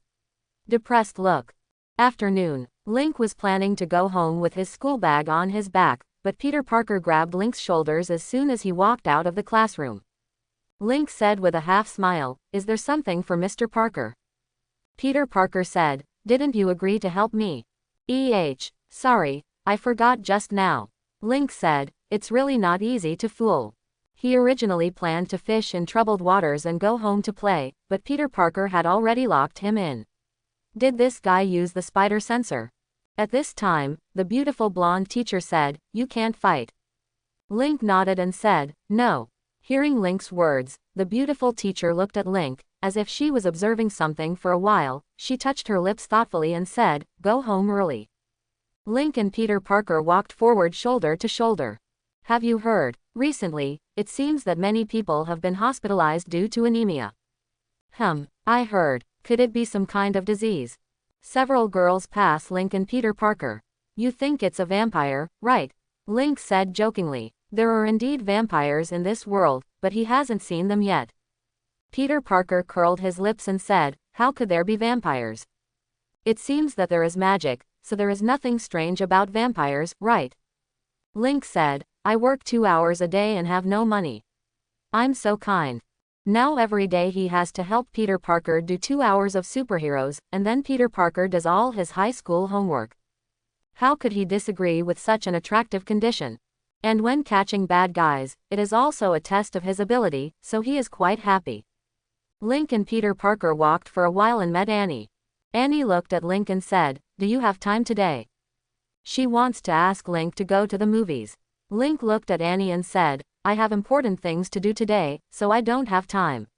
Depressed look. Afternoon. Link was planning to go home with his school bag on his back, but Peter Parker grabbed Link's shoulders as soon as he walked out of the classroom. Link said with a half smile, is there something for Mr. Parker? Peter Parker said, didn't you agree to help me? Sorry, I forgot just now. Link said, it's really not easy to fool. He originally planned to fish in troubled waters and go home to play, but Peter Parker had already locked him in. Did this guy use the spider sensor? At this time, the beautiful blonde teacher said, you can't fight. Link nodded and said, no. Hearing Link's words, the beautiful teacher looked at Link, as if she was observing something for a while. She touched her lips thoughtfully and said, go home early. Link and Peter Parker walked forward shoulder to shoulder. Have you heard? Recently, it seems that many people have been hospitalized due to anemia. I heard. Could it be some kind of disease? Several girls pass Link and Peter Parker. You think it's a vampire, right? Link said jokingly. There are indeed vampires in this world, but he hasn't seen them yet. Peter Parker curled his lips and said, how could there be vampires? It seems that there is magic, so there is nothing strange about vampires, right? Link said, I work 2 hours a day and have no money. I'm so kind. Now every day he has to help Peter Parker do 2 hours of superheroes, and then Peter Parker does all his high school homework. How could he disagree with such an attractive condition? And when catching bad guys, it is also a test of his ability, so he is quite happy. Link and Peter Parker walked for a while and met Annie. Annie looked at Link and said, do you have time today? She wants to ask Link to go to the movies. Link looked at Annie and said, I have important things to do today, so I don't have time.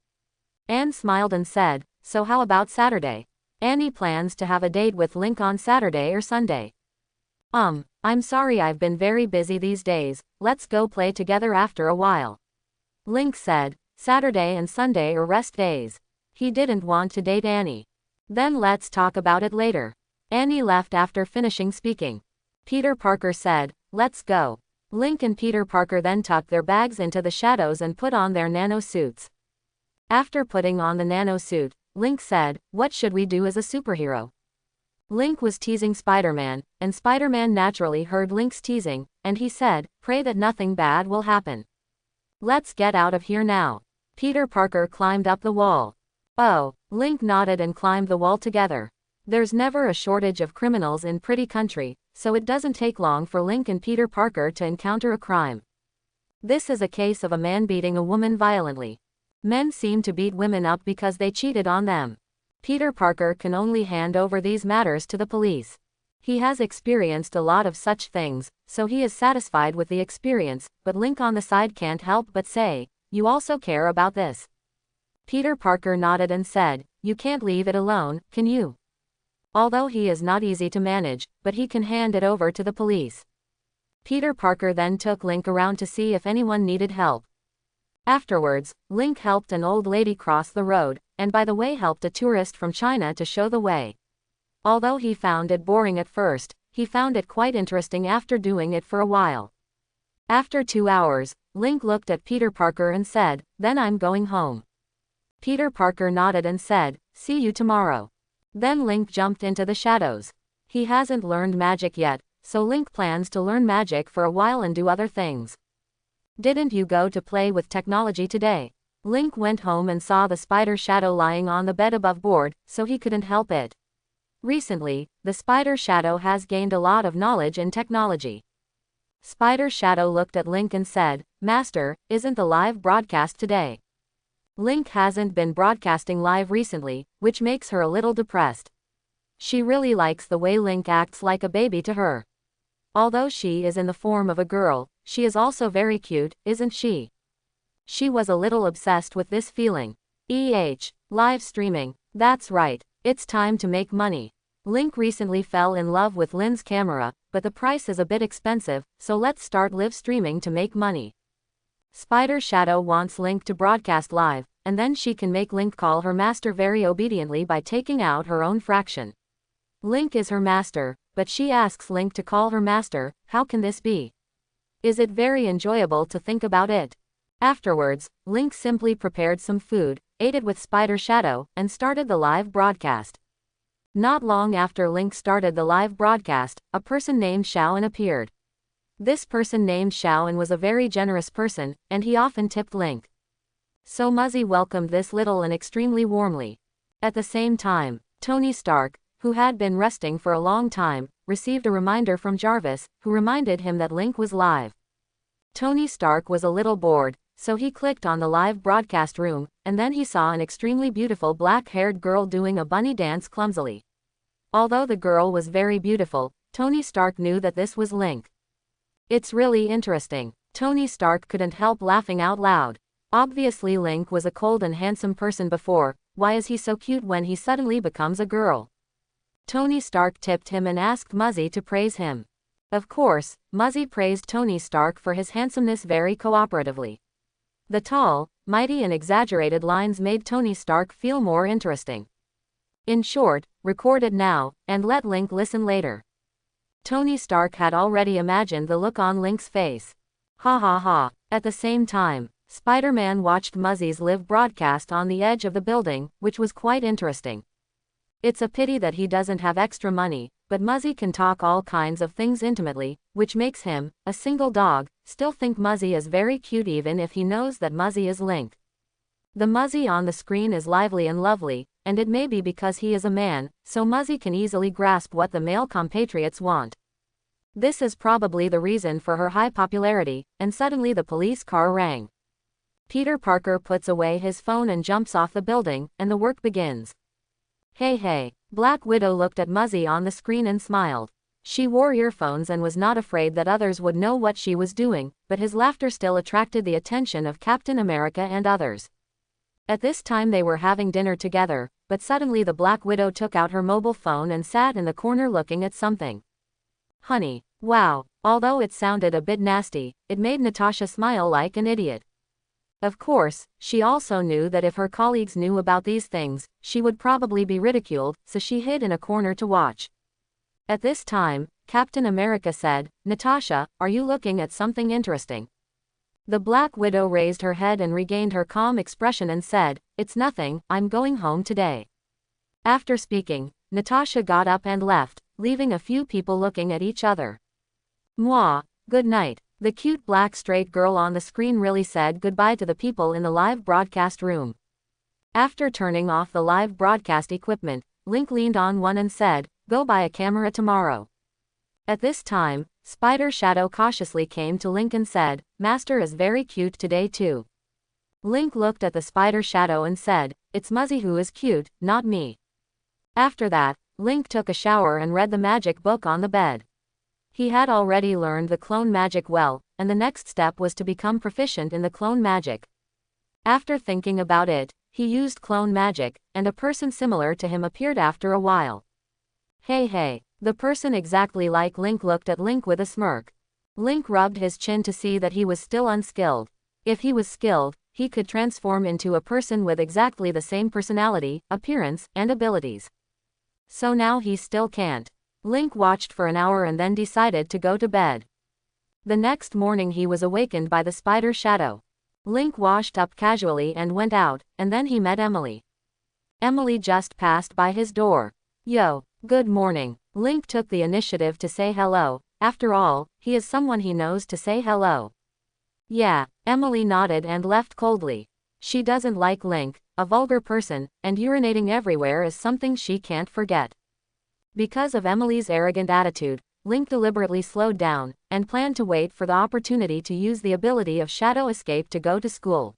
Anne smiled and said, so how about Saturday? Annie plans to have a date with Link on Saturday or Sunday. I'm sorry, I've been very busy these days, let's go play together after a while. Link said, Saturday and Sunday are rest days. He didn't want to date Annie. Then let's talk about it later. Annie left after finishing speaking. Peter Parker said, let's go. Link and Peter Parker then tucked their bags into the shadows and put on their nano suits. After putting on the nano suit, Link said, what should we do as a superhero? Link was teasing Spider-Man, and Spider-Man naturally heard Link's teasing, and he said, pray that nothing bad will happen. Let's get out of here now. Peter Parker climbed up the wall. Oh, Link nodded and climbed the wall together. There's never a shortage of criminals in Pretty Country, so it doesn't take long for Link and Peter Parker to encounter a crime. This is a case of a man beating a woman violently. Men seem to beat women up because they cheated on them. Peter Parker can only hand over these matters to the police. He has experienced a lot of such things, so he is satisfied with the experience, but Link on the side can't help but say, you also care about this. Peter Parker nodded and said, you can't leave it alone, can you? Although he is not easy to manage, but he can hand it over to the police. Peter Parker then took Link around to see if anyone needed help. Afterwards, Link helped an old lady cross the road, and by the way helped a tourist from China to show the way. Although he found it boring at first, he found it quite interesting after doing it for a while. After 2 hours, Link looked at Peter Parker and said, then I'm going home. Peter Parker nodded and said, see you tomorrow. Then Link jumped into the shadows. He hasn't learned magic yet, so Link plans to learn magic for a while and do other things. Didn't you go to play with technology today? Link went home and saw the spider shadow lying on the bed above board, so he couldn't help it. Recently, the spider shadow has gained a lot of knowledge in technology. Spider Shadow looked at Link and said, Master, isn't the live broadcast today? Link hasn't been broadcasting live recently, which makes her a little depressed. She really likes the way Link acts like a baby to her. Although she is in the form of a girl, she is also very cute, isn't she? She was a little obsessed with this feeling. Live streaming. That's right, it's time to make money. Link recently fell in love with Lynn's camera, but the price is a bit expensive, so let's start live streaming to make money. Spider Shadow wants Link to broadcast live, and then she can make Link call her master very obediently by taking out her own fraction. Link is her master, but she asks Link to call her master. How can this be? Is it very enjoyable to think about it? Afterwards, Link simply prepared some food, ate it with Spider Shadow, and started the live broadcast. Not long after Link started the live broadcast, a person named Xiaoan appeared. This person named Xiaoan was a very generous person, and he often tipped Link. So Muzzy welcomed this little and extremely warmly. At the same time, Tony Stark, who had been resting for a long time, received a reminder from Jarvis, who reminded him that Link was live. Tony Stark was a little bored, so he clicked on the live broadcast room, and then he saw an extremely beautiful black-haired girl doing a bunny dance clumsily. Although the girl was very beautiful, Tony Stark knew that this was Link. It's really interesting. Tony Stark couldn't help laughing out loud. Obviously Link was a cold and handsome person before, why is he so cute when he suddenly becomes a girl? Tony Stark tipped him and asked Muzzy to praise him. Of course, Muzzy praised Tony Stark for his handsomeness very cooperatively. The tall, mighty and exaggerated lines made Tony Stark feel more interesting. In short, record it now, and let Link listen later. Tony Stark had already imagined the look on Link's face. Ha ha ha. At the same time, Spider-Man watched Muzzy's live broadcast on the edge of the building, which was quite interesting. It's a pity that he doesn't have extra money, but Muzzy can talk all kinds of things intimately, which makes him, a single dog, still think Muzzy is very cute even if he knows that Muzzy is Link. The Muzzy on the screen is lively and lovely, and it may be because he is a man, so Muzzy can easily grasp what the male compatriots want. This is probably the reason for her high popularity, and suddenly the police car rang. Peter Parker puts away his phone and jumps off the building, and the work begins. Hey hey. Black Widow looked at Muzzy on the screen and smiled. She wore earphones and was not afraid that others would know what she was doing, but his laughter still attracted the attention of Captain America and others. At this time they were having dinner together, but suddenly the Black Widow took out her mobile phone and sat in the corner looking at something. Honey. Wow. Although it sounded a bit nasty, it made Natasha smile like an idiot. Of course, she also knew that if her colleagues knew about these things, she would probably be ridiculed, so she hid in a corner to watch. At this time, Captain America said, Natasha, are you looking at something interesting? The Black Widow raised her head and regained her calm expression and said, it's nothing, I'm going home today. After speaking, Natasha got up and left, leaving a few people looking at each other. Mwah, good night. The cute black straight girl on the screen really said goodbye to the people in the live broadcast room. After turning off the live broadcast equipment, Link leaned on one and said, go buy a camera tomorrow. At this time, Spider Shadow cautiously came to Link and said, Master is very cute today too. Link looked at the Spider Shadow and said, it's Muzzy who is cute, not me. After that, Link took a shower and read the magic book on the bed. He had already learned the clone magic well, and the next step was to become proficient in the clone magic. After thinking about it, he used clone magic, and a person similar to him appeared after a while. Hey hey. The person exactly like Link looked at Link with a smirk. Link rubbed his chin to see that he was still unskilled. If he was skilled, he could transform into a person with exactly the same personality, appearance, and abilities. So now he still can't. Link watched for an hour and then decided to go to bed. The next morning he was awakened by the Spider Shadow. Link washed up casually and went out, and then he met Emily. Emily just passed by his door. Yo, good morning. Link took the initiative to say hello. After all, he is someone he knows to say hello. Yeah, Emily nodded and left coldly. She doesn't like Link, a vulgar person, and urinating everywhere is something she can't forget. Because of Emily's arrogant attitude, Link deliberately slowed down, and planned to wait for the opportunity to use the ability of shadow escape to go to school.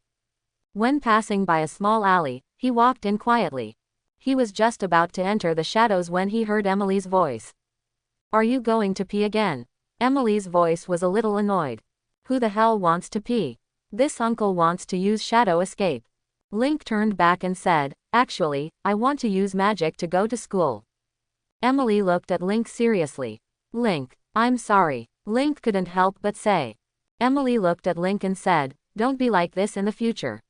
When passing by a small alley, he walked in quietly. He was just about to enter the shadows when he heard Emily's voice. Are you going to pee again? Emily's voice was a little annoyed. Who the hell wants to pee? This uncle wants to use shadow escape. Link turned back and said, actually, I want to use magic to go to school. Emily looked at Link seriously. Link, I'm sorry. Link couldn't help but say. Emily looked at Link and said, don't be like this in the future.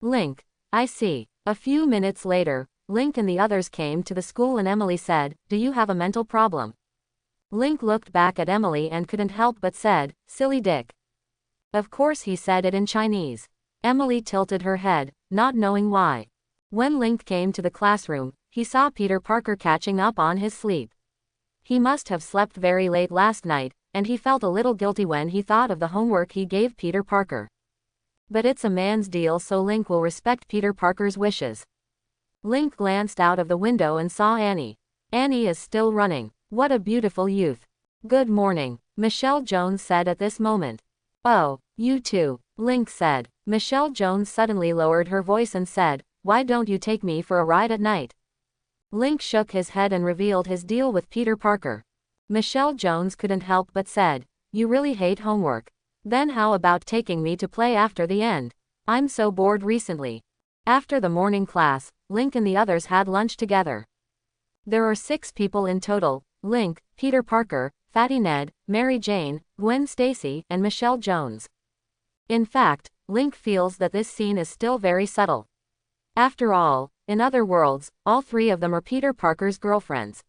Link, I see. A few minutes later, Link and the others came to the school and Emily said, do you have a mental problem? Link looked back at Emily and couldn't help but said, silly dick. Of course he said it in Chinese. Emily tilted her head, not knowing why. When Link came to the classroom, he saw Peter Parker catching up on his sleep. He must have slept very late last night, and he felt a little guilty when he thought of the homework he gave Peter Parker. But it's a man's deal, so Link will respect Peter Parker's wishes. Link glanced out of the window and saw Annie. Annie is still running. What a beautiful youth. Good morning, Michelle Jones said at this moment. Oh, you too, Link said. Michelle Jones suddenly lowered her voice and said, why don't you take me for a ride at night? Link shook his head and revealed his deal with Peter Parker. Michelle Jones couldn't help but said, you really hate homework. Then how about taking me to play after the end? I'm so bored recently. After the morning class, Link and the others had lunch together. There are 6 people in total: Link, Peter Parker, Fatty Ned, Mary Jane, Gwen Stacy, and Michelle Jones. In fact, Link feels that this scene is still very subtle. After all, in other worlds, all 3 of them are Peter Parker's girlfriends.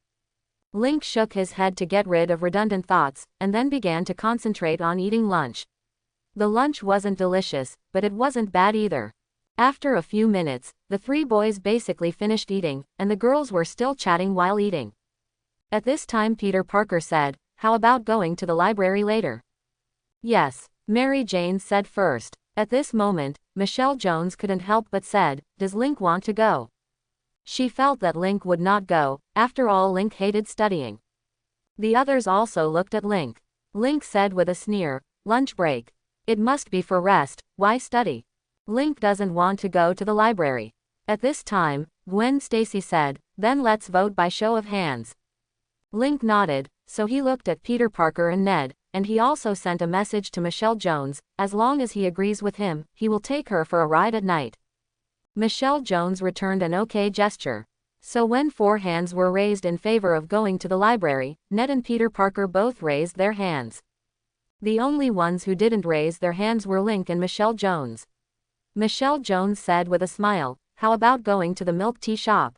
Link shook his head to get rid of redundant thoughts, and then began to concentrate on eating lunch. The lunch wasn't delicious, but it wasn't bad either. After a few minutes, the 3 boys basically finished eating, and the girls were still chatting while eating. At this time Peter Parker said, "How about going to the library later?" "Yes," Mary Jane said first. At this moment, Michelle Jones couldn't help but said, "Does Link want to go?" She felt that Link would not go, after all Link hated studying. The others also looked at Link. Link said with a sneer, "Lunch break. It must be for rest, why study?" Link doesn't want to go to the library. At this time, Gwen Stacy said, "Then let's vote by show of hands." Link nodded, so he looked at Peter Parker and Ned, and he also sent a message to Michelle Jones, as long as he agrees with him, he will take her for a ride at night. Michelle Jones returned an okay gesture. So when 4 hands were raised in favor of going to the library, Ned and Peter Parker both raised their hands. The only ones who didn't raise their hands were Link and Michelle Jones. Michelle Jones said with a smile, "How about going to the milk tea shop?"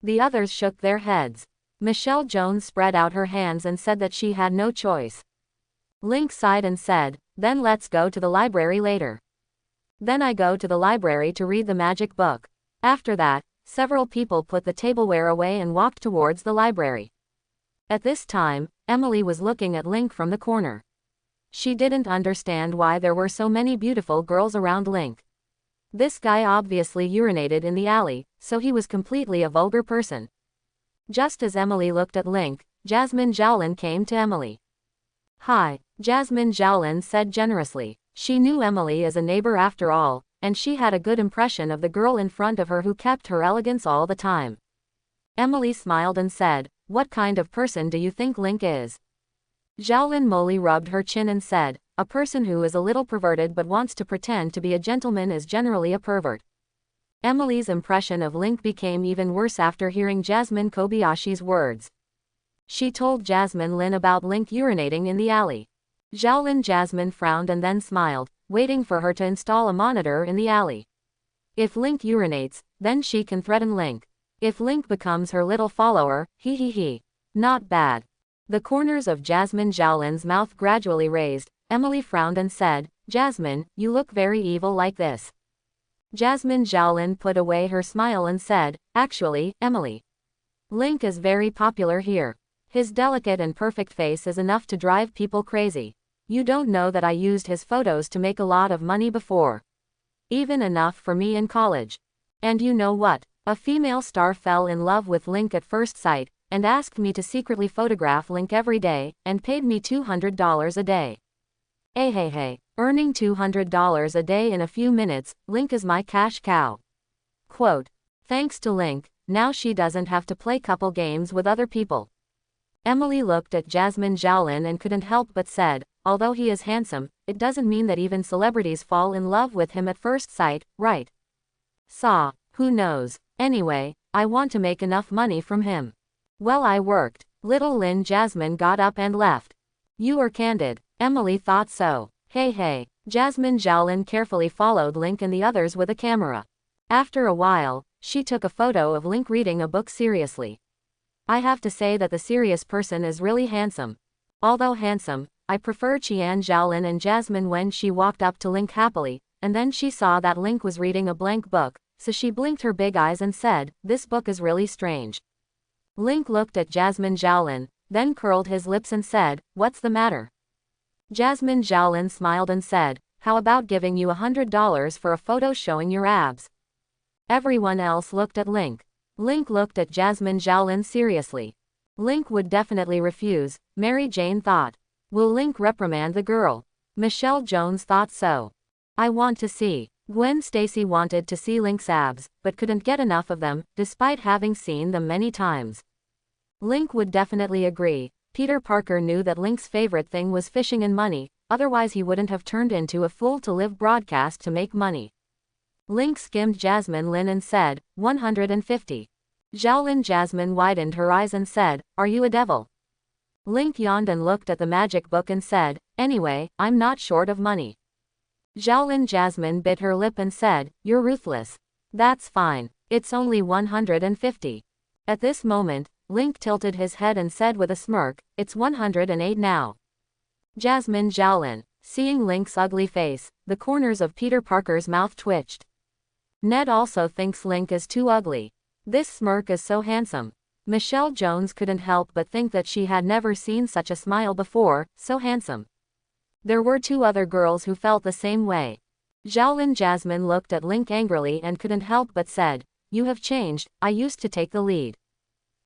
The others shook their heads. Michelle Jones spread out her hands and said that she had no choice. Link sighed and said, "Then let's go to the library later." Then I go to the library to read the magic book. After that, several people put the tableware away and walked towards the library. At this time, Emily was looking at Link from the corner. She didn't understand why there were so many beautiful girls around Link. This guy obviously urinated in the alley, so he was completely a vulgar person. Just as Emily looked at Link, Jasmine Jowlin came to Emily. "Hi," Jasmine Jowlin said generously. She knew Emily as a neighbor after all, and she had a good impression of the girl in front of her who kept her elegance all the time. Emily smiled and said, "What kind of person do you think Link is?" Jowlin Molly rubbed her chin and said, "A person who is a little perverted but wants to pretend to be a gentleman is generally a pervert." Emily's impression of Link became even worse after hearing Jasmine Kobayashi's words. She told Jasmine Lin about Link urinating in the alley. Jasmine frowned and then smiled, waiting for her to install a monitor in the alley. If Link urinates, then she can threaten Link. If Link becomes her little follower, he. Not bad. The corners of Jasmine Jowlin's mouth gradually raised. Emily frowned and said, "Jasmine, you look very evil like this." Jasmine Jowlin put away her smile and said, "Actually, Emily, Link is very popular here. His delicate and perfect face is enough to drive people crazy. You don't know that I used his photos to make a lot of money before. Even enough for me in college. And you know what? A female star fell in love with Link at first sight, and asked me to secretly photograph Link every day, and paid me $200 a day. Hey, earning $200 a day in a few minutes, Link is my cash cow." Quote, "Thanks to Link, now she doesn't have to play couple games with other people." Emily looked at Jasmine Jowlin and couldn't help but said, "Although he is handsome, it doesn't mean that even celebrities fall in love with him at first sight, right? Who knows? Anyway, I want to make enough money from him. Well, I worked." Little Lynn Jasmine got up and left. "You are candid." Emily thought so. Hey. Jasmine Jowlin carefully followed Link and the others with a camera. After a while, she took a photo of Link reading a book seriously. "I have to say that the serious person is really handsome. Although handsome, I prefer Qian Jowlin and Jasmine." When she walked up to Link happily, and then she saw that Link was reading a blank book, so she blinked her big eyes and said, "This book is really strange." Link looked at Jasmine Jowlin, then curled his lips and said, "What's the matter?" Jasmine Jowlin smiled and said, "How about giving you $100 for a photo showing your abs?" Everyone else looked at Link. Link looked at Jasmine Jowlin seriously. Link would definitely refuse, Mary Jane thought. Will Link reprimand the girl? Michelle Jones thought so. I want to see. Gwen Stacy wanted to see Link's abs, but couldn't get enough of them, despite having seen them many times. Link would definitely agree. Peter Parker knew that Link's favorite thing was fishing and money, otherwise he wouldn't have turned into a fool-to-live broadcast to make money. Link skimmed Jasmine Lin and said, 150. Xiaolin Jasmine widened her eyes and said, "Are you a devil?" Link yawned and looked at the magic book and said, "Anyway, I'm not short of money." Xiaolin Jasmine bit her lip and said, "You're ruthless. That's fine. It's only 150. At this moment, Link tilted his head and said with a smirk, "It's 108 now." Jasmine Xiaolin. Seeing Link's ugly face, the corners of Peter Parker's mouth twitched. Ned also thinks Link is too ugly. This smirk is so handsome. Michelle Jones couldn't help but think that she had never seen such a smile before, so handsome. There were two other girls who felt the same way. Xiaolin Jasmine looked at Link angrily and couldn't help but said, "You have changed, I used to take the lead.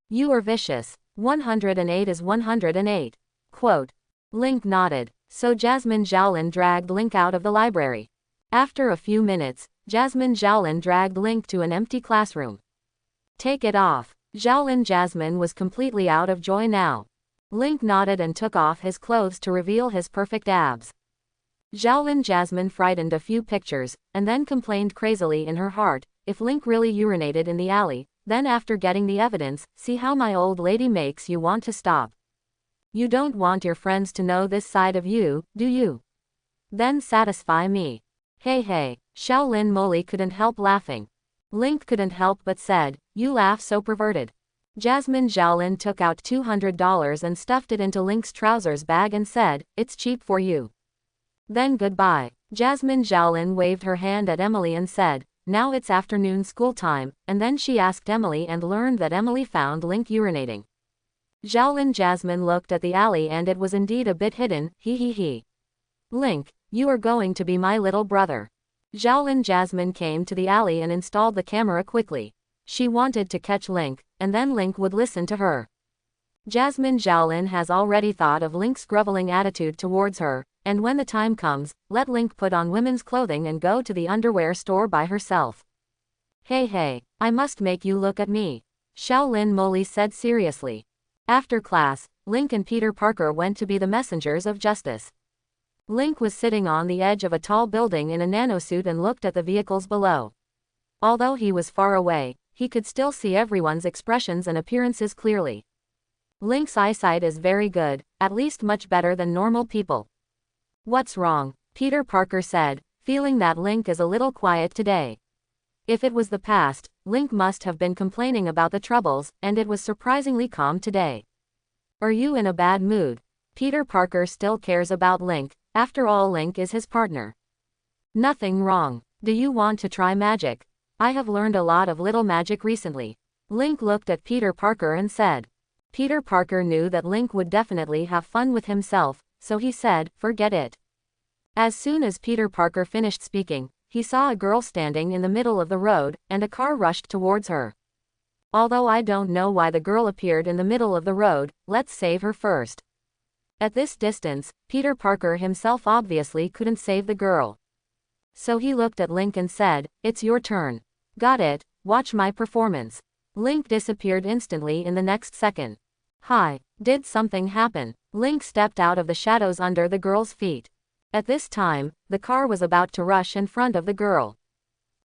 You are vicious. 108 is 108. Quote. Link nodded. So Jasmine Xiaolin dragged Link out of the library. After a few minutes, Jasmine Xiaolin dragged Link to an empty classroom. Take it off. Xiaolin Jasmine was completely out of joy now. Link nodded and took off his clothes to reveal his perfect abs. Xiaolin Jasmine frightened a few pictures, and then complained crazily in her heart, "If Link really urinated in the alley, then after getting the evidence, see how my old lady makes you want to stop. You don't want your friends to know this side of you, do you? Then satisfy me." Hey hey, Xiaolin Molly couldn't help laughing. Link couldn't help but said, "You laugh so perverted." Jasmine Xiaolin took out $200 and stuffed it into Link's trousers bag and said, "It's cheap for you. Then goodbye." Jasmine Xiaolin waved her hand at Emily and said, "Now it's afternoon school time," and then she asked Emily and learned that Emily found Link urinating. Xiaolin Jasmine looked at the alley and it was indeed a bit hidden, he. "Link, you are going to be my little brother." Xiaolin Jasmine came to the alley and installed the camera quickly. She wanted to catch Link, and then Link would listen to her. Jasmine Xiaolin has already thought of Link's groveling attitude towards her, and when the time comes, let Link put on women's clothing and go to the underwear store by herself. Hey, I must make you look at me," Xiaolin Molly said seriously. After class, Link and Peter Parker went to be the messengers of justice. Link was sitting on the edge of a tall building in a nanosuit and looked at the vehicles below. Although he was far away, he could still see everyone's expressions and appearances clearly. Link's eyesight is very good, at least much better than normal people. "What's wrong?" Peter Parker said, feeling that Link is a little quiet today. If it was the past, Link must have been complaining about the troubles, and it was surprisingly calm today. "Are you in a bad mood?" Peter Parker still cares about Link, after all Link is his partner. "Nothing wrong. Do you want to try magic? I have learned a lot of little magic recently." Link looked at Peter Parker and said. Peter Parker knew that Link would definitely have fun with himself, so he said, "Forget it." As soon as Peter Parker finished speaking, he saw a girl standing in the middle of the road, and a car rushed towards her. Although I don't know why the girl appeared in the middle of the road, let's save her first. At this distance, Peter Parker himself obviously couldn't save the girl. So he looked at Link and said, "It's your turn. Got it, watch my performance." Link disappeared instantly in the next second. Hi, did something happen? Link stepped out of the shadows under the girl's feet. At this time, the car was about to rush in front of the girl.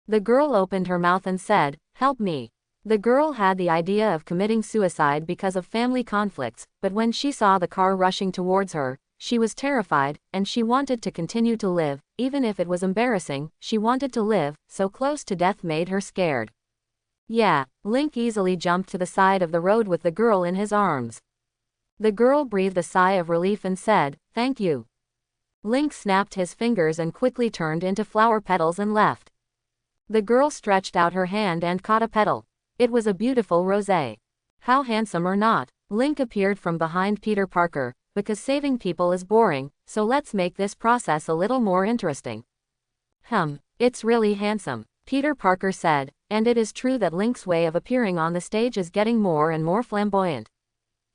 The girl opened her mouth and said, "Help me." The girl had the idea of committing suicide because of family conflicts, but when she saw the car rushing towards her, she was terrified, and she wanted to continue to live, even if it was embarrassing. She wanted to live, so close to death made her scared. Yeah, Link easily jumped to the side of the road with the girl in his arms. The girl breathed a sigh of relief and said, "Thank you." Link snapped his fingers and quickly turned into flower petals and left. The girl stretched out her hand and caught a petal. It was a beautiful rosé. How handsome or not? Link appeared from behind Peter Parker, because saving people is boring, so let's make this process a little more interesting. It's really handsome, Peter Parker said, and it is true that Link's way of appearing on the stage is getting more and more flamboyant.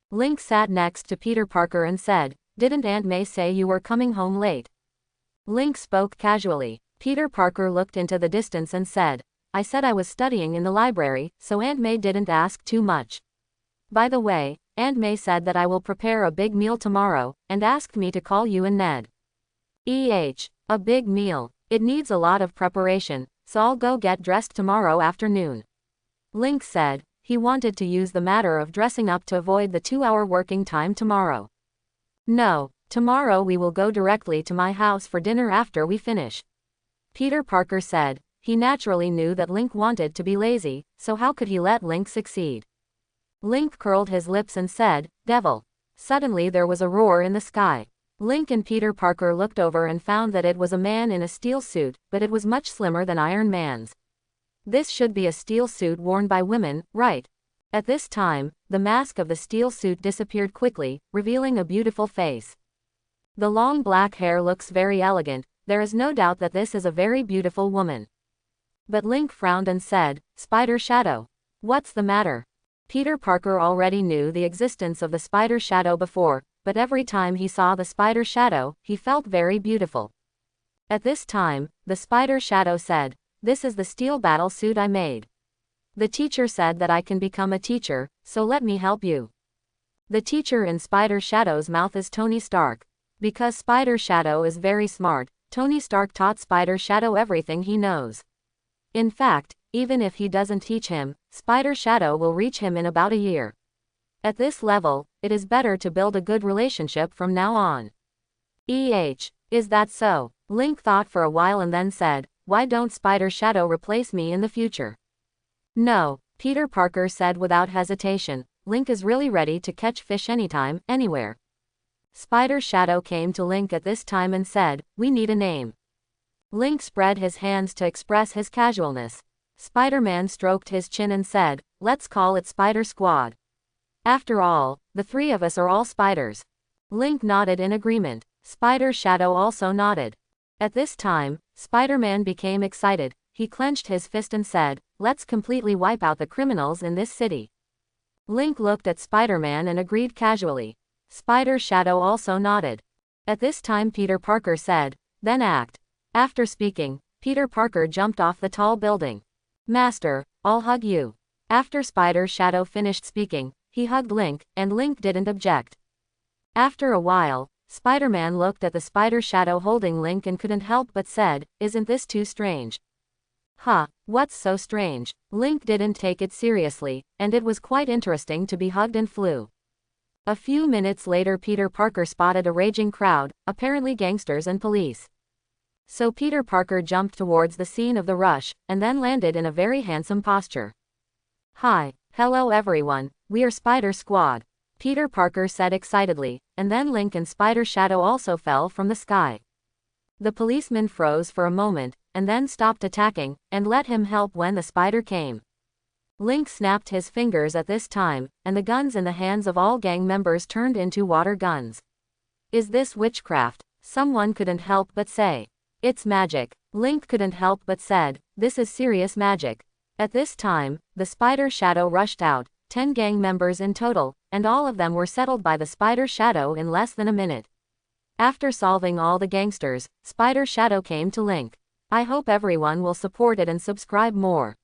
Link sat next to Peter Parker and said, "Didn't Aunt May say you were coming home late?" Link spoke casually. Peter Parker looked into the distance and said, "I said I was studying in the library, so Aunt May didn't ask too much. By the way, Aunt May said that I will prepare a big meal tomorrow, and asked me to call you and Ned." A big meal. It needs a lot of preparation, so I'll go get dressed tomorrow afternoon. Link said, he wanted to use the matter of dressing up to avoid the 2-hour working time tomorrow. No, tomorrow we will go directly to my house for dinner after we finish. Peter Parker said. He naturally knew that Link wanted to be lazy, so how could he let Link succeed? Link curled his lips and said, "Devil." Suddenly there was a roar in the sky. Link and Peter Parker looked over and found that it was a man in a steel suit, but it was much slimmer than Iron Man's. This should be a steel suit worn by women, right? At this time, the mask of the steel suit disappeared quickly, revealing a beautiful face. The long black hair looks very elegant, there is no doubt that this is a very beautiful woman. But Link frowned and said, "Spider Shadow. What's the matter?" Peter Parker already knew the existence of the Spider Shadow before, but every time he saw the Spider Shadow, he felt very beautiful. At this time, the Spider Shadow said, "This is the steel battle suit I made. The teacher said that I can become a teacher, so let me help you." The teacher in Spider Shadow's mouth is Tony Stark. Because Spider Shadow is very smart, Tony Stark taught Spider Shadow everything he knows. In fact, even if he doesn't teach him, Spider Shadow will reach him in about a year. At this level, it is better to build a good relationship from now on. Is that so? Link thought for a while and then said, "Why don't Spider Shadow replace me in the future?" "No," Peter Parker said without hesitation. "Link is really ready to catch fish anytime, anywhere." Spider Shadow came to Link at this time and said, "We need a name." Link spread his hands to express his casualness. Spider-Man stroked his chin and said, "Let's call it Spider Squad. After all, the three of us are all spiders." Link nodded in agreement. Spider Shadow also nodded. At this time, Spider-Man became excited. He clenched his fist and said, "Let's completely wipe out the criminals in this city." Link looked at Spider-Man and agreed casually. Spider Shadow also nodded. At this time Peter Parker said, "Then act." After speaking, Peter Parker jumped off the tall building. "Master, I'll hug you." After Spider Shadow finished speaking, he hugged Link, and Link didn't object. After a while, Spider-Man looked at the Spider Shadow holding Link and couldn't help but said, "Isn't this too strange?" "Huh, what's so strange?" Link didn't take it seriously, and it was quite interesting to be hugged and flew. A few minutes later Peter Parker spotted a raging crowd, apparently gangsters and police. So Peter Parker jumped towards the scene of the rush, and then landed in a very handsome posture. "Hi, hello everyone, we are Spider Squad," Peter Parker said excitedly, and then Link and Spider Shadow also fell from the sky. The policeman froze for a moment, and then stopped attacking, and let him help when the spider came. Link snapped his fingers at this time, and the guns in the hands of all gang members turned into water guns. "Is this witchcraft?" Someone couldn't help but say. "It's magic." Link couldn't help but said, "This is serious magic." At this time, the Spider Shadow rushed out, 10 gang members in total, and all of them were settled by the Spider Shadow in less than a minute. After solving all the gangsters, Spider Shadow came to Link. I hope everyone will support it and subscribe more.